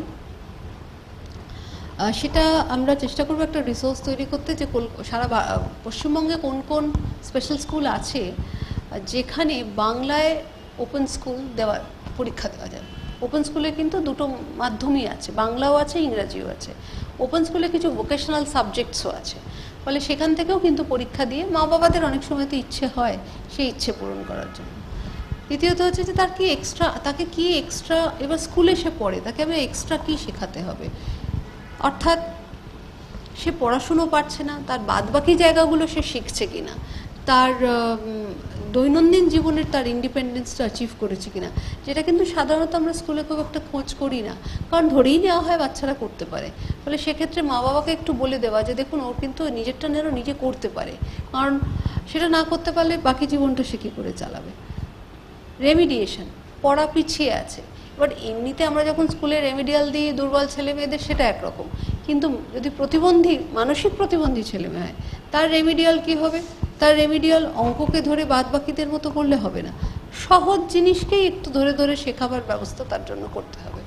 সেটা আমরা চেষ্টা করবো একটা রিসোর্স তৈরি করতে, যে সারা পশ্চিমবঙ্গে কোন কোন স্পেশাল স্কুল আছে যেখানে বাংলায় ওপেন স্কুল দেওয়ার পরীক্ষা দেওয়া যায়। ওপেন স্কুলে কিন্তু দুটো মাধ্যমই আছে, বাংলাও আছে, ইংরাজিও আছে। ওপেন স্কুলে কিছু ভোকেশনাল সাবজেক্টসও আছে, ফলে সেখান থেকেও কিন্তু পরীক্ষা দিয়ে মা বাবাদের অনেক সময় তো ইচ্ছে হয় সেই ইচ্ছে পূরণ করার জন্য। দ্বিতীয়ত হচ্ছে যে তার কি এক্সট্রা, তাকে কি এক্সট্রা, এবার স্কুলে সে পড়ে, তাকে আমি এক্সট্রা কী শেখাতে হবে, অর্থাৎ সে পড়াশুনো পারছে না, তার বাদবাকি জায়গাগুলো সে শিখছে কিনা, তার দৈনন্দিন জীবনের তার ইন্ডিপেন্ডেন্সটা অ্যাচিভ করেছে কিনা, যেটা কিন্তু সাধারণত আমরা স্কুলে খুব একটা খোঁজ করি না, কারণ ধরেই নেওয়া হয় বাচ্চারা করতে পারে। ফলে সেক্ষেত্রে মা বাবাকে একটু বলে দেওয়া যে দেখুন ওর কিন্তু নিজেরটা নিজে করতে পারে, কারণ সেটা না করতে পারলে বাকি জীবনটা সে কী করে চালাবে? রেমিডিয়েশন, পড়া পিছিয়ে আছে, বাট এমনিতে আমরা যখন স্কুলে রেমিডিয়াল দিই দুর্বল ছেলে মেয়েদের সেটা একরকম, কিন্তু যদি প্রতিবন্ধী মানসিক প্রতিবন্ধী ছেলে মেয়ে হয় তার রেমিডিয়াল কি হবে? তার রেমিডিয়াল অঙ্ককে ধরে বাদ বাকিদের মতো করলে হবে না, সহজ জিনিসকেই একটু ধরে ধরে শেখাবার ব্যবস্থা তার জন্য করতে হবে।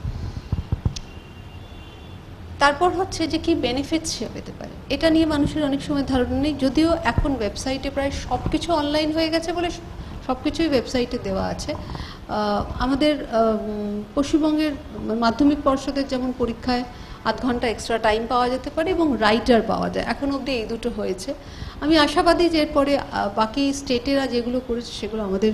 তারপর হচ্ছে যে কি বেনিফিটস সে পেতে পারে, এটা নিয়ে মানুষের অনেক সময় ধারণা নেই, যদিও এখন ওয়েবসাইটে প্রায় সব কিছু অনলাইন হয়ে গেছে বলে সব কিছুই ওয়েবসাইটে দেওয়া আছে। আমাদের পশ্চিমবঙ্গের মাধ্যমিক পর্ষদের যেমন পরীক্ষায় 8 ঘন্টা এক্সট্রা টাইম পাওয়া যেতে পারে এবং রাইটার পাওয়া যায়, এখন অবধি এই দুটো হয়েছে। আমি আশাবাদী যে এরপরে বাকি স্টেটেরা যেগুলো করেছে সেগুলো আমাদের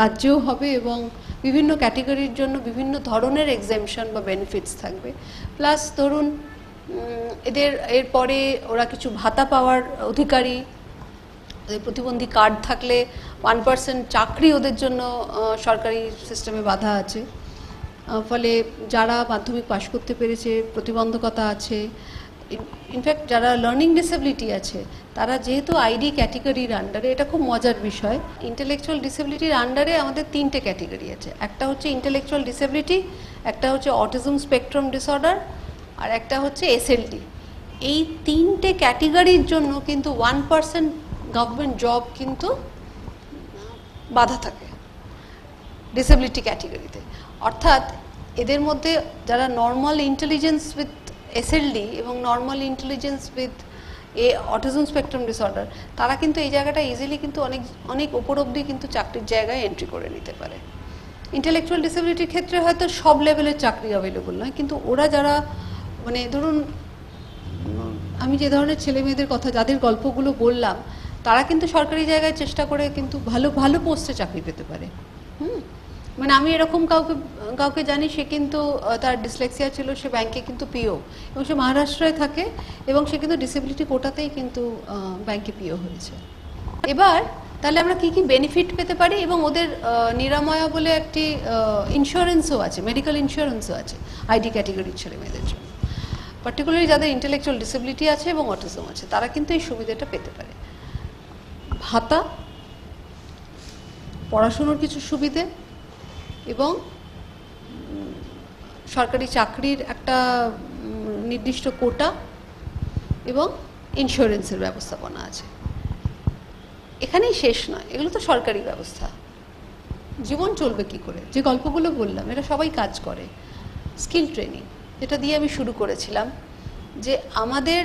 রাজ্যেও হবে এবং বিভিন্ন ক্যাটেগরির জন্য বিভিন্ন ধরনের এক্সামশন বা বেনিফিটস থাকবে। প্লাস ধরুন এরপরে ওরা কিছু ভাতা পাওয়ার অধিকারী, প্রতিবন্ধী কার্ড থাকলে 1% চাকরি ওদের জন্য সরকারি সিস্টেমে বাধা আছে, ফলে যারা মাধ্যমিক পাশ করতে পেরেছে, প্রতিবন্ধকতা আছে, ইনফ্যাক্ট যারা লার্নিং ডিসেবিলিটি আছে তারা যেহেতু আইডি ক্যাটেগরির আন্ডারে, এটা খুব মজার বিষয়, ইন্টেলেকচুয়াল ডিসেবিলিটির আন্ডারে আমাদের 3টে ক্যাটেগরি আছে। একটা হচ্ছে ইন্টেলেকচুয়াল ডিসেবিলিটি, একটা হচ্ছে অটিজম স্পেকট্রাম ডিসঅর্ডার, আর একটা হচ্ছে এসএলডি। এই 3টে ক্যাটেগরির জন্য কিন্তু 1% গভর্নমেন্ট জব কিন্তু বাধা থাকে ডিসেবিলিটি ক্যাটেগরিতে। অর্থাৎ এদের মধ্যে যারা নর্মাল ইন্টেলিজেন্স উইথ এসএলডি এবং normal intelligence with autism spectrum disorder, তারা কিন্তু এই জায়গাটা ইজিলি কিন্তু অনেক অনেক ওপর অবধি কিন্তু চাকরির জায়গায় এন্ট্রি করে নিতে পারে। ইন্টেলেকচুয়াল ডিসেবিলিটির ক্ষেত্রে হয়তো সব লেভেলের চাকরি অ্যাভেলেবল নয়, কিন্তু ওরা যারা মানে ধরুন আমি যে ধরনের ছেলে মেয়েদের কথা যাদের গল্পগুলো বললাম, তারা কিন্তু সরকারি জায়গায় চেষ্টা করে কিন্তু ভালো ভালো পোস্টে চাকরি পেতে পারে। মানে আমি এরকম কাউকে জানি, সে কিন্তু তার ডিসলেক্সিয়া ছিল, সে ব্যাংকে কিন্তু পিও, এবং সে মহারাষ্ট্রে থাকে এবং সে কিন্তু ডিসেবিলিটি কোটাতেই কিন্তু ব্যাংকে পিও হয়েছে। এবার তাহলে আমরা কি কি বেনিফিট পেতে পারি, এবং ওদের নিরাময়া বলে একটি ইন্স্যুরেন্সও আছে, মেডিকেল ইন্স্যুরেন্সও আছে আইডি ক্যাটেগরির ছেলে মেয়েদের জন্য, পার্টিকুলারলি যাদের ইন্টেলেকচুয়াল ডিসেবিলিটি আছে এবং অটিজম আছে তারা কিন্তু এই সুবিধাটা পেতে পারে। ভাতা, পড়াশুনোর কিছু সুবিধে এবং সরকারি চাকরির একটা নির্দিষ্ট কোটা এবং ইন্স্যুরেন্সের ব্যবস্থাপনা আছে। এখানেই শেষ নয়, এগুলো তো সরকারি ব্যবস্থা। জীবন চলবে কি করে, যে গল্পগুলো বললাম এটা সবাই কাজ করে। স্কিল ট্রেনিং, যেটা দিয়ে আমি শুরু করেছিলাম, যে আমাদের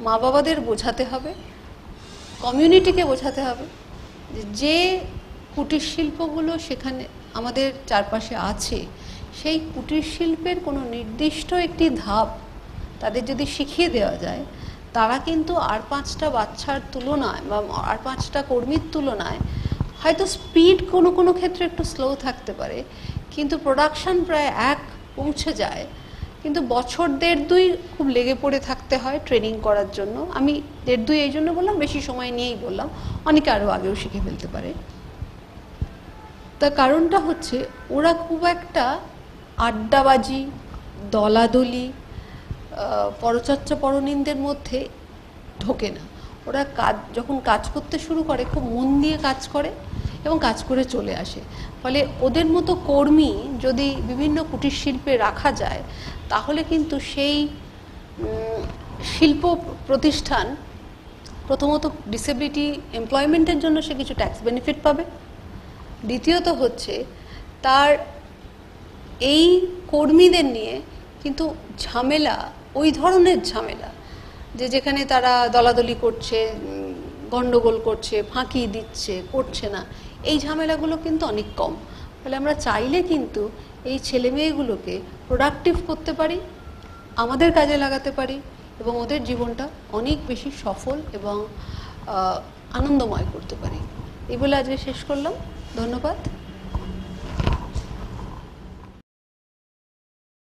মা বাবাদের বোঝাতে হবে, কমিউনিটিকে বোঝাতে হবে যে কুটির শিল্পগুলো সেখানে আমাদের চারপাশে আছে, সেই কুটির শিল্পের কোনো নির্দিষ্ট একটি ধাপ তাদের যদি শিখিয়ে দেওয়া যায়, তারা কিন্তু আর 5টা বাচ্চার তুলনায় বা আর 5টা কর্মীর তুলনায় হয়তো স্পিড কোনো কোনো ক্ষেত্রে একটু স্লো থাকতে পারে, কিন্তু প্রোডাকশান প্রায় 1 পৌঁছে যায়। কিন্তু বছর 1.5-2 খুব লেগে পড়ে থাকতে হয় ট্রেনিং করার জন্য। আমি 1.5-2 এই জন্য বললাম, বেশি সময় নিয়েই বললাম, অনেকে আরও আগেও শিখে ফেলতে পারে। তার কারণটা হচ্ছে ওরা খুব একটা আড্ডাবাজি, দলাদলি, পরচর্চা পরনিন্দের মধ্যে ঢোকে না। ওরা যখন কাজ করতে শুরু করে খুব মন দিয়ে কাজ করে এবং কাজ করে চলে আসে। ফলে ওদের মতো কর্মী যদি বিভিন্ন কুটির শিল্পে রাখা যায়, তাহলে কিন্তু সেই শিল্প প্রতিষ্ঠান প্রথমত ডিসেবিলিটি এমপ্লয়মেন্টের জন্য সে কিছু ট্যাক্স বেনিফিট পাবে, দ্বিতীয়ত হচ্ছে তার এই কর্মীদের নিয়ে কিন্তু ঝামেলা, ওই ধরনের ঝামেলা যেখানে তারা দলাদলি করছে, গন্ডগোল করছে, ফাঁকি দিচ্ছে, করছে না, এই ঝামেলাগুলো কিন্তু অনেক কম। ফলে আমরা চাইলে কিন্তু এই ছেলেমেয়েগুলোকে প্রোডাক্টিভ করতে পারি, আমাদের কাজে লাগাতে পারি এবং ওদের জীবনটা অনেক বেশি সফল এবং আনন্দময় করতে পারি। এই বলে আজকে শেষ করলাম। ধন্যবাদ।